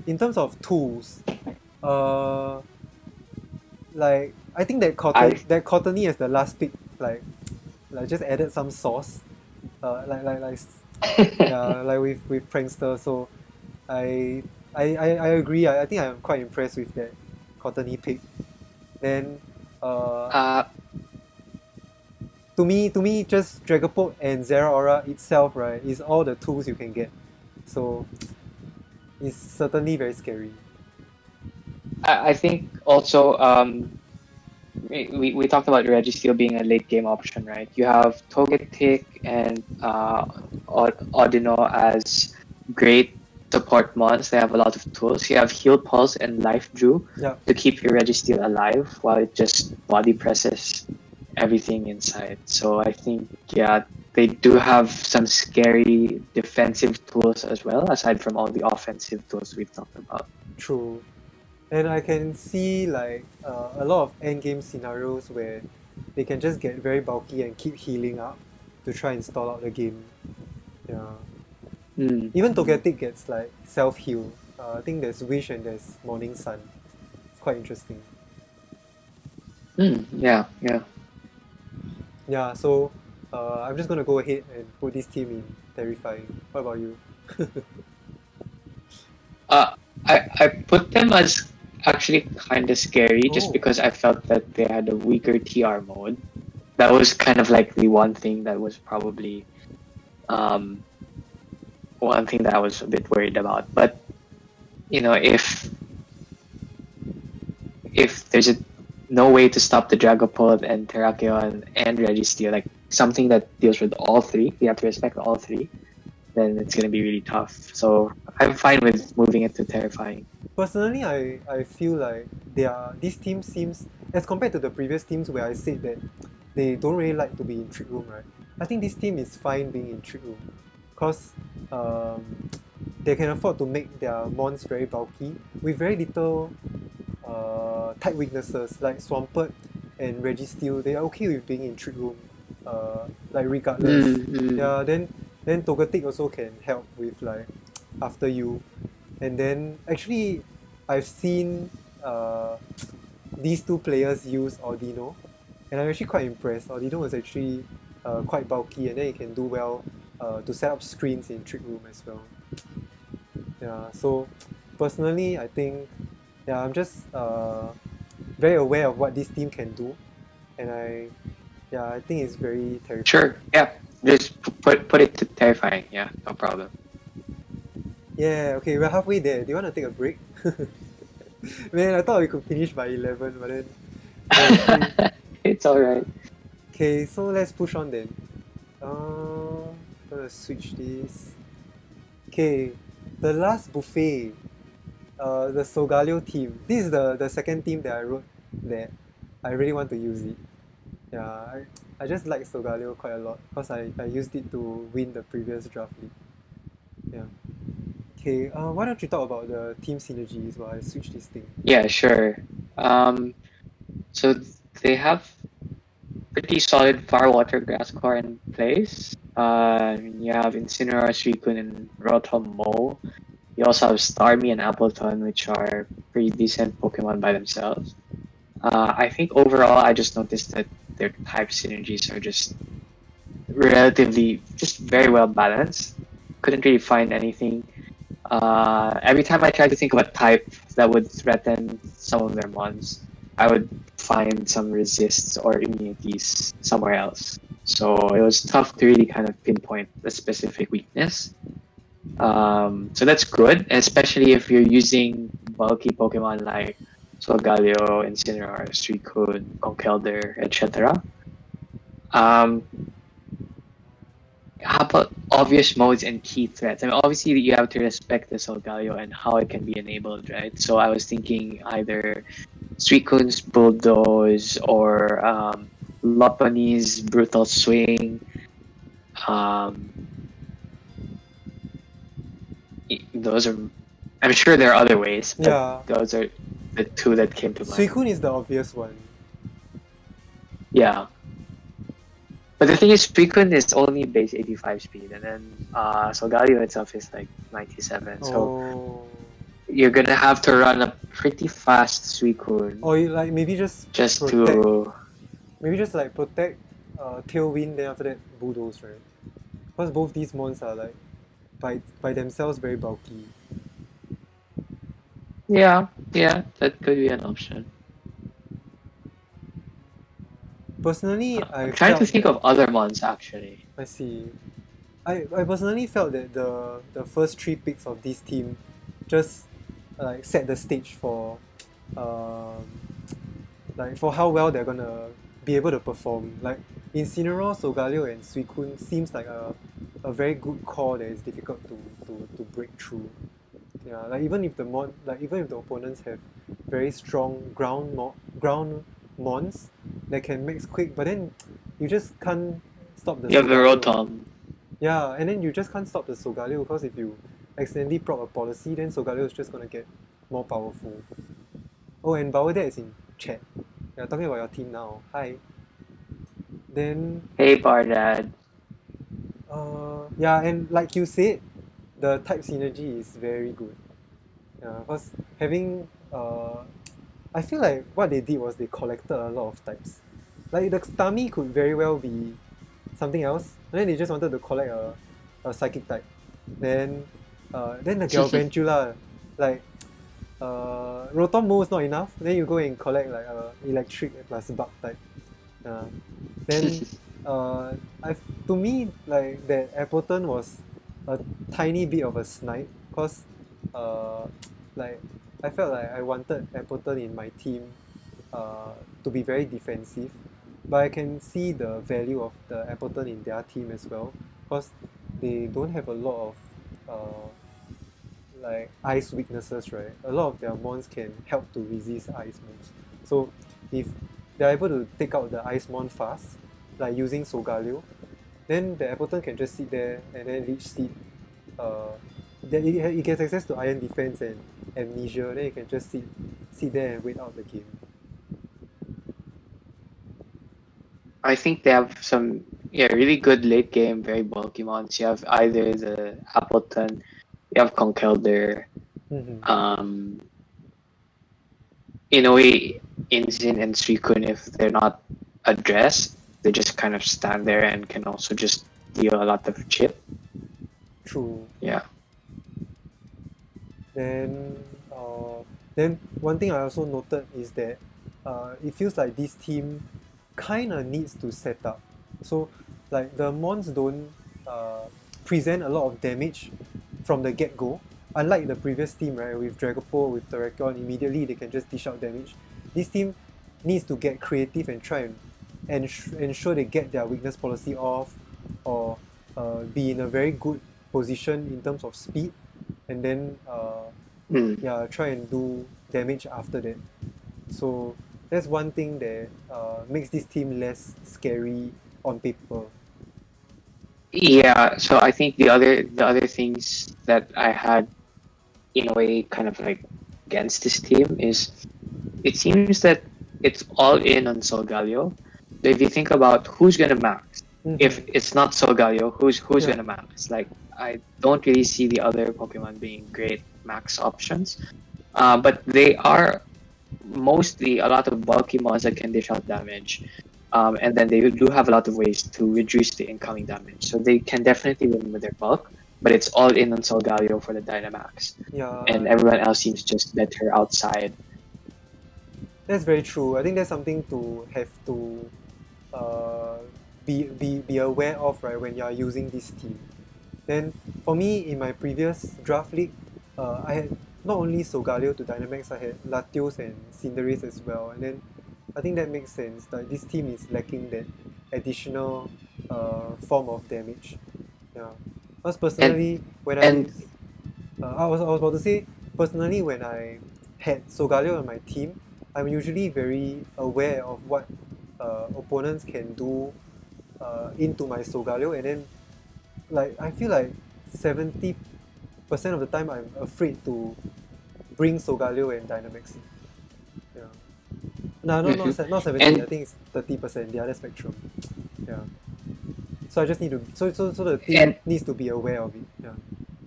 In terms of tools, like, I think that Cottony as the last pick, like, like just added some sauce, like yeah, like with Prankster. So I agree. I think I'm quite impressed with that Cottony pick. Then to me, just Dragapult and Zeraora itself, right, is all the tools you can get. So it's certainly very scary. I think also we talked about Registeel being a late game option, right? You have Togetic and Audino as great support mons. They have a lot of tools. You have Heal Pulse and Life Drew to keep your Registeel alive while it just body presses everything inside. So I think, yeah, they do have some scary defensive tools as well, aside from all the offensive tools we've talked about. True. And I can see like a lot of endgame scenarios where they can just get very bulky and keep healing up to try and stall out the game. Yeah. Even Togetic gets like self-heal. I think there's Wish and there's Morning Sun. It's quite interesting. Yeah. Yeah, so I'm just gonna go ahead and put this team in Terrifying. What about you? I put them as actually kind of scary just because I felt that they had a weaker TR mode. That was kind of like the one thing that was probably one thing that I was a bit worried about. But you know, if there's no way to stop the Dragapult and Terrakion and Registeel, like something that deals with all three, you have to respect all three, then it's gonna be really tough. So I'm fine with moving it to Terrifying. Personally, I feel like this team seems, as compared to the previous teams where I said that they don't really like to be in Trick Room, right? I think this team is fine being in Trick Room because they can afford to make their mons very bulky with very little type weaknesses like Swampert and Registeel. They are okay with being in Trick Room, like regardless. Yeah, then Togetic also can help with like After You. And then actually I've seen these two players use Audino and I'm actually quite impressed. Audino was actually quite bulky and then it can do well to set up screens in Trick Room as well. Yeah, so personally I think I'm just very aware of what this team can do and I think it's very terrifying. Sure, yeah. Just put it to Terrifying, yeah, no problem. Yeah, okay, we're halfway there. Do you want to take a break? Man, I thought we could finish by 11, but then... It's alright. Okay, so let's push on then. Gonna switch this. Okay, the last buffet. The Solgaleo team. This is the second team that I wrote that I really want to use it. Yeah, I just like Solgaleo quite a lot because I used it to win the previous draft league. Yeah. Okay, why don't you talk about the team synergies while I switch this thing? Yeah, sure. So they have pretty solid Firewater Grass Core in place. You have Incineroar, Suicune, and Rotom Mow. You also have Starmie and Appleton, which are pretty decent Pokemon by themselves. I think overall, I just noticed that their type synergies are just relatively, just very well balanced. Couldn't really find anything. Every time I tried to think of a type that would threaten some of their mons, I would find some resists or immunities somewhere else. So it was tough to really kind of pinpoint a specific weakness. So that's good, especially if you're using bulky Pokemon like Solgaleo, Incineroar, Suicune, Conkeldurr, etc. How about obvious modes and key threats? I mean, obviously you have to respect the Solgaleo and how it can be enabled, right? So I was thinking either Suicune's Bulldoze or Lopunny's Brutal Swing. Those are, I'm sure there are other ways, but those are the two that came to mind. Suicune is the obvious one. Yeah. But the thing is, Suicune is only base 85 speed, and then Solgaleo itself is like 97. So you're gonna have to run a pretty fast Suicune. Or you, like maybe just protect. Maybe just like protect Tailwind, then after that Bulldoze, right? Because both these mons are like by themselves very bulky. Yeah, that could be an option. Personally, I I'm trying to felt think that, of other mons actually. I see. I personally felt that the first three picks of this team just like set the stage for um, like for how well they're gonna be able to perform. Like Incineroar, Solgaleo, and Suicune seems like a very good core that is difficult to break through. Yeah, like even if the opponents have very strong ground mons that can max quick, but then you just can't stop the You have the Solgaleo. Rotom. Yeah, and then you just can't stop the Solgaleo because if you accidentally prop a policy, then Solgaleo is just gonna get more powerful. Oh, and Bawadad is in chat. You're talking about your team now. Hi. Then Hey Bardad. yeah, and like you said, the type synergy is very good. Yeah, because having I feel like what they did was they collected a lot of types. Like the Stami could very well be something else, and then they just wanted to collect a psychic type. Then the Galvantula, like Rotom Mo is not enough. Then you go and collect like electric plus bug type. Then to me like that Appleton was a tiny bit of a snipe because like I felt like I wanted Appleton in my team to be very defensive, but I can see the value of the Appleton in their team as well because they don't have a lot of like ice weaknesses, right? A lot of their mons can help to resist ice moves. So if they're able to take out the ice mon fast, like using Solgaleo, then the Appleton can just sit there and then leech seed. Then it gets access to Iron Defense and Amnesia, then you can just sit there and wait out the game. I think they have some really good late game, very bulky mons. You have either the Appleton, you have Conkeldurr. In a way, Inzin and Suicune, if they're not addressed, they just kind of stand there and can also just deal a lot of chip. True. Yeah. Then one thing I also noted is that it feels like this team kind of needs to set up. So like the mons don't present a lot of damage from the get-go. Unlike the previous team, right, with Dragapult, with Terrakion, immediately they can just dish out damage. This team needs to get creative and try and ensure they get their weakness policy off or be in a very good position in terms of speed and then try and do damage after that. So that's one thing that makes this team less scary on paper. Yeah, so I think the other things that I had in a way kind of like against this team is it seems that it's all in on Solgaleo. So if you think about who's gonna max, if it's not Solgaleo, who's gonna max? Like I don't really see the other Pokemon being great max options. But they are mostly a lot of bulky mons that can dish out damage. And then they do have a lot of ways to reduce the incoming damage. So they can definitely win with their bulk, but it's all in on Solgaleo for the Dynamax. Yeah. And everyone else seems just better outside. That's very true. I think that's something to have to be aware of, right, when you are using this team. Then for me, in my previous draft league, I had not only Solgaleo to Dynamax, I had Latios and Cinderace as well. And then I think that makes sense. Like this team is lacking that additional form of damage. Yeah. Because personally, I was about to say, personally, when I had Solgaleo on my team, I'm usually very aware of what opponents can do into my Solgaleo, and then like I feel like 70% of the time I'm afraid to bring Solgaleo and Dynamax in. Yeah. No, not 70. I think it's 30%. The other spectrum. Yeah. So I just need to. So the team needs to be aware of it. Yeah.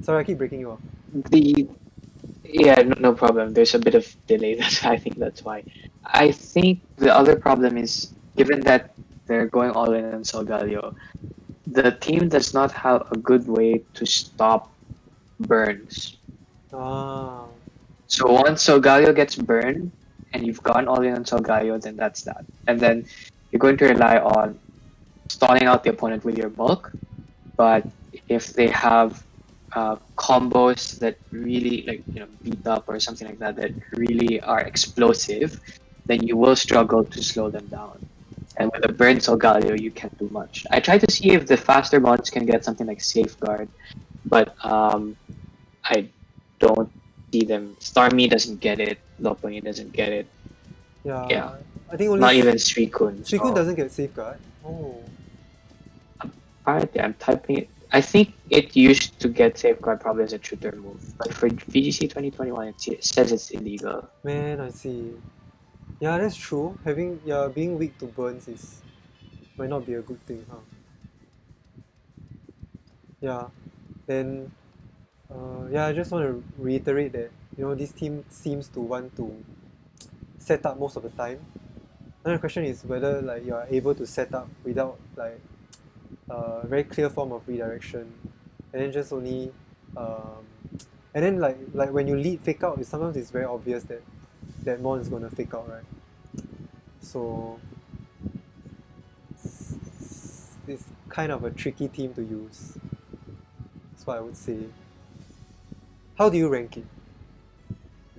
Sorry, I keep breaking you off. No problem. There's a bit of delay. I think that's why. I think the other problem is given that they're going all in on Solgaleo. The team does not have a good way to stop burns. Ah, So once Solgaleo gets burned and you've gone all in on Solgaleo, then that's that. And then you're going to rely on stalling out the opponent with your bulk. But if they have combos that really beat up or something like that that really are explosive, then you will struggle to slow them down. And with a burn Solgaleo, you can't do much. I tried to see if the faster mods can get something like Safeguard, but I don't see them. Starmie doesn't get it. Lopunny doesn't get it. yeah. I think only Not even Suicune. Suicune So doesn't get Safeguard. Oh, apparently, I'm typing it. I think it used to get Safeguard probably as a tutor move, but for VGC 2021, it says it's illegal. man, I see. Yeah, that's true. Being weak to burns might not be a good thing, huh? Yeah. Then I just want to reiterate that this team seems to want to set up most of the time. Another question is whether you are able to set up without a very clear form of redirection, and then just only and then like when you lead fake out, sometimes it's very obvious that mon is gonna fake out, right? So it's kind of a tricky team to use. That's what I would say. How do you rank it?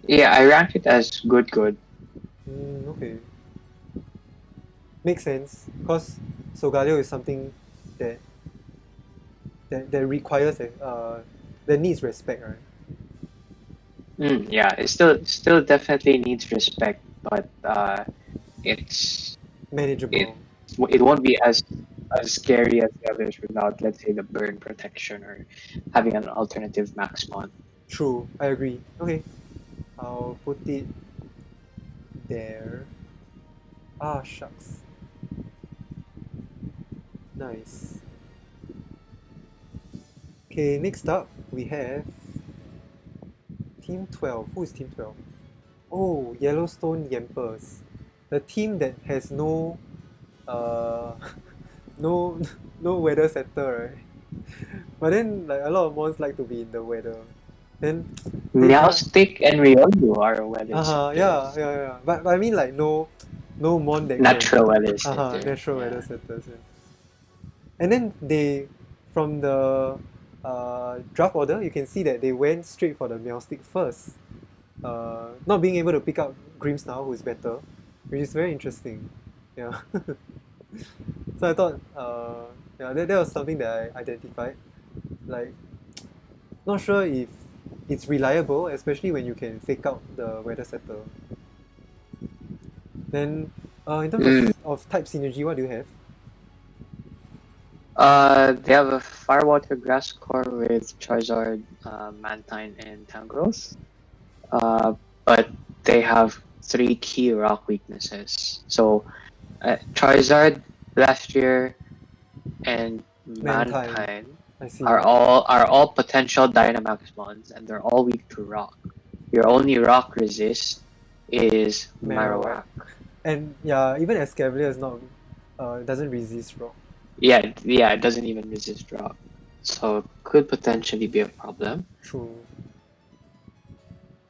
Yeah, I rank it as good. Okay. Makes sense, because Solgaleo is something that requires that needs respect, right? Yeah, it still definitely needs respect, but it's Manageable. it won't be as scary as the others without, let's say, the burn protection or having an alternative max mon. True, I agree. Okay, I'll put it there. Ah, shucks. Nice. Okay, next up we have Team 12. Who is Team 12? Oh, Yellowstone Yampers. The team that has no no weather setter, right? But then a lot of mons like to be in the weather. Then Meowstic and Riolu are weather setters. yeah. But I mean no mon that Natural can, weather setter. natural weather setters. Yeah. And then they, from the draft order, you can see that they went straight for the Meowstic first. Not being able to pick up Grimmsnarl, who is better, which is very interesting. Yeah. So I thought, that was something that I identified. Not sure if it's reliable, especially when you can fake out the weather setter. Then, in terms of type synergy, what do you have? They have a Firewater Grass core with Charizard, Mantine, and Tangrowth. But they have 3 key rock weaknesses. So, Charizard, Blastoise, and Mantine I see. are all potential Dynamax mons, and they're all weak to rock. Your only rock resist is Marowak. And yeah, even Escavalier is not doesn't resist rock. Yeah, it doesn't even resist rock, so could potentially be a problem. True.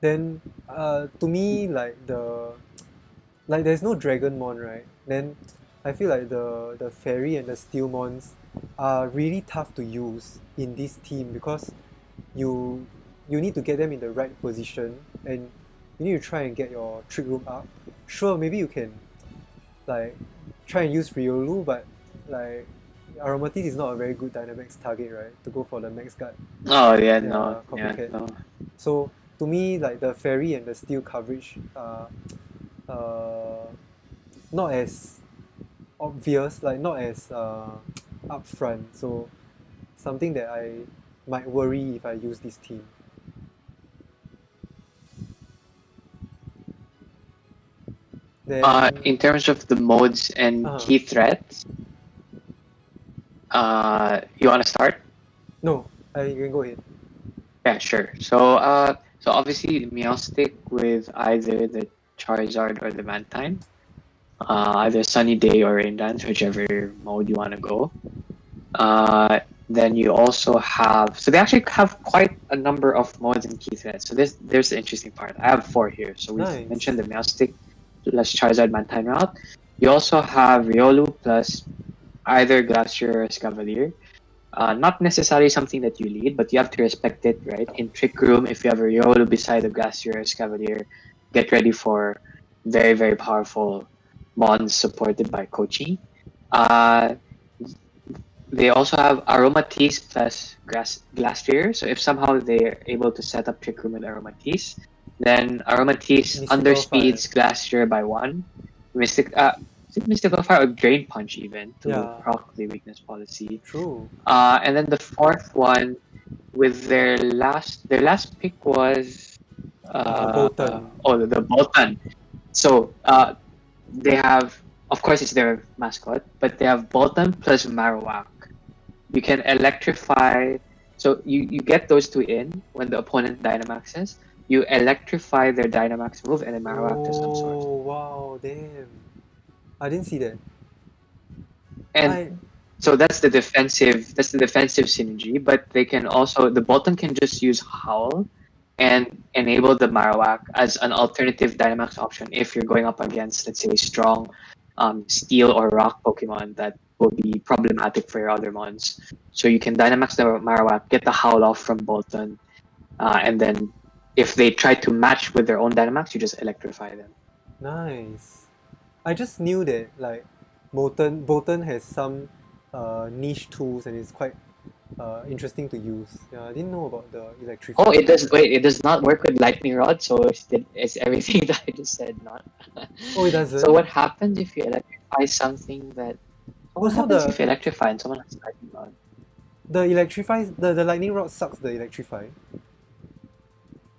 Then, to me, there's no Dragonmon, right? Then I feel like the Fairy and the Steel Mons are really tough to use in this team because you need to get them in the right position and you need to try and get your Trick Room up. Sure, maybe you can try and use Riolu, but Aromatisse is not a very good Dynamax target, right? To go for the Max Guard. Oh yeah, no. So to me, the Fairy and the Steel coverage are not as obvious, not as upfront. So something that I might worry if I use this team. Then, in terms of the modes and key threats, you want to start? No, you can go ahead. Yeah, sure. So obviously Meowstic with either the Charizard or the Mantine. either sunny day or rain dance, whichever mode you want to go. Then you also have, so they actually have quite a number of modes in key threats. So there's the interesting part. I have 4 here. So we've Nice. mentioned the Meowstic plus Charizard Mantine route. You also have Riolu plus either Glacier or Escavalier. Not necessarily something that you lead, but you have to respect it, right? In Trick Room, if you have a Riolu beside a Glacier or Escavalier, get ready for very, very powerful mons supported by Kochi. They also have Aromatisse plus Glastrier. So if somehow they're able to set up Trick Room with Aromatisse, then Aromatisse Mystical underspeeds Glastrier by 1. Is it Mystical Fire or Drain Punch even to proc the weakness policy? True. And then the 4th one, with their last pick was Bolton. the Bolton. So they have, of course, it's their mascot, but they have Bolton plus Marowak. You can electrify, so you get those 2 in when the opponent Dynamaxes. You electrify their Dynamax move and then Marowak to some sort. Oh, wow, damn. I didn't see that. And so that's the defensive synergy, but they can also, the Bolton can just use Howl and enable the Marowak as an alternative Dynamax option if you're going up against, let's say, strong Steel or Rock Pokemon that will be problematic for your other mons. So you can Dynamax the Marowak, get the Howl off from Bolton, and then if they try to match with their own Dynamax, you just electrify them. Nice. I just knew that like Bolton has some niche tools and it's quite interesting to use. Yeah, I didn't know about the electrify. Oh, it does. Wait, it does not work with Lightning Rod, so it's everything that I just said. Not. Oh, it doesn't. So what happens if you electrify something that? What Also happens if you electrify and someone has Lightning Rod? The lightning rod sucks the electrify.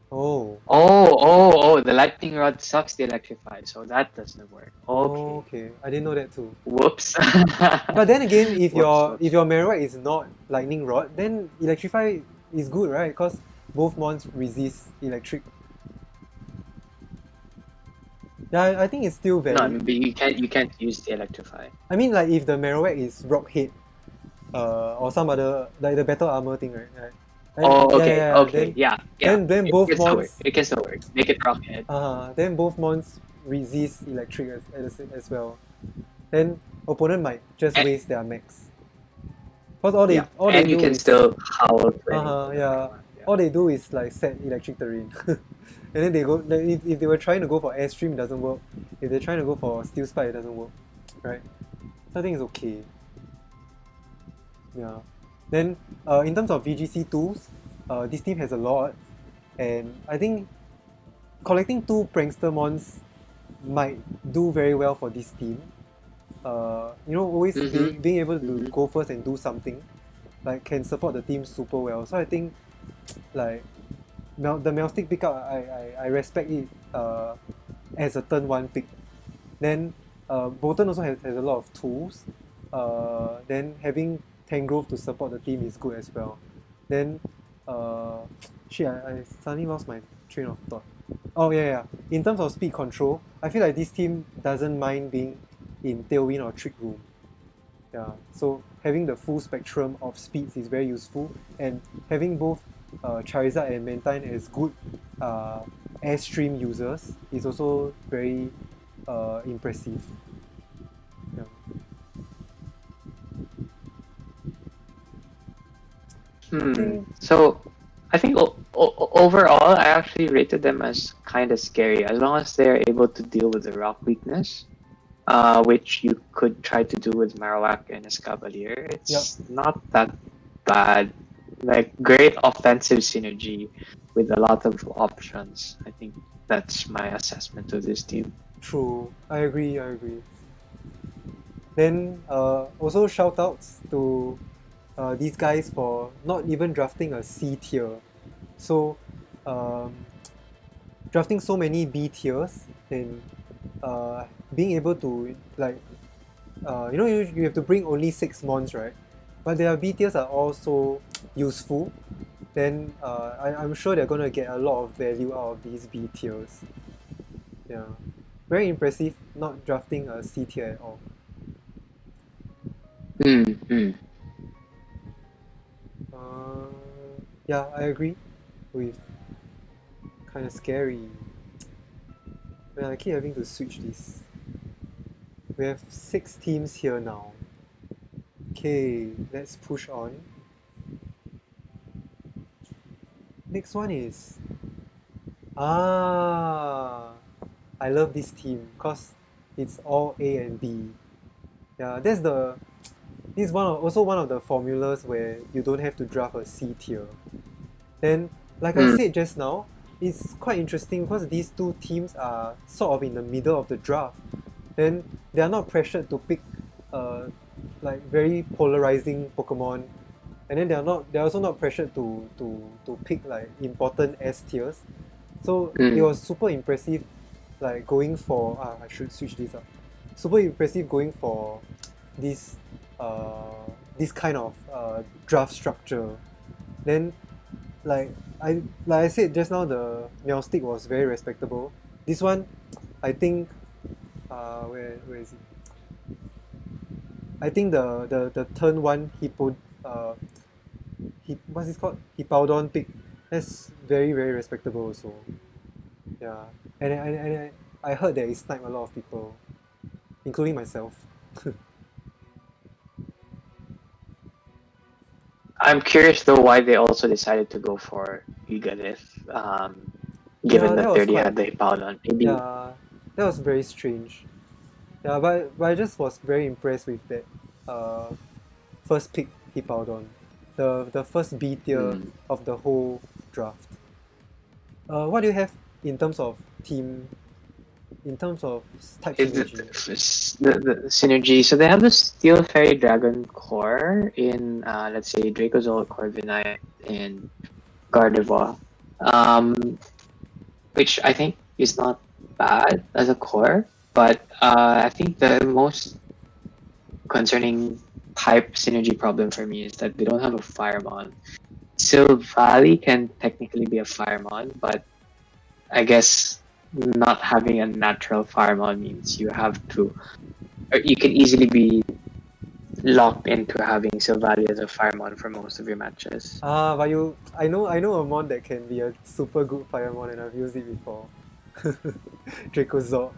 Oh. Oh! The Lightning Rod sucks the electrify, so that doesn't work. Okay. Oh, okay. I didn't know that too. Whoops. But then again, if Whoops. your Marowak is not lightning rod, then electrify is good, right? Because both mons resist electric. Yeah, I think it's still very. No, but you can't use the electrify. I mean, like if the Marowak is rock head, or some other like the battle armor thing, right? Oh, okay, yeah. Then both mons. It can still work. Make it rockhead. Then both mons resist electric as well. Then opponent might just waste their max. Because all they and you do can is, still howl. Yeah. All they do is like set electric terrain. And then they go, if they were trying to go for Airstream, it doesn't work. If they're trying to go for Steel Spike, it doesn't work. Right? So I think it's okay. Yeah. Then in terms of VGC tools, this team has a lot. And I think collecting 2 Prankster Mons might do very well for this team. Always being able to go first and do something like can support the team super well. So I think like the Meowstic pickup, I respect it as a turn 1 pick. Then Bolton also has a lot of tools. Then having Tangrowth to support the team is good as well. Then I suddenly lost my train of thought. Oh yeah. In terms of speed control, I feel like this team doesn't mind being in Tailwind or Trick Room. Yeah. So having the full spectrum of speeds is very useful, and having both Charizard and Mantine as good Airstream users is also very impressive. Yeah. So I think overall, I actually rated them as kind of scary as long as they're able to deal with the rock weakness, which you could try to do with Marowak and Escavalier. It's not that bad. Like great offensive synergy with a lot of options. I think that's my assessment of this team. True, I agree. Then also shout outs to these guys for not even drafting a C tier. So drafting so many B tiers and being able to like you have to bring only 6 mons, right? But their B tiers are also useful. Then I'm sure they're gonna get a lot of value out of these B tiers. Yeah. very impressive not drafting a C tier at all. Yeah, I agree with kind of scary. Man, I keep having to switch this. We have 6 teams here now. Okay, let's push on. Next one is... I love this team because it's all A and B. Yeah, this is also one of the formulas where you don't have to draft a C tier. Then, like I said just now, it's quite interesting because these two teams are sort of in the middle of the draft. Then they are not pressured to pick like very polarizing Pokemon, and then they're also not pressured to pick like important S tiers. So it was super impressive, like going for I should switch this up. Super impressive going for this kind of draft structure. Then like I said just now, the Meowstic was very respectable. This one, I think where is it? I think the turn 1 what's this called? Hippowdon pick. That's very, very respectable also. Yeah. And I heard that it sniped a lot of people, including myself. I'm curious though why they also decided to go for Gigalith, given that they already had the Hippowdon. Maybe... Yeah, that was very strange. Yeah, but I just was very impressed with that first pick Hippowdon. The first B tier of the whole draft. What do you have in terms of team, in terms of type synergy? The synergy, so they have the Steel Fairy Dragon core in, let's say, Dracozolt, Corviknight, and Gardevoir, which I think is not bad as a core, but I think the most concerning type synergy problem for me is that they don't have a Firemon. Silvally can technically be a Firemon, but I guess not having a natural Firemon means you have to, or you can easily be locked into having Silvally as a Firemon for most of your matches. But I know a mon that can be a super good Firemon, and I've used it before. Dracozolt.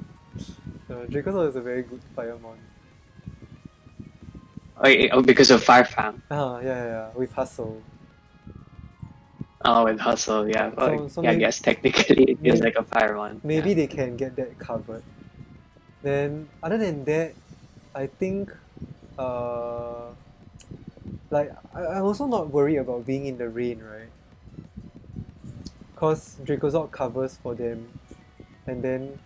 Dracozolt is a very good Firemon. Oh, because of Fire Fang. Yeah, with Hustle. Oh, with Hustle, yeah. So yeah, I guess technically it feels like a Firemon. Maybe they can get that covered. Then, other than that, I think, like, I'm also not worried about being in the rain, right? Because Dracozolt covers for them, and then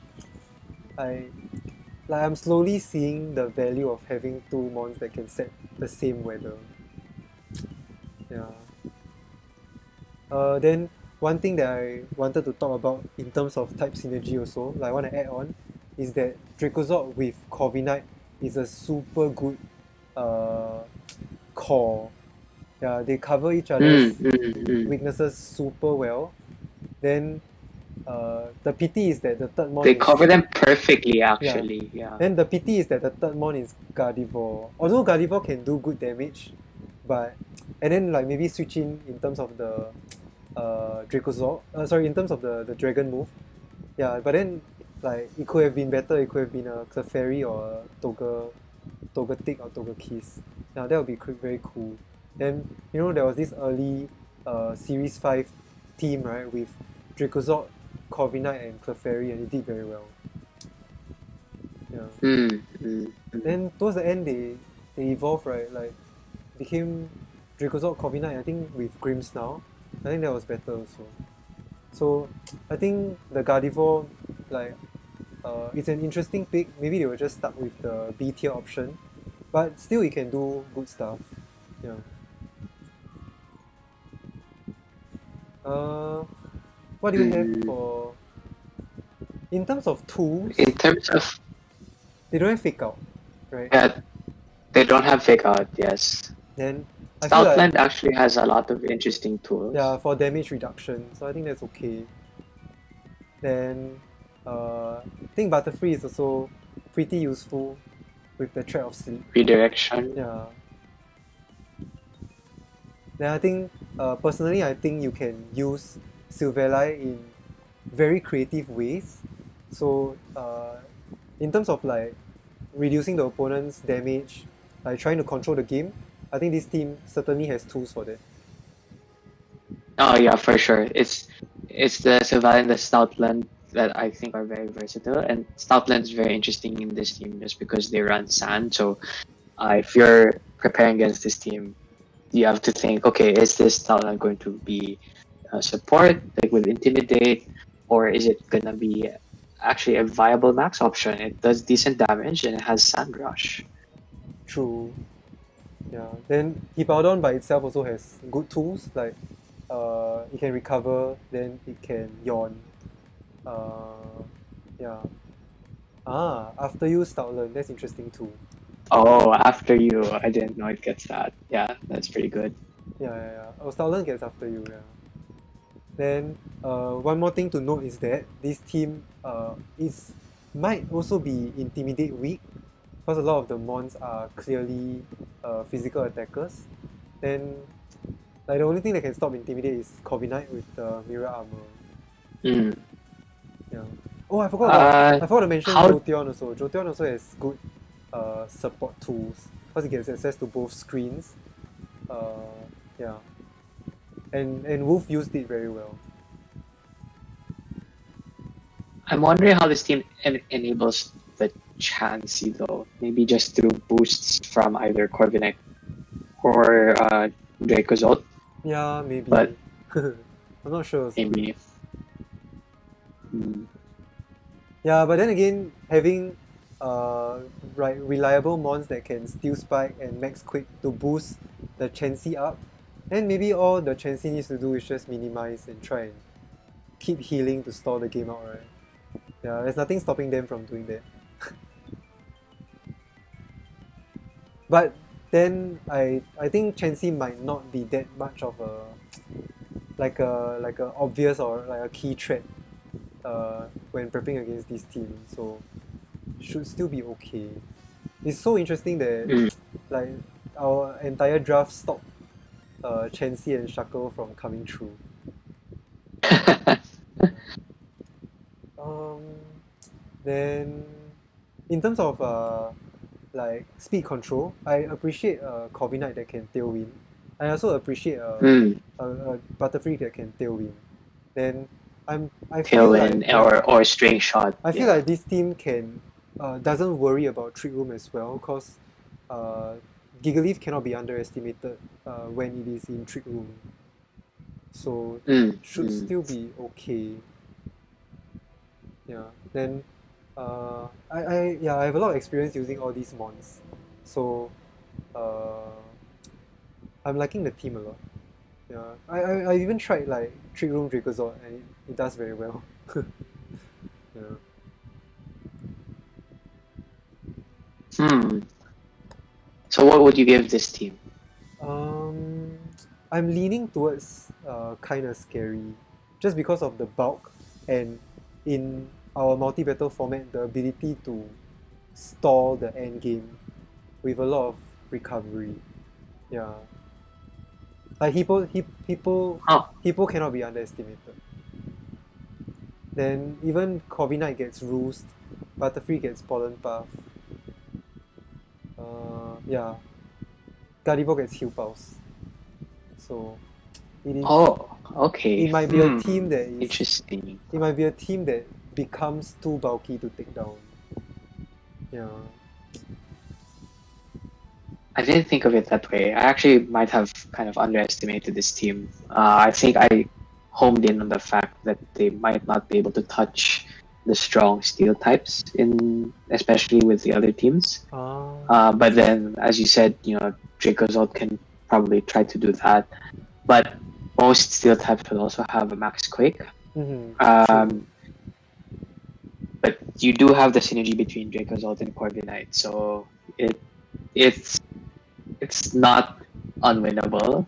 I'm slowly seeing the value of having 2 mons that can set the same weather. Yeah. Then one thing that I wanted to talk about in terms of type synergy also, like I want to add on, is that Dracozolt with Corviknight is a super good core. Yeah, they cover each other's weaknesses super well. Then the pity is that the third mon they cover them perfectly, actually. Yeah. Then the pity is that the third mon is Gardevoir. Although Gardevoir can do good damage, but and then like maybe switch in terms of the Dracozolt. In terms of the dragon move. Yeah, but then like it could have been better. It could have been a Clefairy or a Togetic or Togekiss. Yeah, that would be very cool. Then there was this early Series 5 team, right, with Dracozolt, Corviknight, and Clefairy, and it did very well. Yeah. Then towards the end they evolved, right? Like became Dracozolt, Corviknight, I think with Grimmsnarl. I think that was better also. So I think the Gardevoir, like it's an interesting pick. Maybe they were just stuck with the B tier option, but still it can do good stuff. Yeah. What do you have for in terms of tools? In terms of, they don't have Fake Out, right? Yeah, they don't have Fake Out. Yes. Then Stoutland actually has a lot of interesting tools. Yeah, for damage reduction, so I think that's okay. Then I think Butterfree is also pretty useful with the threat of sleep. Redirection. Yeah. Then I think, personally, I think you can use Silvally in very creative ways. So, in terms of like reducing the opponent's damage, like trying to control the game, I think this team certainly has tools for that. Oh yeah, for sure. It's the Sylvan and the Stoutland that I think are very versatile, and Stoutland is very interesting in this team just because they run sand. So if you're preparing against this team, you have to think, okay, is this Stoutland going to be support like with Intimidate, or is it gonna be actually a viable max option? It does decent damage and it has Sand Rush. True. Yeah. Then Hippowdon by itself also has good tools, like it can recover, then it can yawn. Yeah. After you Stoutland, that's interesting too. Oh, after you, I didn't know it gets that. Yeah, that's pretty good. Yeah. Oh, Stoutland gets after you, yeah. Then one more thing to note is that this team might also be Intimidate weak, because a lot of the mons are clearly physical attackers. Then like the only thing that can stop Intimidate is Corviknight with the Mirror Armor. Mm. Yeah. Oh, I forgot to mention how- Jolteon also. Jolteon also has good support tools, because it gets access to both screens. Yeah. And Wolf used it very well. I'm wondering how this team enables the Chansey though. Maybe just through boosts from either Corviknight or Dracozolt. Yeah, maybe. But- I'm not sure. Also. Maybe. Yeah, but then again, having reliable mons that can steal spike and max quick to boost the Chansey up, then maybe all the Chansey needs to do is just minimize and try and keep healing to stall the game out, right? Yeah, there's nothing stopping them from doing that. But then I think Chansey might not be that much of a like a obvious or like a key threat when prepping against this team, so should still be okay. It's so interesting that like our entire draft stopped Chansey and Shuckle from coming through. Then in terms of like speed control, I appreciate Corviknight that can Tailwind. I also appreciate a Butterfree that can Tailwind. Then I feel Tailwind like, or String Shot. I feel like this team can doesn't worry about Trick Room as well, because Gigalith cannot be underestimated when it is in Trick Room. So should still be okay. Yeah. Then I have a lot of experience using all these mons, so I'm liking the team a lot. Yeah, I even tried like Trick Room Dracozolt and it does very well. Yeah. So what would you give this team? I'm leaning towards kinda scary, just because of the bulk and in our multi-battle format, the ability to stall the end game with a lot of recovery. Yeah. Like Hippo cannot be underestimated. Then even Corviknight gets Roost, Butterfree gets Pollen Puff. Yeah. Gardevoir gets Heal Pulse. So it is. Oh, okay. It might be a team that is interesting. It might be a team that becomes too bulky to take down. Yeah. I didn't think of it that way. I actually might have kind of underestimated this team. I think I homed in on the fact that they might not be able to touch the strong steel types, especially with the other teams. But then, as you said, Dracozolt can probably try to do that. But most steel types will also have a max quick. But you do have the synergy between Dracozolt and Corviknight, so it's not unwinnable.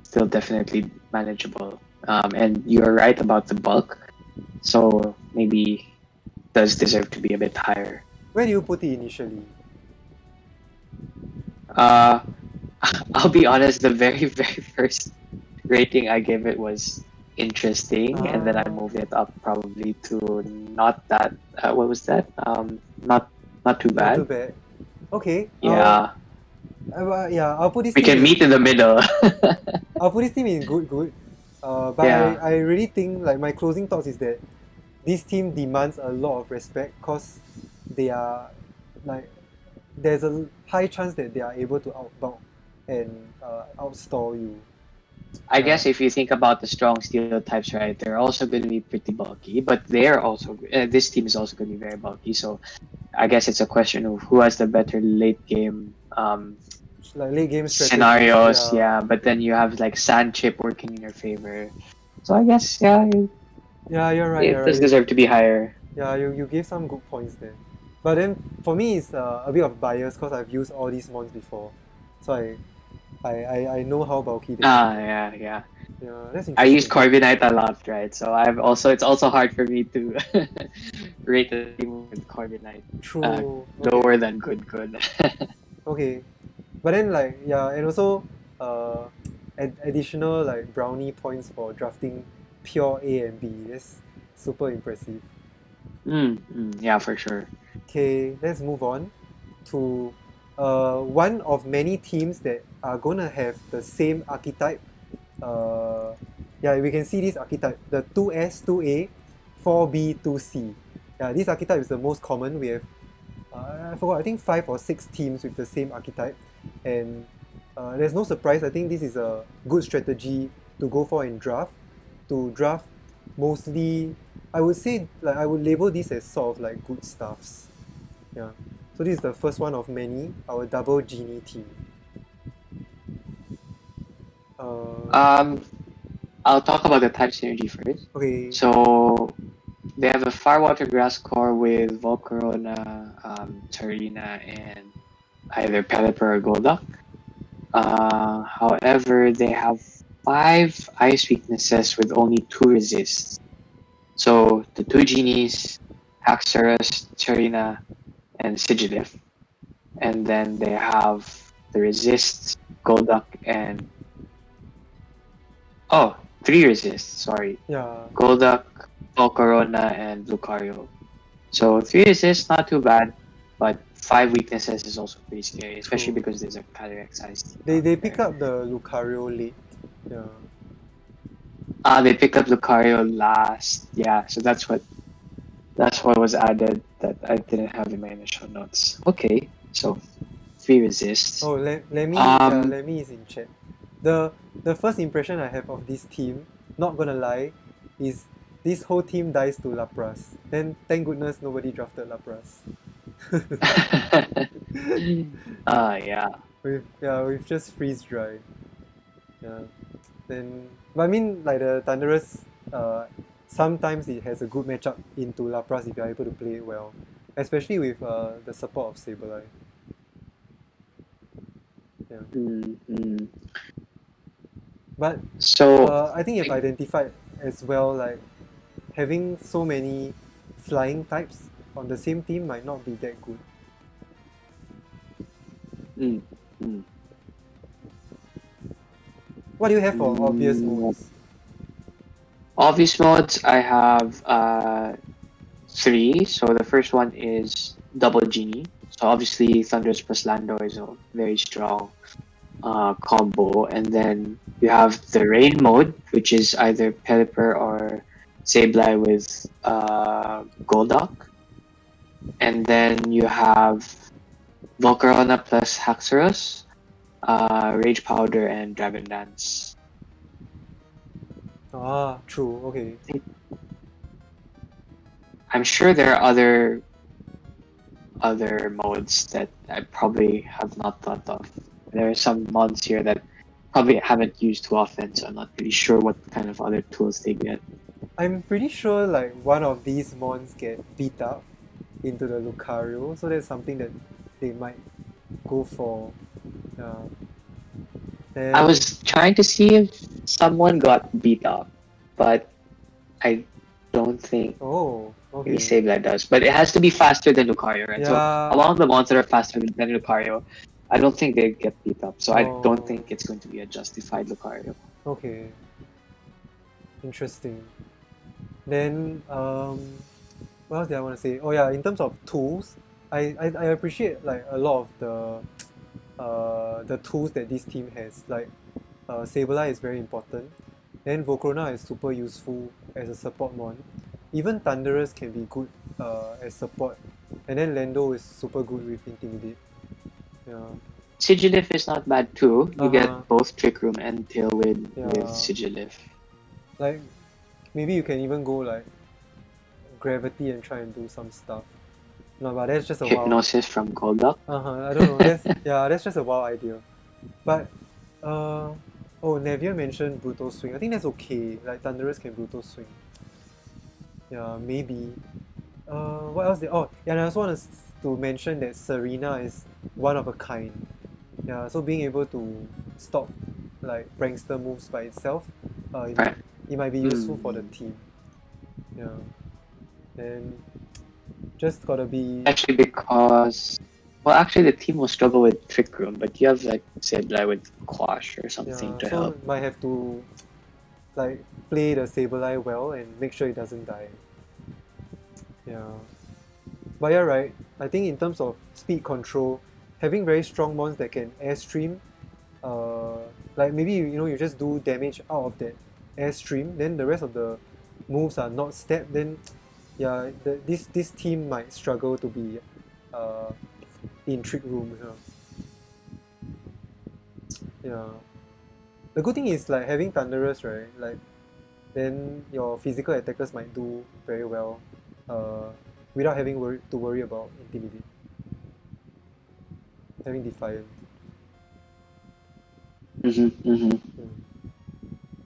Still definitely manageable. And you're right about the bulk. So maybe does deserve to be a bit higher. Where do you put it initially? I'll be honest, the very, very first rating I gave it was interesting, and then I moved it up probably to not that. What was that? Not too bad. Not too bad. Okay. Yeah. Yeah, I'll put this. We can meet in the middle. I'll put this team in good. But Yeah. I really think like my closing thoughts is that this team demands a lot of respect because they are like there's a high chance that they are able to outbound and outstore you. I guess if you think about the strong stereotypes, right, they're also going to be pretty bulky, but they're also this team is also going to be very bulky. So I guess it's a question of who has the better late game Like late game strategy. scenarios. Yeah, but then you have like sand chip working in your favor. So I guess Yeah, you're right. it does deserve to be higher. Yeah, you gave some good points there. But then for me, it's a bit of bias because I've used all these mons before, so I know how bulky they are. Yeah. Yeah, that's interesting. I use Corbinite a lot, right? So it's also hard for me to rate a team with Corbinite True. lower than good. Okay, but then like yeah, and also additional like brownie points for drafting pure A and B. That's super impressive. Yeah, for sure. Okay, let's move on to one of many teams that are gonna have the same archetype. Yeah, we can see this archetype, the 2S, 2A, 4B, 2C. Yeah, this archetype is the most common. We have, I forgot, I think 5 or 6 teams with the same archetype. And there's no surprise, I think this is a good strategy to go for in draft. To draft mostly, I would say, like I would label this as sort of like good stuffs. Yeah. So this is the first one of many, our double genie team. I'll talk about the type synergy first. Okay. So they have a Firewater Grass core with Volcarona, Tarina, and either Pelipper or Golduck. However, they have 5 ice weaknesses with only 2 resists. So the 2 genies, Haxorus, Tarina, and Sigilyph. And then they have the resists, Golduck, and 3 resists, sorry. Yeah. Golduck, Volcarona, and Lucario. So 3 resists, not too bad, but 5 weaknesses is also pretty scary, especially because there's a Calyrex size. They pick up the Lucario late. Yeah. They picked up Lucario last. Yeah, so that's what was added that I didn't have in my initial notes. Okay, so 3 resists. Oh, let me is in chat. The first impression I have of this team, not gonna lie, is this whole team dies to Lapras. Then thank goodness nobody drafted Lapras. Yeah. We've just freeze dry. Yeah. Then but I mean like the Thunderous, sometimes it has a good matchup into Lapras if you're able to play it well. Especially with the support of Sableye. Yeah. But So I think you've identified as well like having so many flying types on the same team might not be that good. What do you have for obvious modes? Obvious modes, I have 3. So the first one is Double Genie. So obviously Thunderous plus Lando is a very strong combo. And then you have the Rain mode, which is either Pelipper or Sableye with Golduck. And then you have Volcarona plus Haxorus, Rage Powder, and Dragon Dance. Ah, true, okay. I'm sure there are other modes that I probably have not thought of. There are some mods here that probably haven't used too often, so I'm not really sure what kind of other tools they get. I'm pretty sure like one of these mons get beat up into the Lucario, so that's something that they might go for. Then, I was trying to see if someone got beat up, but I don't think. Oh, Okay. Maybe Sableye does, but it has to be faster than Lucario, right? So Yeah. among the mons that are faster than Lucario, I don't think they get beat up. So I Oh. don't think it's going to be a justified Lucario. Okay. Interesting. Then what else did I want to say? Oh yeah, in terms of tools, I appreciate like a lot of the tools that this team has. Like Sableye is very important. Then Volcarona is super useful as a support mon. Even Thundurus can be good as support. And then Lando is super good with Intimidate. Yeah. Sigilyph is not bad too. You Uh-huh. get both Trick Room and Tailwind Yeah. with Sigilyph. Like maybe you can even go like Gravity and try and do some stuff. No, but that's just a wild. Hypnosis from Golduck. I don't know. That's just a wild idea. But Nevia mentioned Brutal Swing. I think that's okay. Like Thundurus can Brutal Swing. Yeah, maybe. What else? And I also want to mention that Serena is one of a kind. Yeah, so being able to stop like prankster moves by itself, it might be useful for the team. Yeah. And just gotta be. Actually, because the team will struggle with Trick Room, but you have like Sableye with Quash or something to so help. might have to like play the Sableye well and make sure it doesn't die. Yeah. But yeah, right. I think in terms of speed control, having very strong mons that can airstream, like maybe you just do damage out of that airstream, then the rest of the moves are not stepped, then yeah, this team might struggle to be in Trick Room. Yeah. The good thing is like having Thundurus, right? Like then your physical attackers might do very well without having to worry about Intimidate. Having Defiant.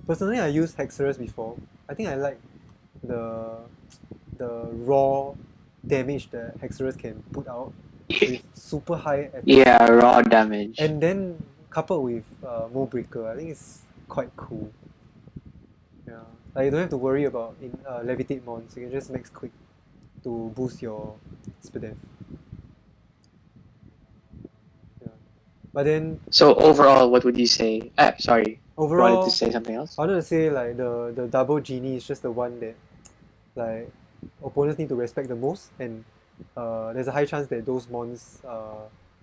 Personally, I used Hexerus before. I think I like the raw damage that Hexerus can put out with super high attack. Yeah, raw damage. And then coupled with Mold Breaker, I think it's quite cool. Yeah, like you don't have to worry about Levitate mons. You can just max quick to boost your Spreadsheet. Yeah, but then. So overall, what would you say? Sorry. Overall, you wanted to say something else? I wanted to say like the double genie is just the one that like opponents need to respect the most, and there's a high chance that those mons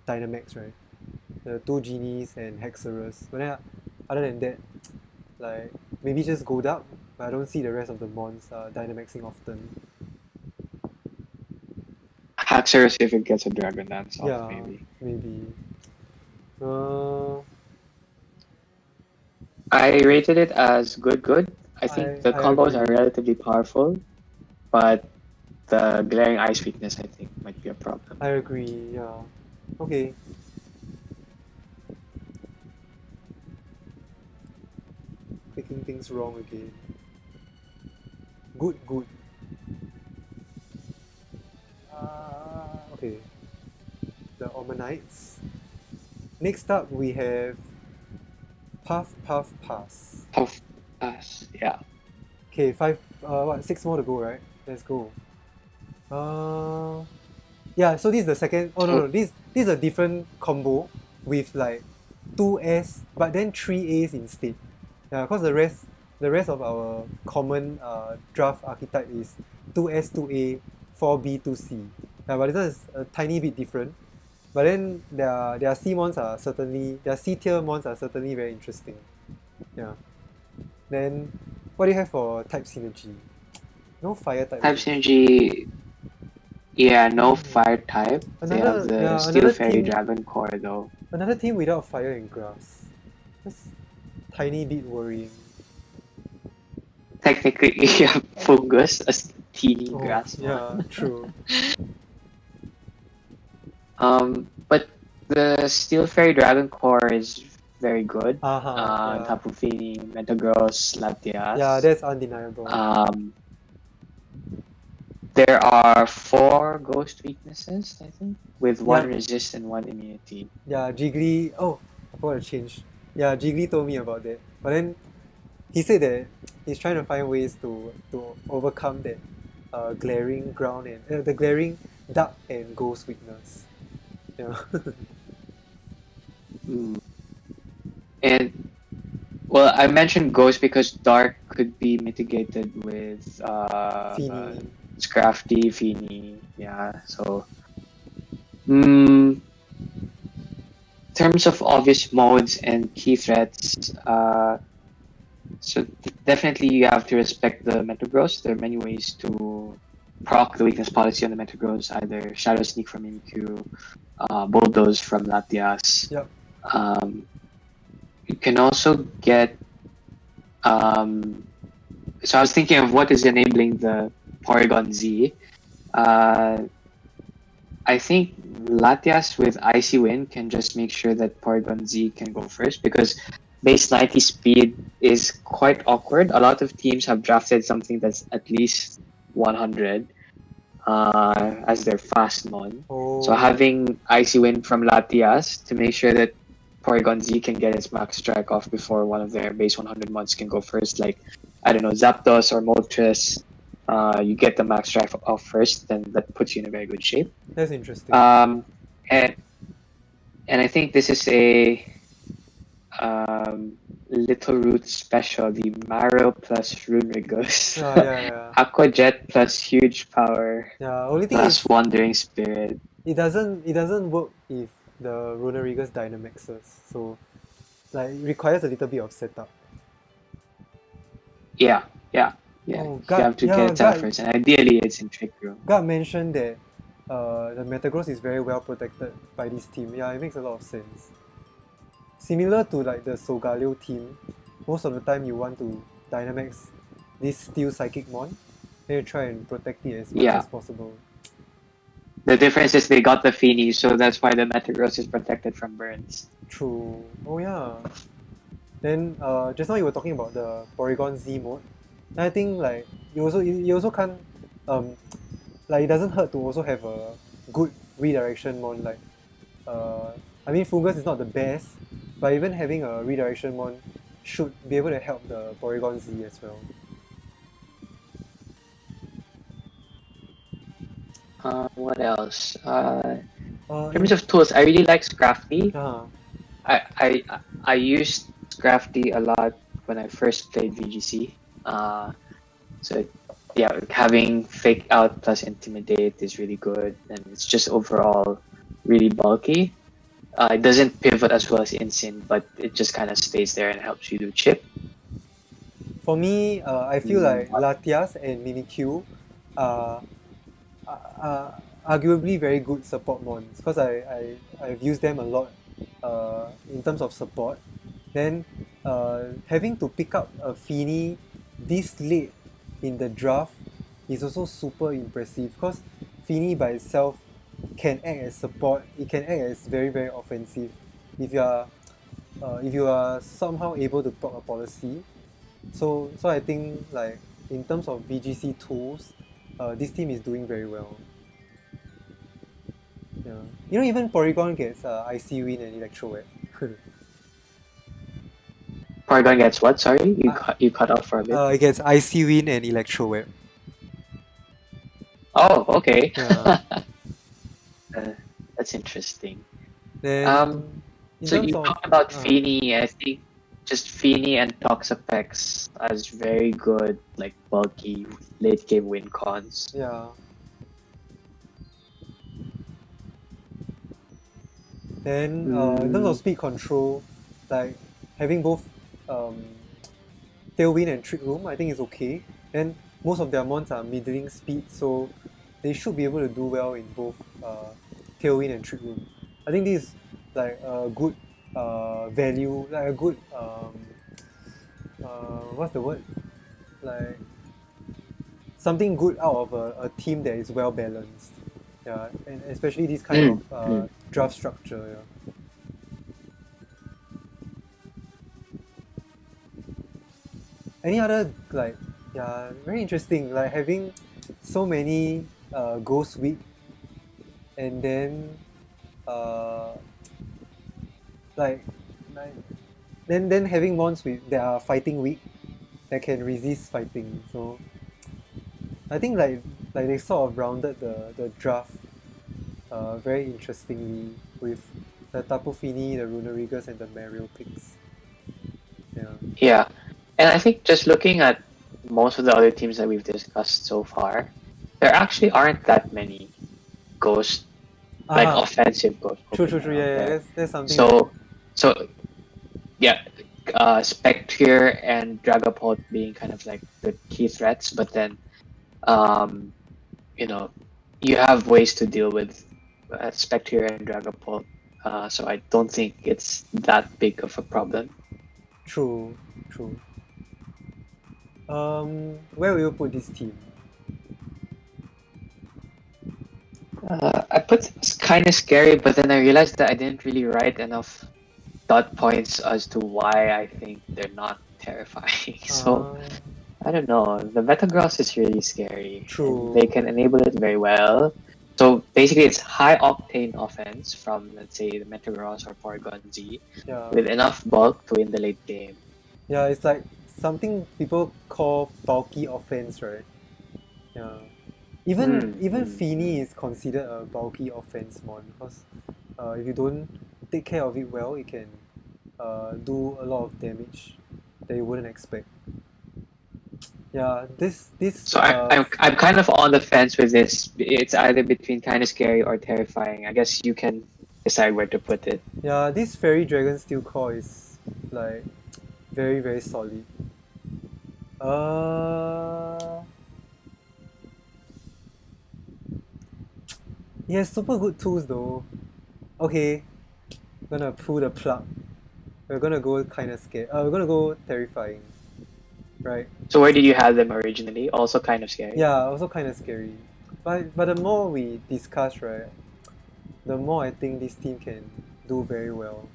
Dynamax, right? The two genies and Hexerus. But then other than that, like maybe just Golduck, but I don't see the rest of the mons Dynamaxing often. Hexerus if it gets a Dragon Dance off, maybe. I rated it as good. I think the combos are relatively powerful, but the glaring ice weakness I think might be a problem. I agree, yeah. Okay. Picking things wrong again. Good. Okay. The Omanytes. Next up we have Puff Pass. Puff Pass, yeah. Okay, 6 more to go, right? Let's go. Yeah, so this is the second. Oh no, this is a different combo with like 2 S, but then 3 A's instead. Yeah, because the rest of our common draft archetype is 2S, 2A, 4B, 2C. Yeah, but this one is a tiny bit different. But then their C mons are certainly, their C tier mons are certainly very interesting. Yeah. Then what do you have for type synergy? No fire type. Type synergy, yeah, no fire type. They have the Steel Fairy Dragon Core though. Another team without fire and grass. That's tiny bit worrying. Technically, you have Fungus, a teeny grass. Yeah, true. But the Steel Fairy Dragon Core is very good. Yeah. Tapu Fini, Metagross, Latias. Yeah, that's undeniable. There are 4 ghost weaknesses, I think, with 1 resist and 1 immunity. Yeah, Jiggly. Oh, I forgot to change. Yeah, Jiggly told me about that. But then he said that he's trying to find ways to overcome that glaring ground and the glaring dark and ghost weakness. Yeah. And well, I mentioned ghost because dark could be mitigated with Feeny. Scrafty, Feeny. Yeah, so in terms of obvious modes and key threats, so definitely you have to respect the Metagross. There are many ways to proc the weakness policy on the Metagross, either Shadow Sneak from Mimikyu, Bulldoze from Latias. Yep. You can also get. So I was thinking of what is enabling the Porygon Z. I think Latias with Icy Wind can just make sure that Porygon Z can go first, because base 90 speed is quite awkward. A lot of teams have drafted something that's at least 100 as their fast mon. Oh. So having Icy Wind from Latias to make sure that Porygon Z can get its max strike off before one of their base 100 mons can go first, like, I don't know, Zapdos or Moltres, you get the max strike off first, then that puts you in a very good shape. That's interesting. And I think this is a Little Root special, the Marrow plus Runerigus. Yeah. Aqua Jet plus Huge Power Yeah, only thing plus is Wandering Spirit. it doesn't work if the Runerigus Dynamaxes, so like it requires a little bit of setup. Yeah. Oh, You God, have to yeah, get it out God. first, and ideally it's in Trick Room. God mentioned that the Metagross is very well protected by this team. Yeah, it makes a lot of sense. Similar to like the Solgaleo team, most of the time you want to Dynamax this Steel Psychic Mon, then you try and protect it as much Yeah. as possible. The difference is they got the Feeny, so that's why the Metagross is protected from burns. True. Oh yeah. Then just now you were talking about the Porygon Z mode. And I think like you also can't like it doesn't hurt to also have a good redirection mon. Like I mean Fungus is not the best, but even having a redirection mon should be able to help the Porygon Z as well. What else? In In terms of tools, I really like Scrafty. uh, I used Scrafty a lot when I first played VGC. So yeah, having Fake Out plus Intimidate is really good, and it's just overall really bulky. It doesn't pivot as well as Insyn, but it just kind of stays there and helps you do chip. for me, I feel like Latias and Mimikyu are arguably very good support mons because I've used them a lot in terms of support. Then having to pick up a Feeny this late in the draft is also super impressive because Feeny by itself can act as support. It can act as very very offensive if you are somehow able to proc a policy. So I think like in terms of VGC tools, this team is doing very well. Yeah. You know, even Porygon gets Icy Wind and Electro Web. Porygon gets what? Sorry, you cut off for a bit. It gets Icy Wind and Electro Web. Oh, okay. Yeah. That's interesting. Then, in So terms you of- talked about Feeny. I think just Feeny and Toxapex as very good, like bulky late game win cons. Yeah. Then in terms of speed control, like having both Tailwind and Trick Room, I think is okay. And most of their mons are middling speed, so they should be able to do well in both Tailwind and Trick Room. I think this is like a good value, like a good what's the word? Like something good out of a team that is well balanced. Yeah, and especially this kind of draft structure. Yeah. Any other like very interesting, like having so many Ghost Week and then like then having mons that are fighting weak that can resist fighting. So I think like like they sort of rounded the draft very interestingly with the Tapu Fini, the Runerigas, and the Mariel picks. Yeah. Yeah, and I think just looking at most of the other teams that we've discussed so far, there actually aren't that many ghost, like offensive ghost True. Pokemon out Yeah, there. there's something. So yeah, Spectre and Dragapult being kind of like the key threats, but then, you know, you have ways to deal with Spectre and Dragapult, so I don't think it's that big of a problem. True. Where will you put this team? I put it's kind of scary, but then I realized that I didn't really write enough dot points as to why I think they're not terrifying. So I don't know. The Metagross is really scary. True. They can enable it very well. So basically, it's high octane offense from, let's say, the Metagross or Porygon Z, with enough bulk to win the late game. Yeah, it's like something people call bulky offense, right? Yeah. Even Fini is considered a bulky offense mon, because if you don't take care of it well, it can do a lot of damage that you wouldn't expect. Yeah, this. So I'm kind of on the fence with this. It's either between kind of scary or terrifying. I guess you can decide where to put it. Yeah, this Fairy Dragon Steel Core is like very, very solid. He has super good tools though. Okay, gonna pull the plug. We're gonna go kind of scared. We're gonna go terrifying, right? So where did you have them originally? Also kind of scary. Yeah, also kind of scary. But the more we discuss, right, the more I think this team can do very well.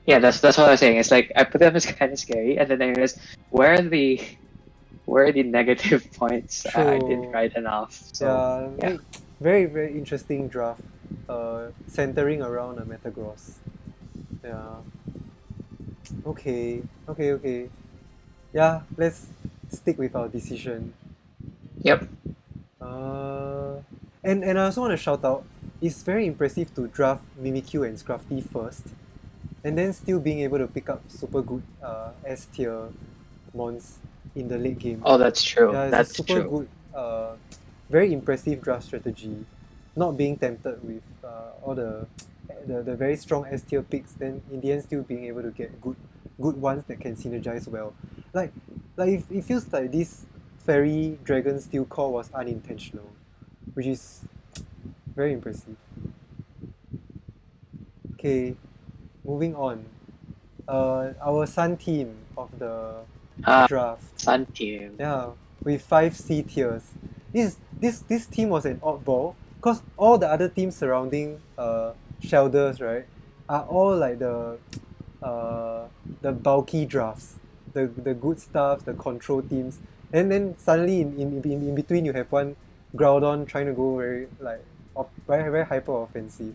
Yeah, that's what I was saying. It's like I put them as kind of scary, and then I realized where are the negative points? I didn't write enough. So, yeah. Very, very interesting draft. Centering around a Metagross. Yeah. Okay. Yeah, let's stick with our decision. Yep. And I also want to shout out, it's very impressive to draft Mimikyu and Scrafty first, and then still being able to pick up super good S tier mons in the late game. Oh, that's true. Yeah, it's that's a super good, very impressive draft strategy. Not being tempted with all the very strong S tier picks, then in the end still being able to get good ones that can synergize well. Like it feels like this Fairy Dragon Steel Core was unintentional, which is very impressive. Okay, moving on. Our Sun team of the draft. Sun team. Yeah, with 5 C tiers. This team was an oddball because all the other teams surrounding Shelders, right, are all like the bulky drafts, the good stuff, the control teams, and then suddenly in between you have one Groudon trying to go very very hyper offensive.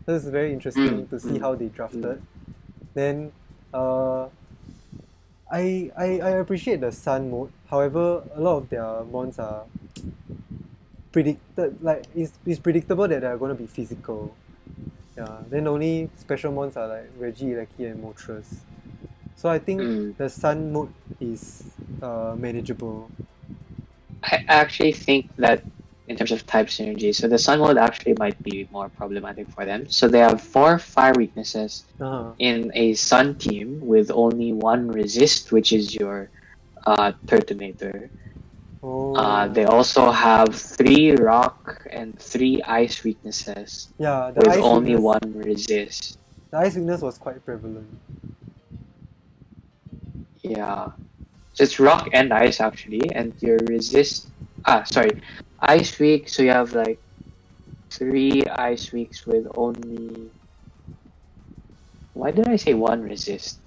So it's very interesting to see how they drafted. Then I appreciate the Sun mode. However, a lot of their mons are predicted, like it's predictable that they're going to be physical. Yeah. Then only special mons are like Regieleki and Moltres. So I think the Sun mode is manageable. I actually think that in terms of type synergy, so the Sun mode actually might be more problematic for them. So they have 4 fire weaknesses in a Sun team with only 1 resist, which is your Turtonator. They also have 3 rock and 3 ice weaknesses. Yeah, with only 1 resist. The ice weakness was quite prevalent. Yeah. So it's rock and ice actually, and your resist. Ice weak, so you have like 3 ice weeks with only. Why did I say 1 resist?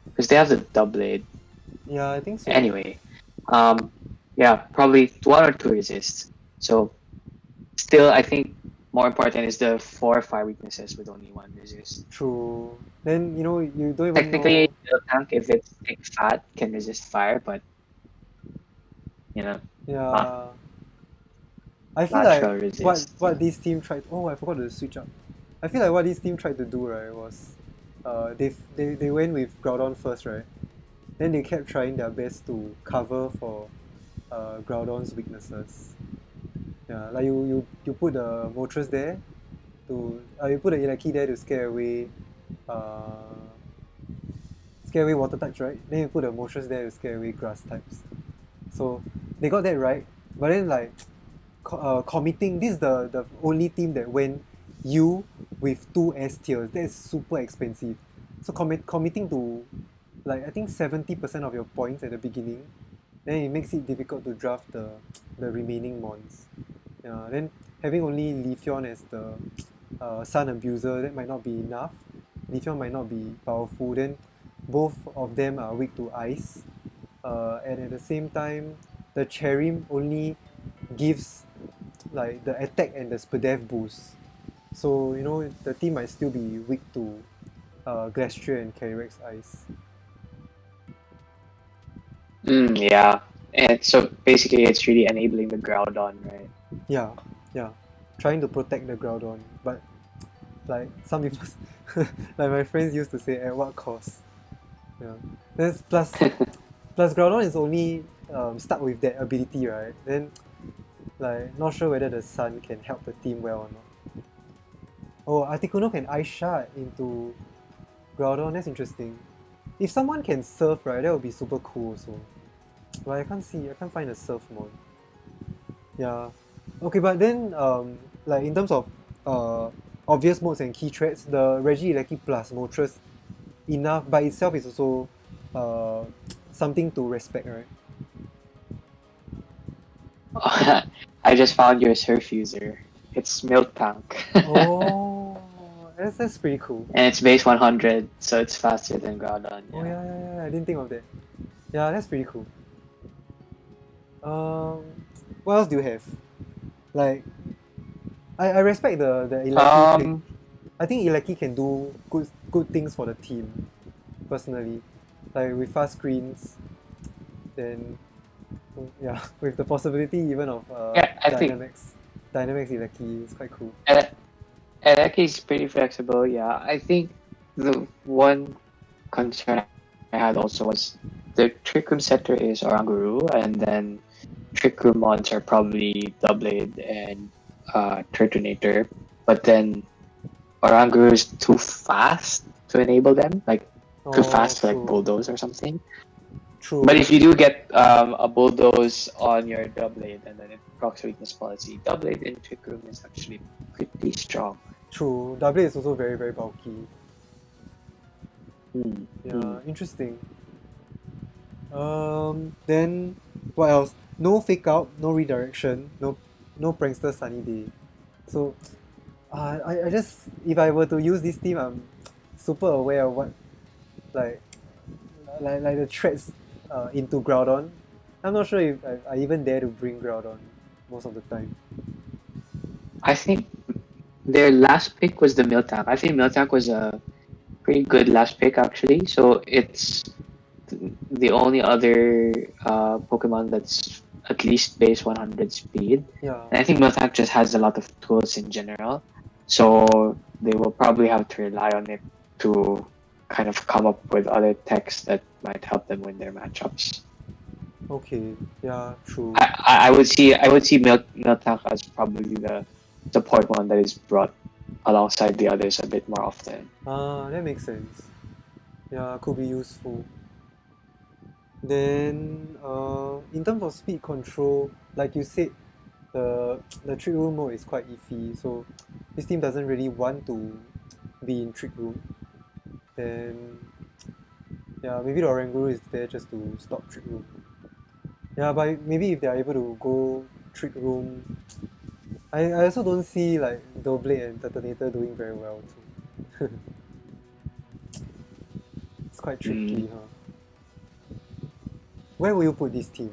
Because they have the doublade. Yeah, I think so. Anyway, yeah, probably 1 or 2 resists. So, still, I think more important is the 4 fire weaknesses with only 1 resist. True. Then you don't even technically know... the tank, if it's thick fat, can resist fire, but Yeah. I feel Natural like resist. what this team tried. Oh, I forgot to switch up. I feel like what this team tried to do, right, was they went with Groudon first, right? Then they kept trying their best to cover for Groudon's weaknesses. Yeah, like you put the Moltres there you put the Eleki there to uh, scare away water types, right? Then you put the Moltres there to scare away grass types. So they got that right, but then like committing, this is the only team that went U with 2 S tiers. That's super expensive. So committing to like I think 70% of your points at the beginning, then it makes it difficult to draft the remaining mons. Yeah, then having only Leafeon as the Sun Abuser, that might not be enough. Leafeon might not be powerful. Then both of them are weak to ice. And at the same time, the Cherim only gives like the attack and the Spreadsheet boost. So you know the team might still be weak to Glastrier and Calyrex ice. Yeah. And so basically it's really enabling the Groudon, right? Yeah, trying to protect the Groudon, but like some people, like my friends used to say, at what cost? Yeah. Then plus Groudon is only stuck with that ability, right? Then like not sure whether the Sun can help the team well or not. Oh, Articuno can Ice Shard into Groudon. That's interesting. If someone can surf, right, that would be super cool also. But I can't find a surf mod. Yeah. Okay, but then like in terms of obvious modes and key threats, the Regieleki plus Moltres enough by itself is also something to respect, right? I just found your surf user. It's Milk Tank. Oh, that's pretty cool. And it's base 100, so it's faster than Groudon. Yeah. Oh yeah, I didn't think of that. Yeah, that's pretty cool. What else do you have? Like, I respect the Eleki thing. I think Eleki can do good things for the team, personally. Like with fast screens, then yeah, with the possibility even of Dynamax Eleki is quite cool. Eleki is pretty flexible, yeah. I think the one concern I had also was the Trick Room setter is Oranguru, and then Trick Room mons are probably Doublade and Turtonator, but then Oranguru is too fast to enable them, like too fast to like Bulldoze or something. True. But if you do get a Bulldoze on your Doublade and then it procs weakness policy, Doublade in Trick Room is actually pretty strong. True. Doublade is also very, very bulky. Interesting. Then what else? No fake out, no redirection, no prankster sunny day. So I just, if I were to use this team, I'm super aware of what like the threats into Groudon. I'm not sure if I even dare to bring Groudon most of the time. I think their last pick was the Miltank. I think Miltank was a pretty good last pick actually. So it's the only other Pokemon that's at least base 100 speed. Yeah. And I think Miltank just has a lot of tools in general. So they will probably have to rely on it to kind of come up with other techs that might help them win their matchups. Okay, yeah, true. I would see Miltank as probably the support one that is brought alongside the others a bit more often. That makes sense. Yeah, could be useful. Then in terms of speed control, like you said, the Trick Room mode is quite iffy, so this team doesn't really want to be in Trick Room. Then yeah, maybe the Oranguru is there just to stop Trick Room. Yeah, but maybe if they are able to go Trick Room, I also don't see like Doublade and Turtonator doing very well too. It's quite tricky, huh? Where will you put this team?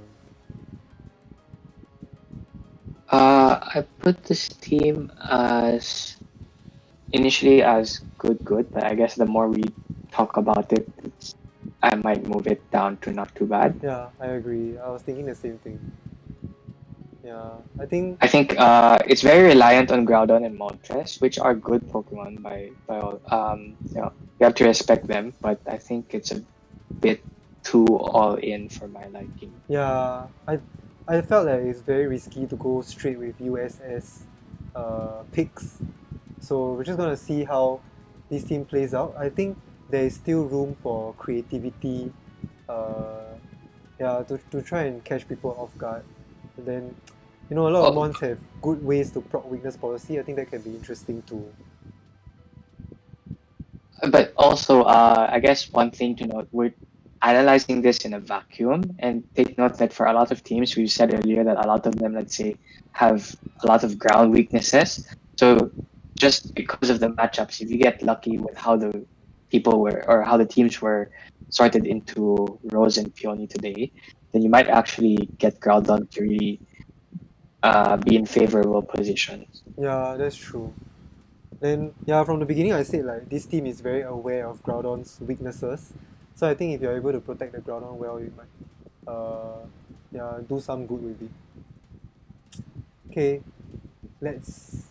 I put this team as initially as good, but I guess the more we talk about it, I might move it down to not too bad. Yeah, I agree. I was thinking the same thing. Yeah, I think. I think it's very reliant on Groudon and Moltres, which are good Pokemon by all. You have to respect them, but I think it's a bit too all in for my liking. Yeah, I felt that it's very risky to go straight with USS picks. So we're just gonna see how this team plays out. I think there is still room for creativity, to try and catch people off guard. And then, a lot of Oh. mons have good ways to proc weakness policy. I think that can be interesting too. But also, I guess one thing to note, we're analyzing this in a vacuum, and take note that for a lot of teams, we've said earlier that a lot of them, let's say, have a lot of ground weaknesses. So just because of the matchups, if you get lucky with how the people were, or how the teams were sorted into Rose and Peony today, then you might actually get Groudon to really be in favorable positions. Yeah, that's true. Then, from the beginning I said like this team is very aware of Groudon's weaknesses. So I think if you're able to protect the Groudon well, you might do some good with it. Okay, let's...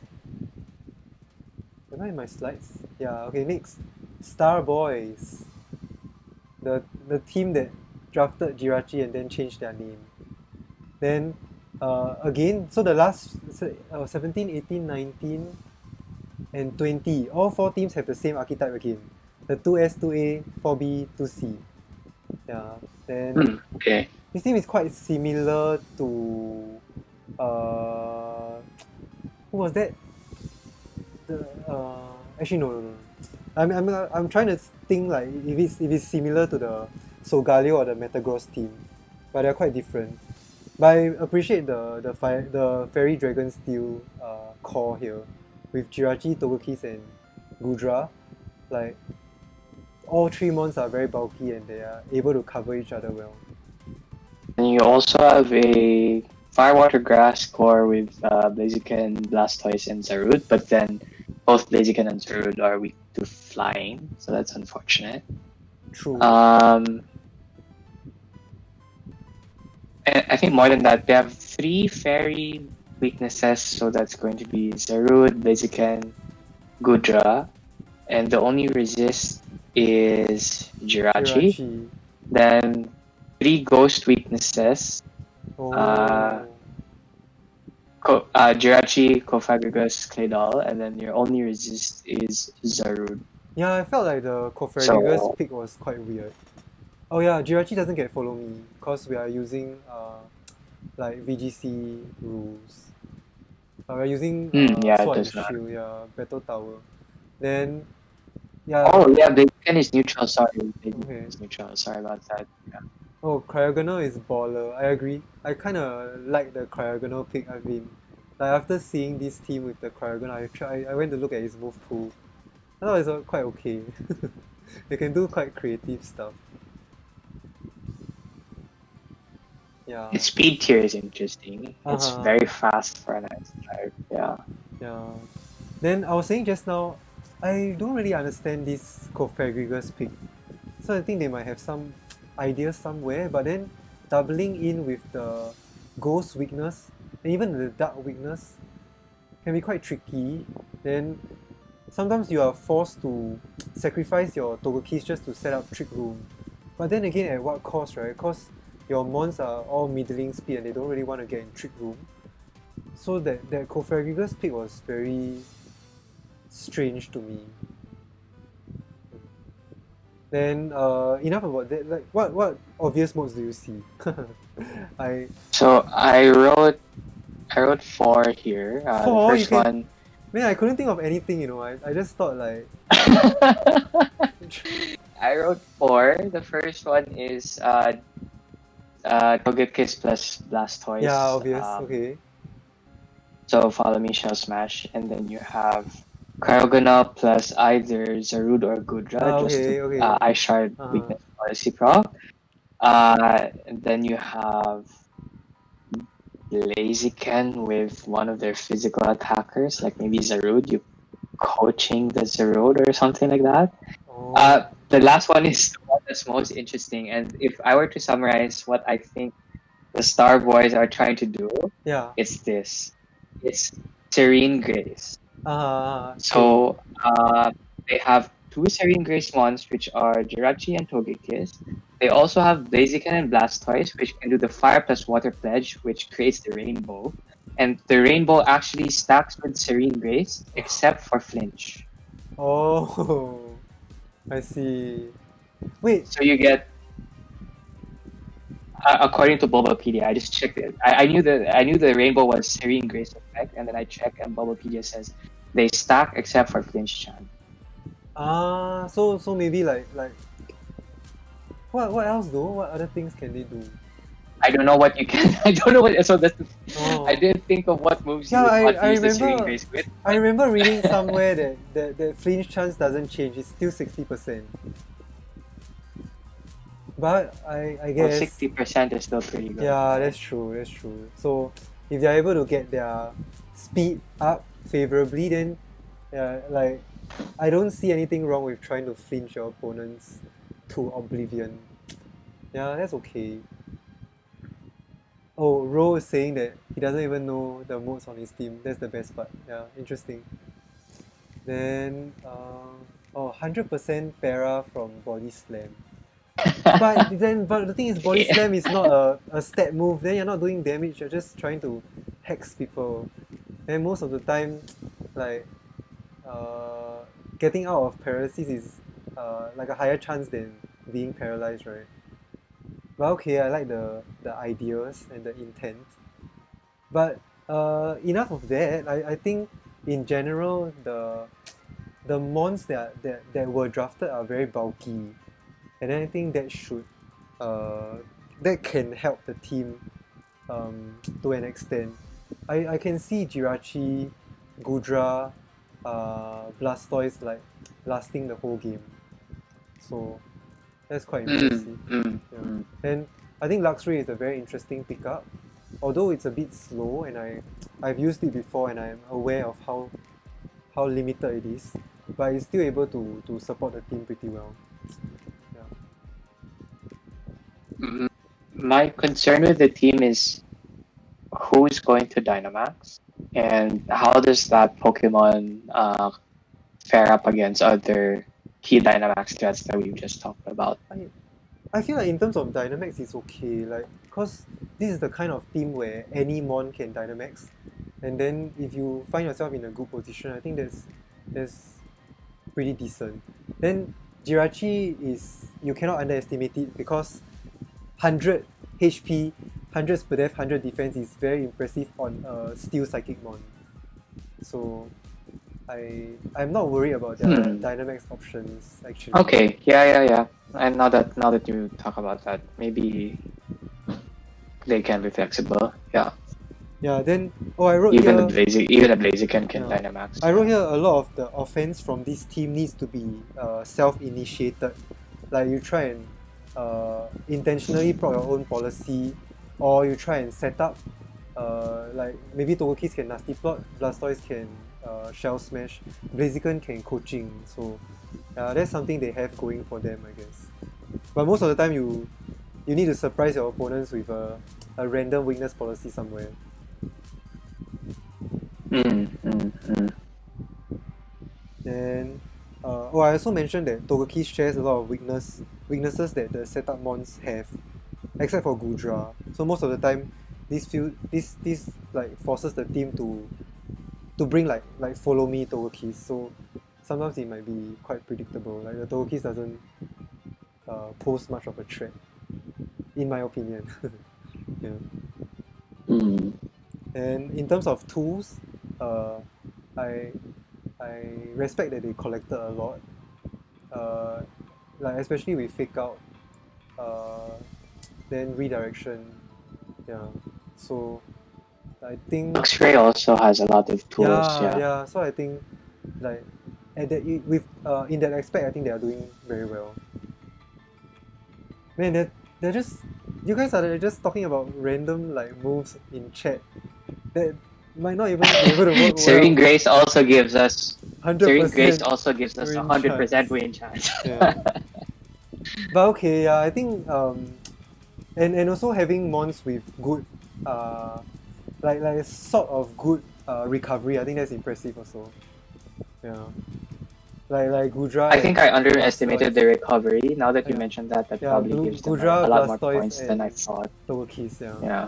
Am I in my slides? Yeah, okay, next. STARBOYS. The team that drafted Jirachi and then changed their name. Then, again, so the last 17, 18, 19, and 20, all 4 teams have the same archetype again. The 2S, 2A, 4B, 2C. Yeah, then Okay. this team is quite similar to who was that? Actually no. I'm trying to think like if it's similar to the Solgaleo or the Metagross team, but they're quite different. But I appreciate the Fairy Dragon Steel core here with Jirachi, Togekiss, and Gudra. Like all 3 mons are very bulky and they are able to cover each other well. And you also have a Firewater Grass core with Blaziken, Blastoise, and Zarude, but then both Blaziken and Zarude are weak to flying, so that's unfortunate. True. And I think more than that, they have 3 fairy weaknesses, so that's going to be Zarude, Blaziken, Gudra, and the only resist is Jirachi. Then 3 ghost weaknesses. Jirachi, Cofagrigus, Claydol, and then your only resist is Zarude. Yeah, I felt like the Cofagrigus pick was quite weird. Oh yeah, Jirachi doesn't get follow me because we are using like VGC rules. We're using Sword and Shield, Battle Tower. Then Blaziken is neutral, sorry. It's neutral, sorry about that. Yeah. Oh, Cryogonal is baller. I agree. I kinda like the Cryogonal pick. Like after seeing this team with the Cryogonal, I went to look at his move pool. I thought it's quite okay. They can do quite creative stuff. Yeah. Its speed tier is interesting. It's very fast for an ice type. Yeah. Then I was saying just now, I don't really understand this Cofagrigus pick. So I think they might have some ideas somewhere, but then doubling in with the Ghost weakness and even the Dark weakness can be quite tricky. Then sometimes you are forced to sacrifice your Togekiss just to set up Trick Room. But then again, at what cost, right? Because your mons are all middling speed and they don't really want to get in Trick Room. So that Cofagrigus pick was very strange to me. Then enough about that. Like what obvious modes do you see? I wrote 4 here. 4? The first one. Man, I couldn't think of anything. I just thought like. I wrote 4. The first one is Togekiss plus Blastoise. Yeah, obvious. Okay. So follow me, Shell Smash, and then you have Cryogonal plus either Zarude or Gudra, Ice Shard weakness policy proc. And then you have Blaziken with one of their physical attackers, like maybe Zarude, you coaching the Zarude or something like that. The last one is the one that's most interesting, and if I were to summarize what I think the STARBOYS are trying to do, Yeah. it's this. It's Serene Grace. Okay. So they have two Serene Grace mons, which are Jirachi and Togekiss. They also have Blaziken and Blastoise, which can do the Fire plus Water Pledge, which creates the Rainbow. And the Rainbow actually stacks with Serene Grace, except for Flinch. Oh, I see. Wait. So you get, according to Bulbapedia, I just checked it. I knew the Rainbow was Serene Grace effect, and then I checked, and Bulbapedia says they stack except for Flinch Chan. So maybe like what else though? What other things can they do? I don't know what you can. I don't know what. So that's. Oh. I didn't think of what moves Yeah, you would I use the Serene remember. Grace with. I remember reading somewhere that flinch chance doesn't change. It's still 60%. But I guess 60% is still pretty good. yeah, that's true. That's true. So if they're able to get their speed up favorably, then like I don't see anything wrong with trying to flinch your opponents to oblivion. Yeah, that's okay. Oh, Ro is saying that he doesn't even know the modes on his team. That's the best part. Yeah, interesting. Then, 100% para from Body Slam. but the thing is, Body Slam is not a stat move. Then you're not doing damage. You're just trying to hex people. And most of the time, like, getting out of paralysis is like a higher chance than being paralyzed, right? But okay, I like the ideas and the intent. But enough of that. I think in general the mons that were drafted are very bulky, and I think that should that can help the team to an extent. I can see Jirachi, Gudra, Blastoise like lasting the whole game. So that's quite impressive. Yeah. And I think Luxray is a very interesting pickup. Although it's a bit slow, and I've used it before and I'm aware of how limited it is, but it's still able to support the team pretty well. Yeah. My concern with the team is who's going to Dynamax, and how does that Pokemon fare up against other key Dynamax threats that we've just talked about. I feel like in terms of Dynamax, it's okay, like, cause this is the kind of team where any mon can Dynamax, and then if you find yourself in a good position, I think that's pretty decent. Then Jirachi is, you cannot underestimate it because 100 HP, 100 per def, 100 defense is very impressive on a Steel Psychic mon. So I'm not worried about their Dynamax options actually. Okay, yeah. And now that you talk about that, maybe they can be flexible. Yeah. Yeah. Then I wrote even here. Even a Blaziken can Dynamax. I wrote here a lot of the offense from this team needs to be self-initiated. Like you try and intentionally proc your own policy, or you try and set up. Like maybe Togekiss can Nasty Plot, Blastoise can Shell Smash, Blaziken can Coaching. So that's something they have going for them, I guess. But most of the time you need to surprise your opponents with a random weakness policy somewhere. Then I also mentioned that Togekiss shares a lot of weaknesses that the setup mons have, except for Gudra. So most of the time this like forces the team to bring like follow me Togekiss. So sometimes it might be quite predictable. Like the Togekiss doesn't pose much of a threat, in my opinion. Yeah. And in terms of tools, I respect that they collected a lot. Like especially with Fake Out, then Redirection. Yeah. So I think Luxray also has a lot of tools. Yeah. So I think like at that in that aspect, I think they are doing very well. Man, they're just, you guys are just talking about random like moves in chat that might not even be able to work Serene well. Grace also gives us 100% Serene Grace also gives us win 100% win chance. Yeah. But okay, I think and also having mons with good like sort of good recovery, I think that's impressive also. Yeah. Like Gudra. I think I underestimated Blastoise. the recovery. Now that you Yeah. mentioned that, Yeah, probably gives them Gudra, a lot more Blastoise, points than I and thought. Togekiss, yeah. Yeah.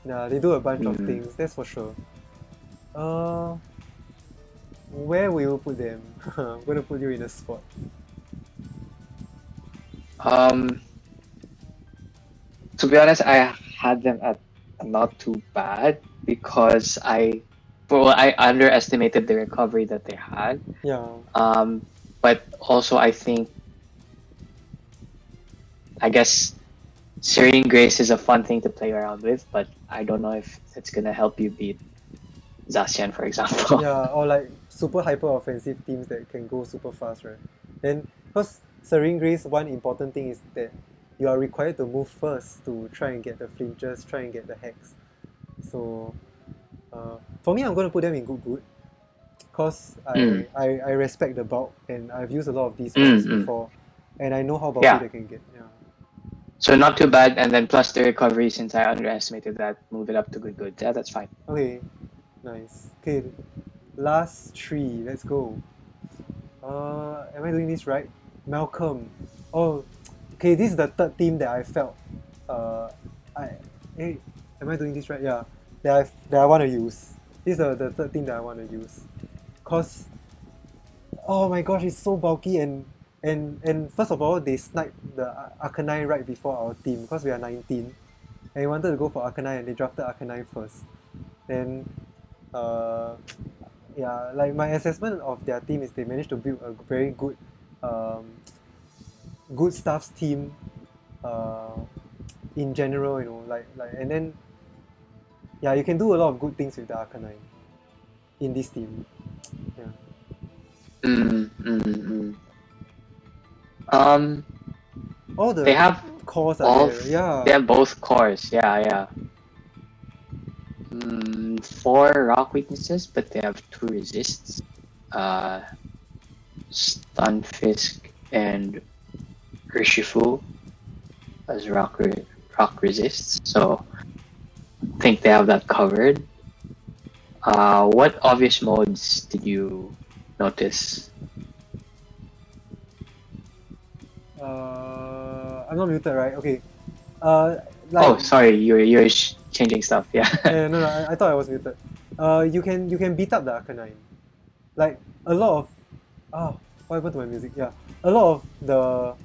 Yeah, they do a bunch of Mm. things, that's for sure. Where will you put them? I'm gonna put you in a spot. To be honest, I had them at not too bad because I underestimated the recovery that they had. Yeah. But also I guess Serene Grace is a fun thing to play around with, but I don't know if it's gonna help you beat Zacian, for example. Yeah, or like super hyper offensive teams that can go super fast, right? Then, because Serene Grace, one important thing is that you are required to move first to try and get the flinches, try and get the hacks. So, for me, I'm going to put them in good, because I respect the bulk and I've used a lot of these ones before, and I know how bulky they can get. Yeah. So not too bad, and then plus the recovery, since I underestimated that, move it up to good. Yeah, that's fine. Okay, nice. Okay, last three, let's go. Am I doing this right? Malcolm. Oh, okay, this is the third team that I felt. Am I doing this right? Yeah, that I want to use. This is the third team that I want to use. Cause, oh my gosh, it's so bulky and first of all, they sniped the Arcanine right before our team because we are 19, and we wanted to go for Arcanine and they drafted Arcanine first. Then, yeah, like my assessment of their team is they managed to build a very good, good stuffs team, in general, you know, like and then, yeah, you can do a lot of good things with the Arcanine in this team. Yeah. All the they have cores are there. Yeah. They have both cores. Yeah. 4 rock weaknesses, but they have 2 resists. Stunfisk and Urshifu as rock resists. So I think they have that covered. What obvious modes did you notice? I'm not muted, right? Okay. Oh, sorry, you're changing stuff. Yeah. Yeah, no, I thought I was muted. You can beat up the Arcanine. Like a lot of what happened to my music? Yeah, a lot of the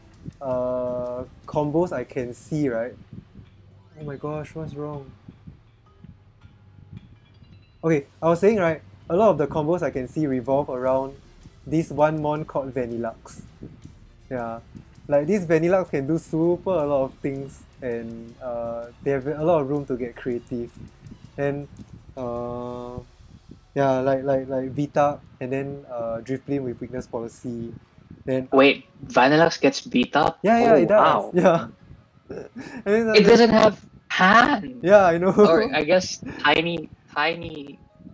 combos I can see, right? Oh my gosh, what's wrong? Okay, I was saying, right, a lot of the combos I can see revolve around this one mon called Vanillux. Yeah, like this Vanillux can do super a lot of things, and they have a lot of room to get creative. And yeah, like Vita, and then Drifblim with weakness policy. Then wait, Vanillux gets beat up? Yeah, it does. Wow. Yeah. And it doesn't have hand. Yeah, I know. Or I guess tiny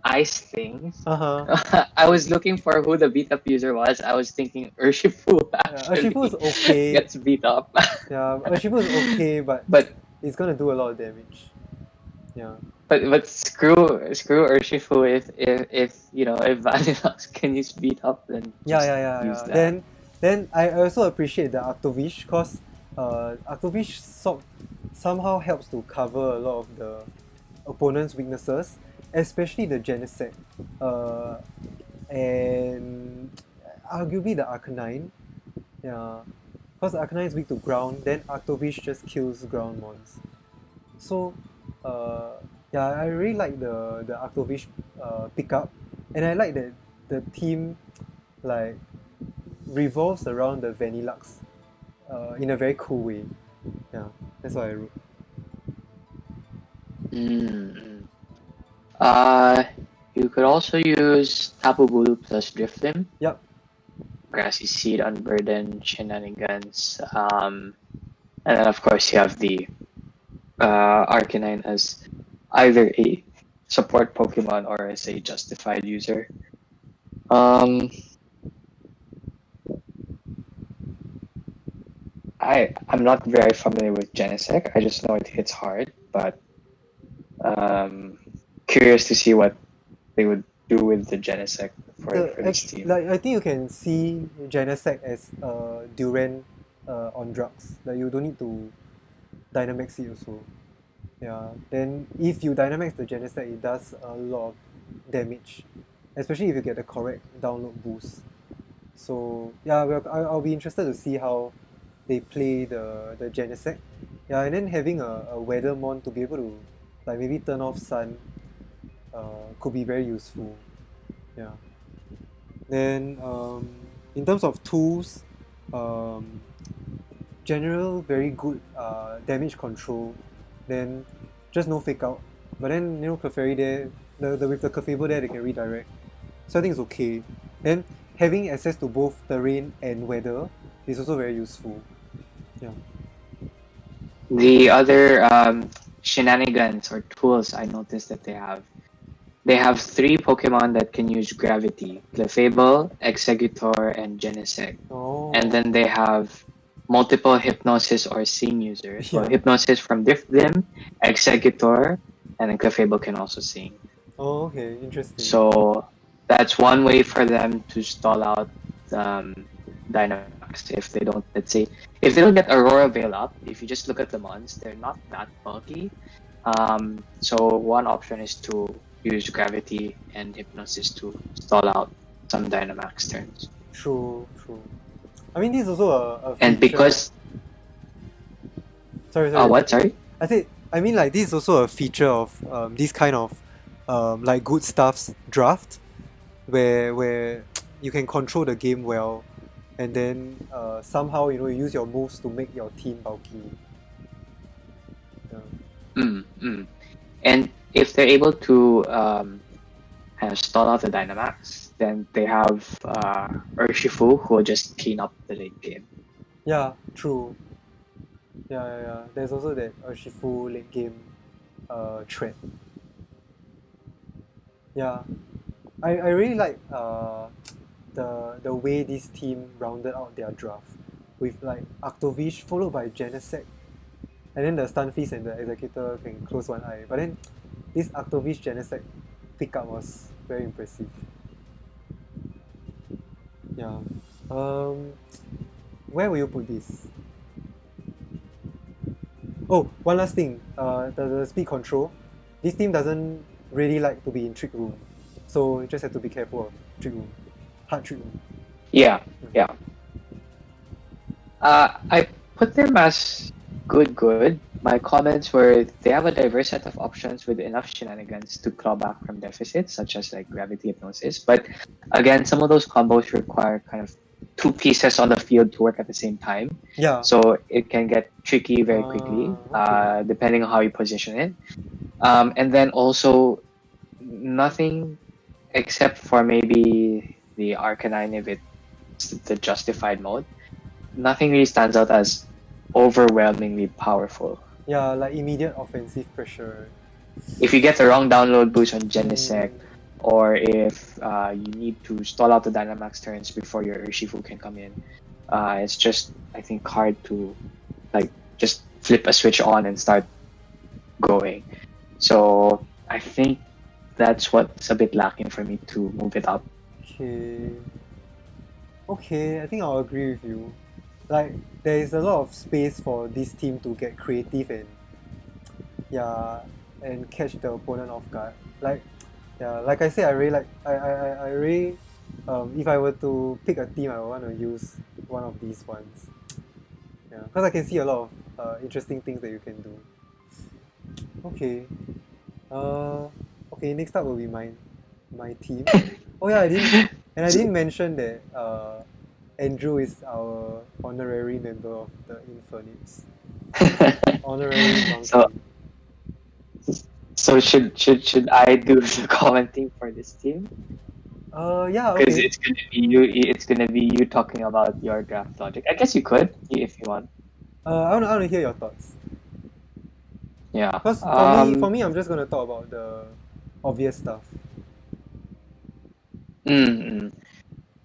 ice things. I was looking for who the beat up user was. I was thinking Urshifu actually. Urshifu is okay. Gets beat up. Yeah, Urshifu is okay, but it's gonna do a lot of damage. Yeah. But screw Urshifu if you know, if Vanillux can use beat up, then use that. Then I also appreciate the Arctovish, because Arctovish somehow helps to cover a lot of the opponent's weaknesses, especially the Genesect, and arguably the Arcanine. Yeah, because Arcanine is weak to ground, then Arctovish just kills ground mons. So yeah, I really like the Arctovish pickup, and I like that the team like revolves around the Vanillux in a very cool way. Yeah, that's what I wrote. You could also use Tapu Bulu plus Drifblim. Yep. Grassy Seed, Unburden, Shenanigans, and then of course you have the Arcanine as either a support Pokemon or as a justified user. I'm not very familiar with Genesect. I just know it hits hard, but curious to see what they would do with the Genesect for this team. Like I think you can see Genesect as Duran on drugs. Like you don't need to Dynamax it also. Yeah. Then if you Dynamax the Genesect, it does a lot of damage, especially if you get the correct download boost. So yeah, I'll be interested to see how they play the Genesect. Yeah, and then having a Weathermon to be able to like maybe turn off Sun could be very useful. Yeah. Then in terms of tools, general very good damage control. Then just no fake out. But then Clefairy there, with the Clefable there, they can redirect. So I think it's okay. Then having access to both terrain and weather is also very useful. Yeah. The other shenanigans or tools I noticed that they have 3 Pokemon that can use Gravity: Clefable, Exeggutor, and Genesect. Oh. And then they have multiple Hypnosis or Sing users. Yeah. So Hypnosis from Dim, Exeggutor, and then Clefable can also Sing. Oh, okay, interesting. So that's one way for them to stall out Dynamax if they don't, let's say, if they don't get Aurora Veil up. If you just look at the mons, they're not that bulky. So one option is to use Gravity and Hypnosis to stall out some Dynamax turns. True. I mean, this is also a feature. And because sorry. what? Sorry. I mean, like this is also a feature of this kind of like good stuff's draft, where you can control the game well, and then somehow you use your moves to make your team bulky. Yeah. And if they're able to kind of stall out the Dynamax, then they have Urshifu who will just clean up the late game. Yeah, true. Yeah. There's also that Urshifu late game threat. Yeah, I really like the way this team rounded out their draft with like Octovish followed by Genesect, and then the Stunfisk and the Exeggutor can close one eye. But then this Octovish Genesect pickup was very impressive. Yeah. Where will you put this? Oh, one last thing. The speed control. This team doesn't really like to be in Trick Room, so you just have to be careful of Trick Room. Hard Trick Room. Yeah. I put them as good. My comments were they have a diverse set of options with enough shenanigans to claw back from deficits, such as like Gravity Hypnosis. But again, some of those combos require kind of 2 pieces on the field to work at the same time. Yeah. So it can get tricky very quickly, Okay. depending on how you position it. And then also nothing except for maybe the Arcanine if it's the justified mode. Nothing really stands out as overwhelmingly powerful. Yeah, like immediate offensive pressure. If you get the wrong download boost on Genesect, or if you need to stall out the Dynamax turns before your Urshifu can come in, it's just, I think, hard to like just flip a switch on and start going. So I think that's what's a bit lacking for me to move it up. Okay, I think I'll agree with you. Like, there is a lot of space for this team to get creative and catch the opponent off guard. Like I said, I really if I were to pick a team, I would want to use one of these ones. Yeah, because I can see a lot of interesting things that you can do. Okay. Okay, next up will be my team. Oh yeah, I didn't mention that Andrew is our honorary member of the Infernates. Honorary monkey. So should I do the commenting for this team? Yeah, okay. Because it's gonna be you talking about your draft logic. I guess you could if you want. I want to hear your thoughts. Yeah. Because for me, I'm just gonna talk about the obvious stuff.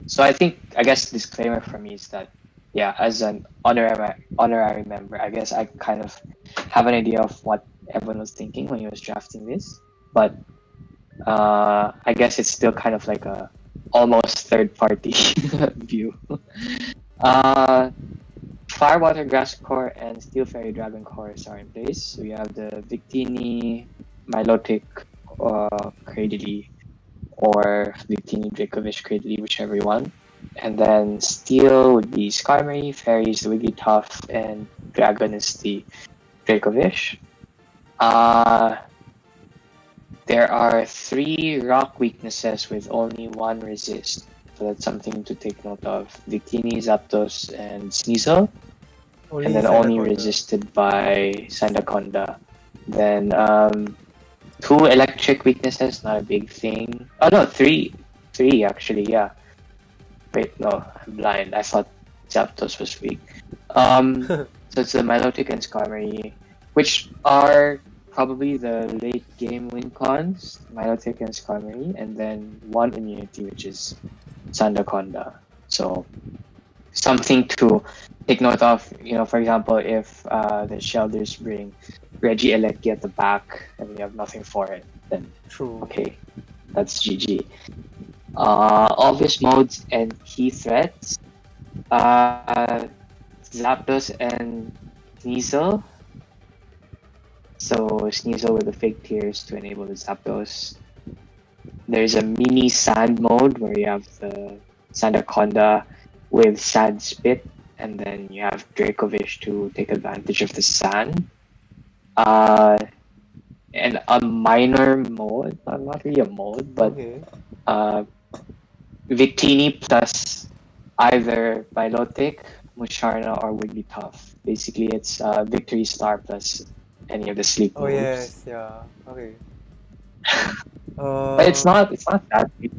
So I guess disclaimer for me is that yeah, as an honorary member, I guess I kind of have an idea of what everyone was thinking when he was drafting this, but I guess it's still kind of like a almost third party view. Firewater Grass Core and Steel Fairy Dragon Cores are in place. So you have the Victini, Milotic, Cradily, or Victini Dracovish Cradily, whichever you want. And then Steel would be Skarmory, Fairy is the Wigglytuff, and Dragon is the Dracovish. There are 3 rock weaknesses with only 1 resist. So that's something to take note of. Victini, Zapdos, and Sneasel. And then only resisted by Sandaconda. Then 2 electric weaknesses, not a big thing. Oh no, 3 actually, yeah. Wait, no, I'm blind. I thought Zapdos was weak. So it's the Milotic and Skarmory, which are probably the late game win cons, Milotic and Skarmory, and then 1 immunity, which is Sandaconda. So something to take note of, for example, if the Shelders bring Regieleki at the back and we have nothing for it, then okay, that's GG. Obvious modes and key threats. Zapdos and Sneasel. So Sneasel with the fake tears to enable the Zapdos. There's a mini sand mode where you have the Sandaconda with Sand Spit, and then you have Dracovish to take advantage of the sand. And a minor mode, not really a mode, but Victini plus either Milotic, Musharna, or Wigglytuff. Basically, it's Victory Star plus any of the sleep moves. Oh yes, yeah, okay. But it's not that big,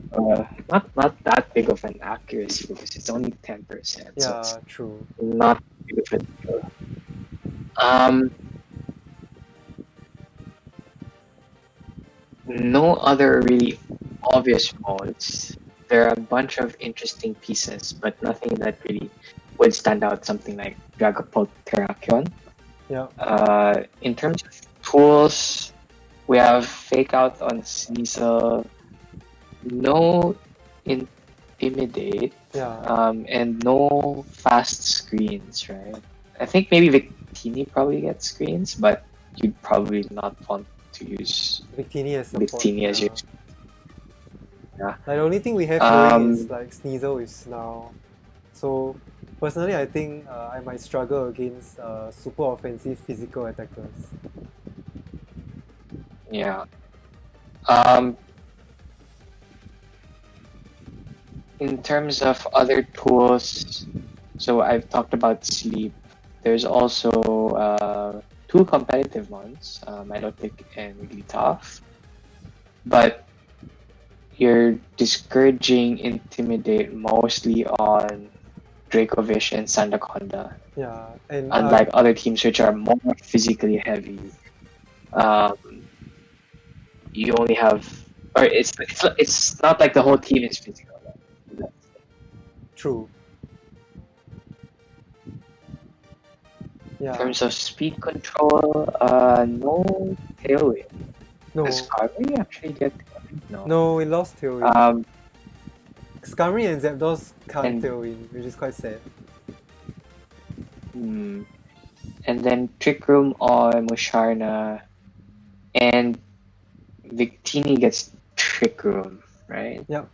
not that big of an accuracy because it's only 10%. Yeah, so it's true. Not big of a deal. No other really obvious modes. There are a bunch of interesting pieces, but nothing that really would stand out. Something like Dragapult Terrakion. Yeah. In terms of tools, we have Fake Out on Sneasel, no Intimidate, and no fast screens, right? I think maybe Victini probably gets screens, but you'd probably not want to use Victini as your. Yeah. Like the only thing we have going is like Sneasel is now. So personally, I think I might struggle against super offensive physical attackers. Yeah. In terms of other tools, so I've talked about sleep. There's also 2 competitive ones, Milotic and Wigglytuff. But you're discouraging Intimidate mostly on Dracovish and Sandaconda. Yeah, and unlike other teams which are more physically heavy, you only have, or it's not like the whole team is physical. True. Yeah. In terms of speed control, no Tailwind. No. Does Skarmory actually get Tailwind? No, it lost Tailwind. Skarmory and Zapdos can't Tailwind, which is quite sad. And then Trick Room on Musharna, and Victini gets Trick Room, right? Yep.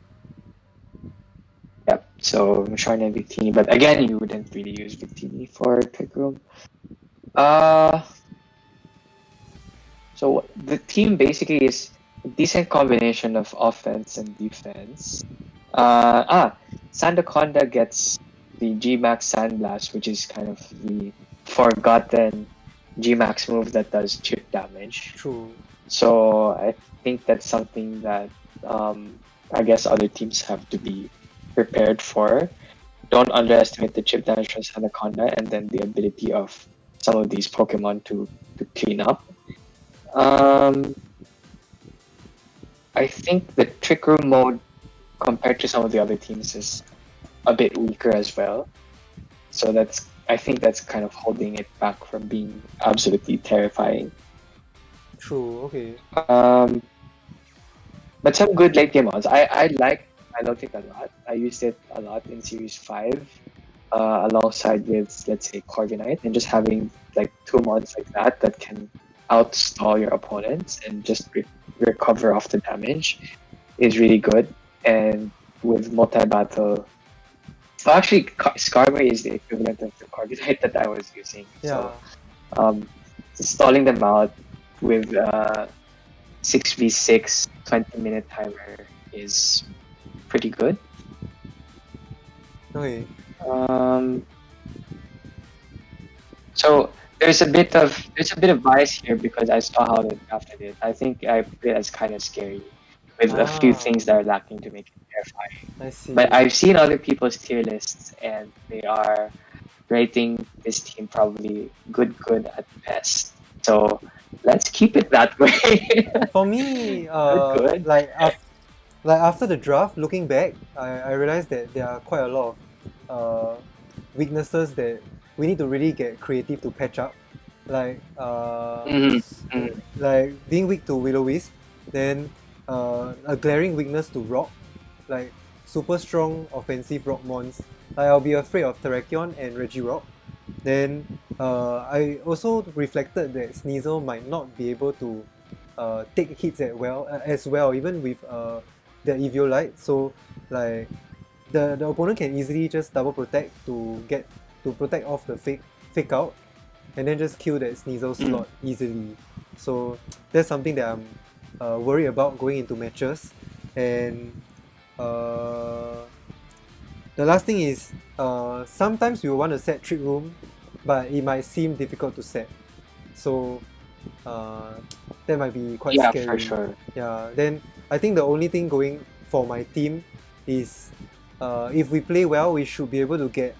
Yep, so Musharna and Victini, but again, you wouldn't really use Victini for Trick Room. So the team basically is a decent combination of offense and defense. Sandaconda gets the G-Max Sandblast, which is kind of the forgotten G-Max move that does chip damage. True. So I think that's something that I guess other teams have to be prepared for. Don't underestimate the chip damage from Sandaconda and then the ability of some of these Pokemon to clean up. I think the Trick Room mode compared to some of the other teams is a bit weaker as well. So I think that's kind of holding it back from being absolutely terrifying. True. Okay. But some good late game mods. I like Nilotic a lot. I used it a lot in Series 5 alongside with, let's say, Corviknight, and just having like 2 mods like that can outstall your opponents and just recover off the damage is really good. And with multi-battle, well, actually, Skarmory is the equivalent of the Corviknight that I was using. Yeah. So, stalling them out with 6v6 20-minute timer is pretty good. Okay. So there's a bit of bias here because I saw how they drafted it. I think I put it as kind of scary with a few things that are lacking to make it terrifying. I see. But I've seen other people's tier lists and they are rating this team probably good at best. So let's keep it that way. For me, Good. like after the draft, looking back, I realized that there are quite a lot of weaknesses that we need to really get creative to patch up. Like like being weak to Will-O-Wisp, then a glaring weakness to Rock, like super strong offensive Rock mons. Like I'll be afraid of Terrakion and Regirock. Then I also reflected that Sneasel might not be able to take hits as well, even with the Eviolite. So like the opponent can easily just double protect to protect off the fake out, and then just kill that Sneasel slot easily. So that's something that I'm worried about going into matches. And the last thing is sometimes you want to set Trick Room, but it might seem difficult to set. So that might be quite scary. Yeah, for sure. Yeah, then I think the only thing going for my team is if we play well, we should be able to get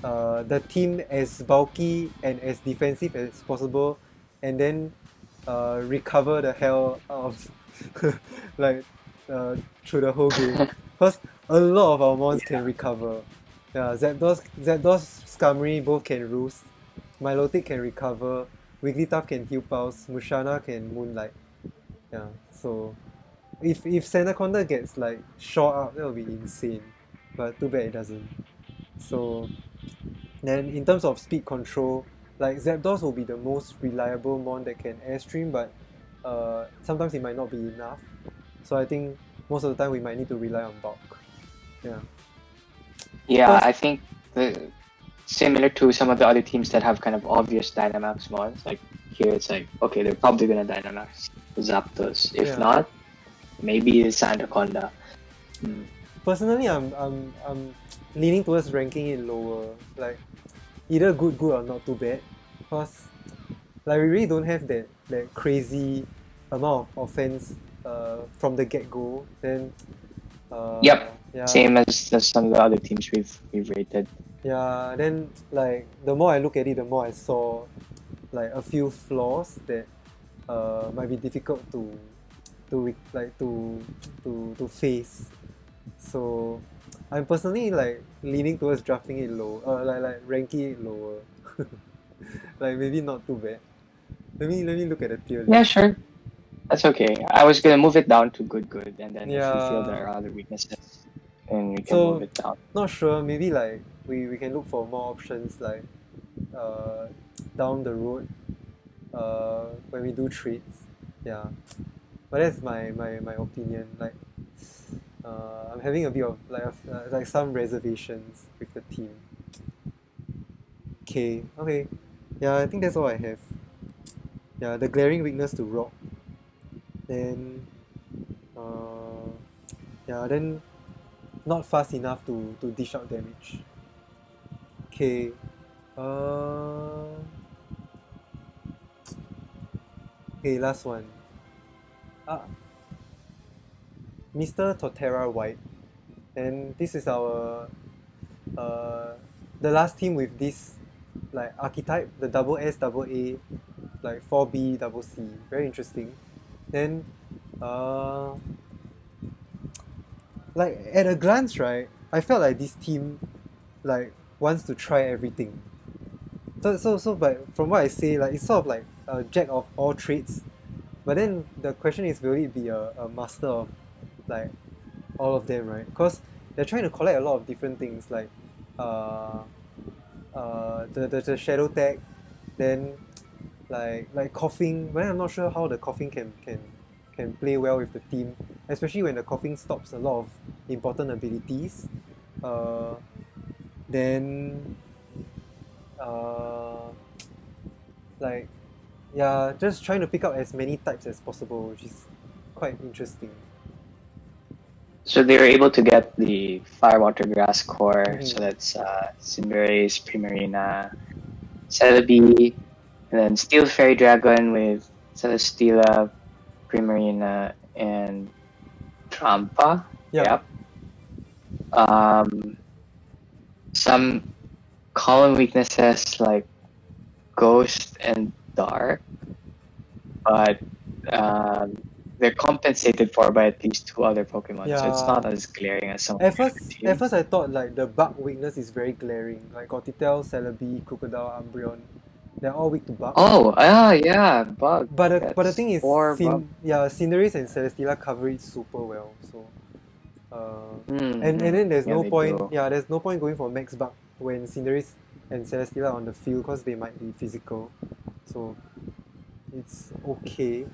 the team as bulky and as defensive as possible, and then recover the hell out of like through the whole game. Because a lot of our mons can recover. Yeah, Zapdos, Skarmory both can roost. Milotic can recover. Wigglytuff can heal pulse. Musharna can moonlight. Yeah, so if Sandaconda gets like shot up, that will be insane. But too bad it doesn't. So then in terms of speed control, like Zapdos will be the most reliable mon that can airstream, but sometimes it might not be enough. So I think most of the time we might need to rely on bulk. Yeah. Yeah, I think similar to some of the other teams that have kind of obvious Dynamax mons, like here it's like, okay, they're probably gonna Dynamax Zapdos. If not, maybe it's Sandaconda. Personally, I'm leaning towards ranking it lower. Like either good or not too bad, because like we really don't have that crazy amount of offense from the get-go. Then Yep. Yeah. Same as some of the other teams we've rated. Yeah, then like the more I look at it, the more I saw like a few flaws that might be difficult to face. So I'm personally like leaning towards drafting it low, like ranking it lower. Like maybe not too bad. Let me look at the tier list. Yeah, sure. That's okay. I was gonna move it down to good, and then if you feel Yeah. there are other weaknesses, then we can So move it down. not sure. Maybe like we can look for more options like down the road when we do trades. Yeah, but that's my opinion. Like I'm having a bit of like some reservations with the team. Okay, yeah, I think that's all I have. Yeah, the glaring weakness to Rock. Then then not fast enough to dish out damage. Okay. Okay, last one. Mr. Torterrawide. And this is our the last team with this like archetype, the double S double A, like 4B double C. Very interesting. Then like at a glance, right, I felt like this team like wants to try everything. But from what I say, like it's sort of like a jack of all trades. But then the question is, will it be a master of like all of them, right? Because they're trying to collect a lot of different things, like the shadow tag, then like coughing. But I'm not sure how the coughing can play well with the team, especially when the coughing stops a lot of important abilities. Then like yeah, just trying to pick up as many types as possible, which is quite interesting. So they were able to get the Firewater Grass core, Mhm. so that's Cinderace, Primarina, Celebi, and then Steel Fairy Dragon with Celesteela, Primarina, and Trampa. Yeah. Yep. Some common weaknesses like Ghost and Dark, but they're compensated for by at least 2 other Pokemon, so it's Yeah. not as glaring as some At of the other first teams. I thought like the bug weakness is very glaring. Like Gotitel, Celebi, Crocodile, Umbreon, they're all weak to bug. Oh, yeah, Bug. But the That's thing is, 4 Bug. Cinderace and Celesteela cover it super well. So and Mm-hmm. then there's Yeah, no they point. do. Yeah, there's no point going for max bug when Cinderace and Celesteela are on the field because they might be physical. So it's okay.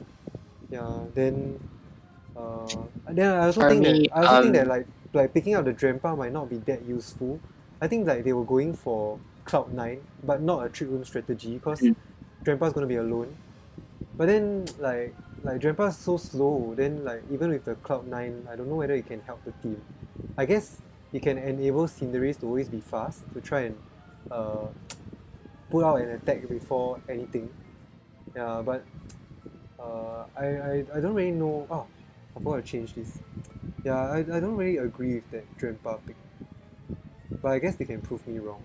Yeah. Then I also For think me, that like picking up the Drampa might not be that useful. I think like they were going for Cloud9, but not a trick room strategy because Drampa's gonna be alone. But then like Drampa's so slow, then like even with the Cloud9, I don't know whether it can help the team. I guess it can enable Cinderace to always be fast to try and put out an attack before anything. Yeah, but I don't really know. Oh, I forgot to change this. Yeah, I don't really agree with that Drampa pick. But I guess they can prove me wrong.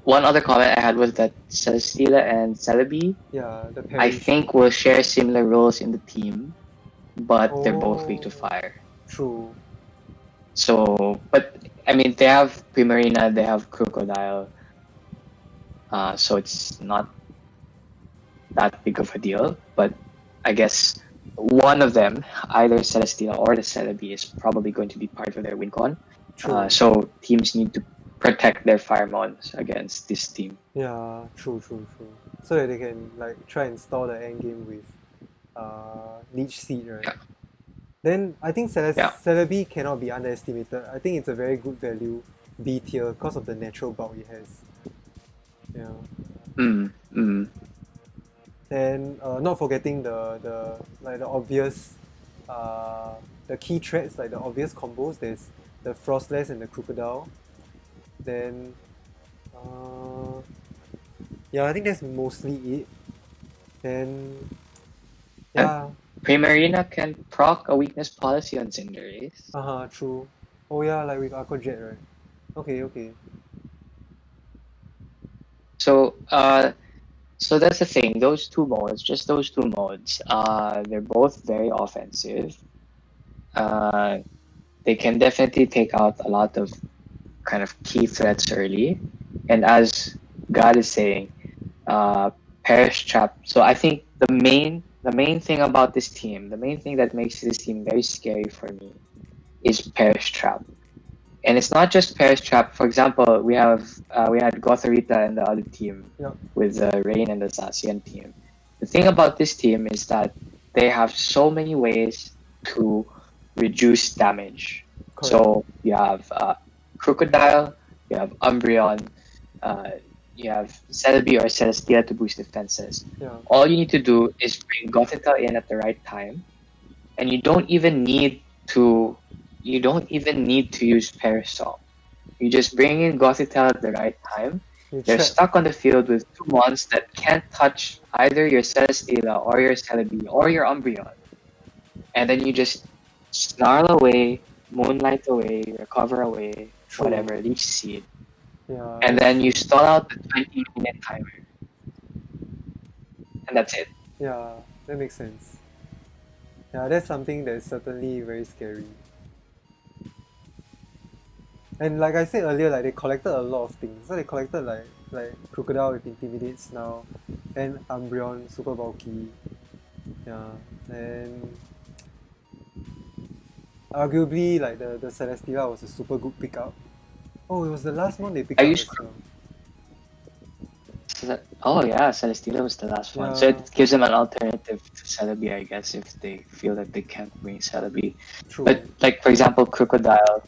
One other comment I had was that Celesteela and Celebi, Yeah, the I perish. think, will share similar roles in the team, but they're both weak to fire. True. So, but I mean, they have Primarina, they have Crocodile, so it's not that big of a deal. But I guess one of them, either Celesteela or the Celebi, is probably going to be part of their win con. True. So teams need to protect their Firemons against this team. Yeah, true. So that they can like try and stall the end game with Leech Seed, right? Yeah. Then I think Yeah. Celebi cannot be underestimated. I think it's a very good value B tier because of the natural bulk it has. Yeah. Then not forgetting the like the obvious the key threats, like the obvious combos. There's the Frostless and the Crocodile. Then yeah, I think that's mostly it. Then yeah. Primarina can proc a weakness policy on Cinderace. True. Oh yeah, like with Aqua Jet, right? Okay. So so that's the thing. Those 2 modes, just those 2 modes, they're both very offensive. They can definitely take out a lot of kind of key threats early. And as God is saying, Perish Trap. So I think the main thing about this team, the main thing that makes this team very scary for me is Perish Trap. And it's not just Perish Trap. For example, we had Gotharita and the other team with the Rain and the Zacian team. The thing about this team is that they have so many ways to reduce damage. Correct. So you have Crocodile, you have Umbreon, you have Celebi or Celesteela to boost defenses. Yeah. All you need to do is bring Gothita in at the right time, and you don't even need to use Parasol. You just bring in Gothita at the right time. They're stuck on the field with 2 mons that can't touch either your Celesteela or your Celebi or your Umbreon. And then you just snarl away, moonlight away, recover away, True. whatever, Leech Seed. Yeah. And then you stall out the 20-minute timer. And that's it. Yeah, that makes sense. Yeah, that's something that's certainly very scary. And like I said earlier, like they collected a lot of things. So they collected like Crocodile with Intimidates now, and Umbreon super bulky. Yeah, and arguably like the Celesteela was a super good pickup. Oh, it was the last one they picked I up used as well. Oh yeah, Celesteela was the last one. So Yeah. it gives them an alternative to Celebi, I guess, if they feel that they can't bring Celebi. True. But like for example, Crocodile,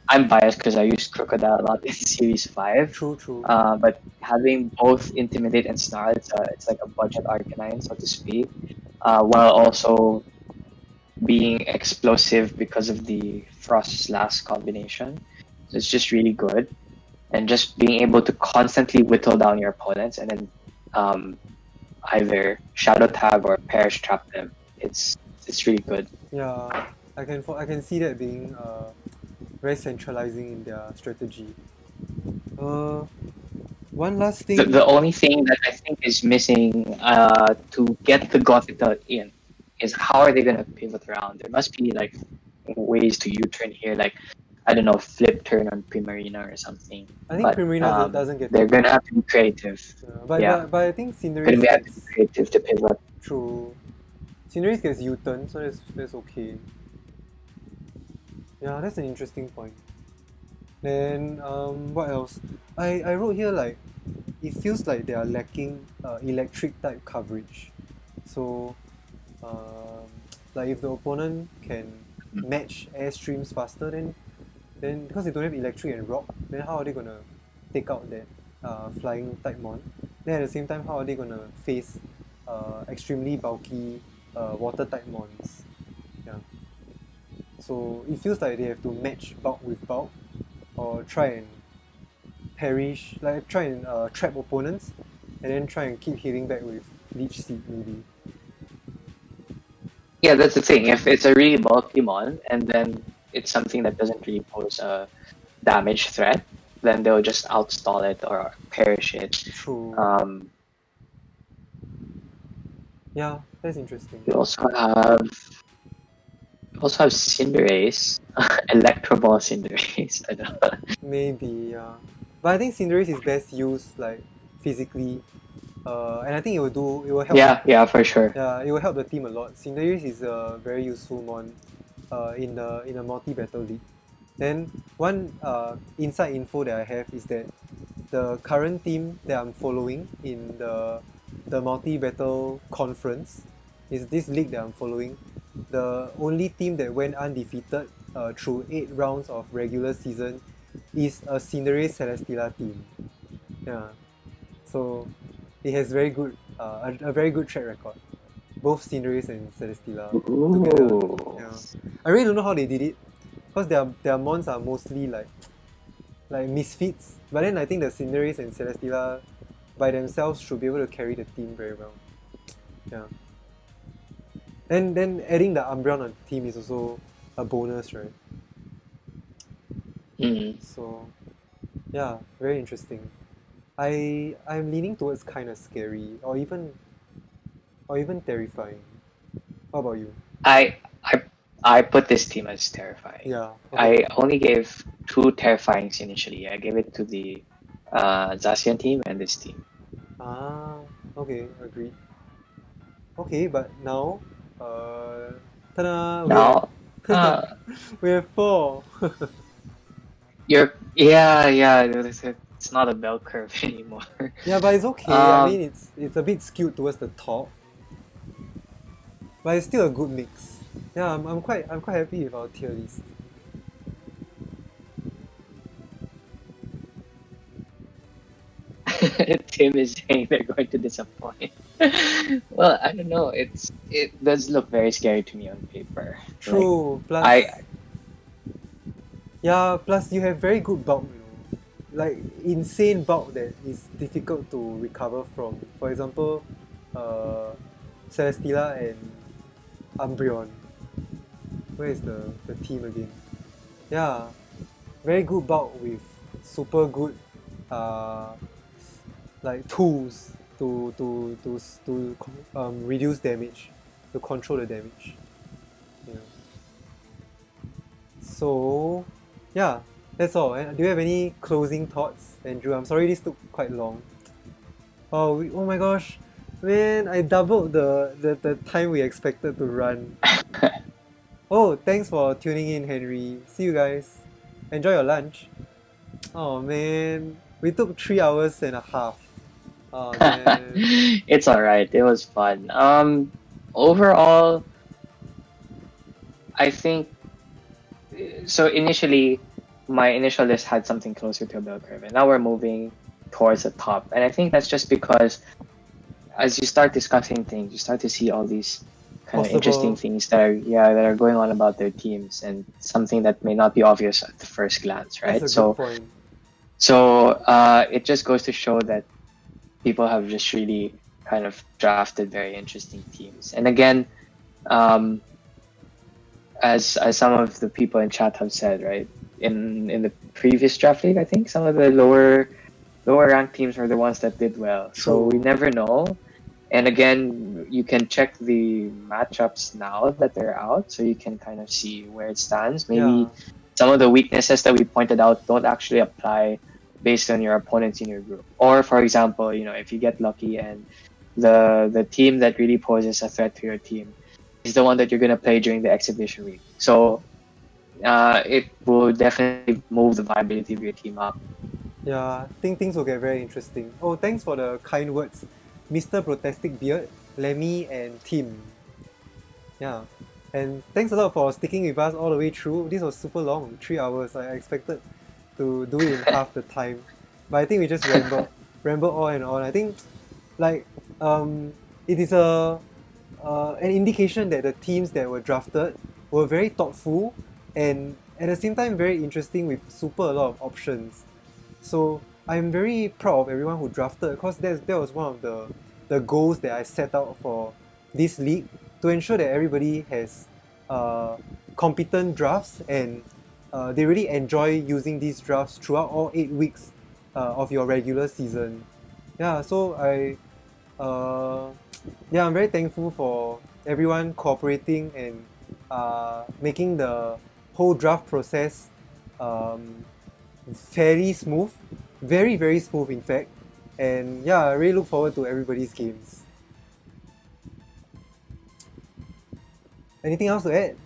I'm biased because I used Crocodile a lot in Series 5. True. But having both Intimidate and Snarl, it's like a budget Arcanine, so to speak, while also being explosive because of the Frost Slash combination. So it's just really good. And just being able to constantly whittle down your opponents and then either Shadow Tag or Perish Trap them. It's really good. Yeah, I can see that being very centralizing in their strategy. One last thing. The only thing that I think is missing to get the Gothita in is how are they going to pivot around? There must be like ways to U-turn here, like I don't know, flip turn on Primarina or something. I think Primarina doesn't get. They're gonna have to be creative. But I think Cinderace gonna have to be creative to pivot. True. Cinderace gets U-turn, so that's okay. Yeah, that's an interesting point. Then what else? I wrote here like it feels like they are lacking electric type coverage. So like if the opponent can match airstreams faster, then because they don't have electric and rock, then how are they gonna take out that flying type mon? Then at the same time, how are they gonna face extremely bulky water type mons? Yeah. So it feels like they have to match bulk with bulk, or try and trap opponents, and then try and keep healing back with Leech Seed maybe. Yeah, that's the thing. If it's a really bulky mon, and then it's something that doesn't really pose a damage threat, then they'll just outstall it or perish it. True. Yeah, that's interesting. You also have Cinderace, Electro Ball Cinderace. I don't know. Maybe, yeah. But I think Cinderace is best used like physically, and I think it will help. Yeah, for sure. Yeah, it will help the team a lot. Cinderace is a very useful mon in a multi-battle league. Then one inside info that I have is that the current team that I'm following in the multi-battle conference is this league that I'm following. The only team that went undefeated through 8 rounds of regular season is a Cinderace Celesteela team. Yeah, so it has very good a very good track record. Both Cinderace and Celesteela together. Yeah. I really don't know how they did it, because their mons are mostly like misfits. But then I think the Cinderace and Celesteela by themselves should be able to carry the team very well. Yeah. And then adding the Umbreon on the team is also a bonus, right? So yeah, very interesting. I'm leaning towards kind of scary or even terrifying. How about you? I put this team as terrifying. Yeah. Okay. I only gave 2 terrifyings initially. I gave it to the Zacian team and this team. Okay, agreed. Okay, but now, ta-da! Now, we have 4. it's not a bell curve anymore. Yeah, but it's okay. I mean, it's a bit skewed towards the top, but it's still a good mix. Yeah, I'm quite happy with our tier list. Tim is saying they're going to disappoint. Well, I don't know. It does look very scary to me on paper. True. Plus you have very good bulk, like insane bulk that is difficult to recover from. For example, Celesteela and Umbreon. Where is the team again? Yeah, very good bulk with super good like tools to reduce damage, to control the damage. Yeah. So yeah, That's all. Do you have any closing thoughts, Andrew? I'm sorry this took quite long. Oh my gosh, man! I doubled the time we expected to run. Oh, thanks for tuning in, Henry. See you guys. Enjoy your lunch. Oh man, we took 3 hours and a half. Oh man. It's alright. It was fun. Overall, I think so. Initially, my initial list had something closer to a bell curve, and now we're moving towards the top. And I think that's just because as you start discussing things, you start to see all these kind of interesting things that are going on about their teams, and something that may not be obvious at the first glance, right? That's a good point. So it just goes to show that people have just really kind of drafted very interesting teams. And again, as some of the people in chat have said, right, in the previous draft league, I think some of the lower ranked teams were the ones that did well. So we never know. And again, you can check the matchups now that they're out, so you can kind of see where it stands. Maybe some of the weaknesses that we pointed out don't actually apply based on your opponents in your group. Or for example, if you get lucky and the team that really poses a threat to your team is the one that you're gonna play during the exhibition week. So it will definitely move the viability of your team up. Yeah, I think things will get very interesting. Oh, thanks for the kind words, Mr. Protestic Beard, Lemmy, and Tim. Yeah, and thanks a lot for sticking with us all the way through. This was super long, 3 hours. I expected to do it in half the time, but I think we just ramble on and on. I think it is an indication that the teams that were drafted were very thoughtful and at the same time very interesting with a lot of options. So I'm very proud of everyone who drafted, because that was one of the goals that I set out for this league, to ensure that everybody has competent drafts and they really enjoy using these drafts throughout all 8 weeks of your regular season. Yeah, so I'm very thankful for everyone cooperating and making the whole draft process fairly smooth, very, very smooth in fact. And yeah, I really look forward to everybody's games. Anything else to add,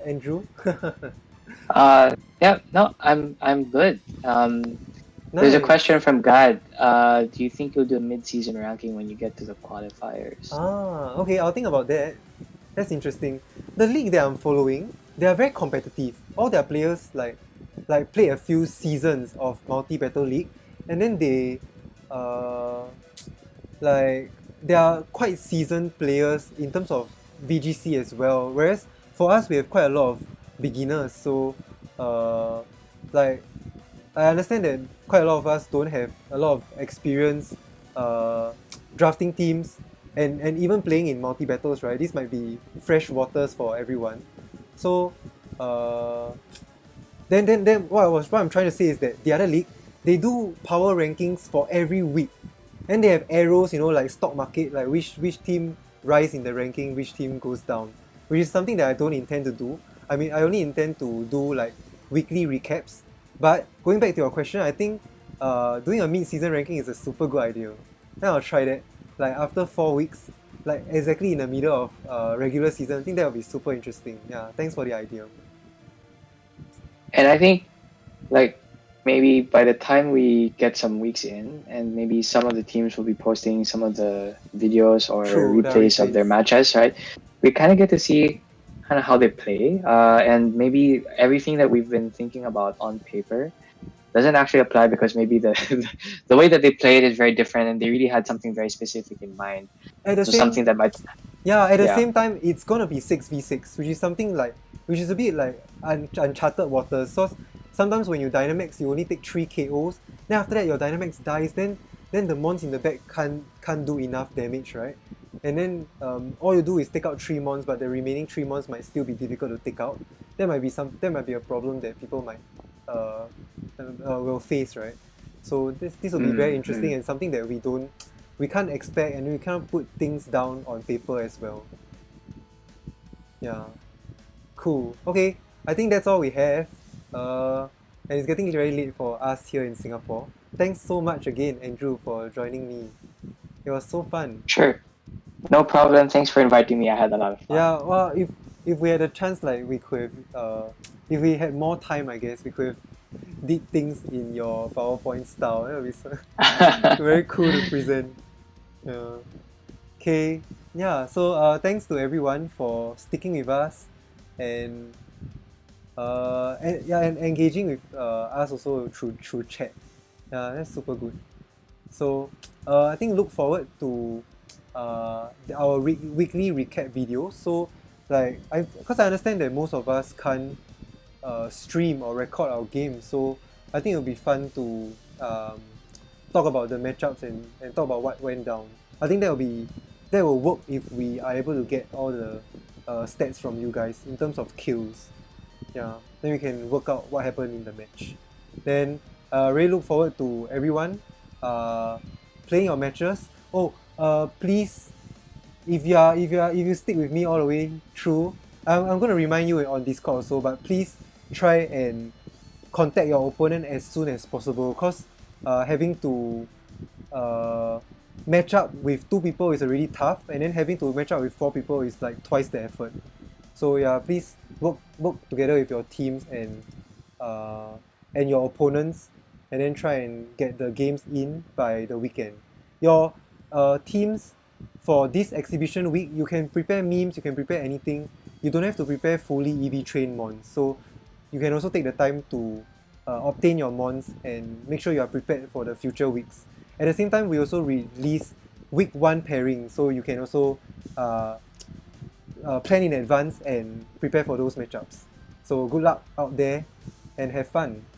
Andrew? No, I'm good. There's a question from God. Do you think you'll do a mid-season ranking when you get to the qualifiers? Okay, I'll think about that. That's interesting. The league that I'm following, they are very competitive. All their players like play a few seasons of multi-battle league, and then they are quite seasoned players in terms of VGC as well. Whereas for us, we have quite a lot of beginners. So I understand that quite a lot of us don't have a lot of experience drafting teams and even playing in multi-battles, right? This might be fresh waters for everyone. So then what I'm trying to say is that the other league, they do power rankings for every week. And they have arrows, like stock market, like which team rise in the ranking, which team goes down. Which is something that I don't intend to do. I mean, I only intend to do like weekly recaps. But going back to your question, I think doing a mid-season ranking is a super good idea. Then I'll try that. Like after 4 weeks, like exactly in the middle of regular season, I think that would be super interesting. Yeah, thanks for the idea. And I think, like, maybe by the time we get some weeks in, and maybe some of the teams will be posting some of the videos or replays of their matches, right? We kind of get to see kind of how they play, and maybe everything that we've been thinking about on paper doesn't actually apply, because maybe the way that they play it is very different, and they really had something very specific in mind. Something that might... Yeah, at the same time, it's gonna be 6v6, which is a bit like uncharted waters. So sometimes when you Dynamax, you only take 3 KOs. Then after that, your Dynamax dies. Then the mons in the back can't do enough damage, right? And then all you do is take out 3 mons, but the remaining 3 mons might still be difficult to take out. That might be a problem that people might will face, right? So this will be very interesting and something that we can't expect, and we can't put things down on paper as well. Yeah, cool. Okay, I think that's all we have. and it's getting very late for us here in Singapore. Thanks so much again, Andrew, for joining me. It was so fun. Sure. No problem. Thanks for inviting me. I had a lot of fun. Yeah, well, if we had a chance, like we could have, if we had more time, I guess we could have did things in your PowerPoint style. That would be so very cool to present. Okay, yeah. So thanks to everyone for sticking with us and and engaging with us also through chat. Yeah, that's super good. So I think look forward to our weekly recap videos. So like because I understand that most of us can't stream or record our games, so I think it'll be fun to talk about the matchups and talk about what went down. I think that will work if we are able to get all the stats from you guys in terms of kills. Yeah, then we can work out what happened in the match. Then really look forward to everyone playing your matches. Oh, please, if you stick with me all the way through, I'm gonna remind you on Discord also. But please try and contact your opponent as soon as possible, because having to match up with 2 people is already tough, and then having to match up with 4 people is like twice the effort. So yeah, please work together with your teams and your opponents, and then try and get the games in by the weekend. Your teams for this exhibition week, you can prepare memes, you can prepare anything. You don't have to prepare fully EV train mons. So you can also take the time to obtain your mons and make sure you are prepared for the future weeks. At the same time, we also release week 1 pairing, so you can also plan in advance and prepare for those matchups. So good luck out there and have fun.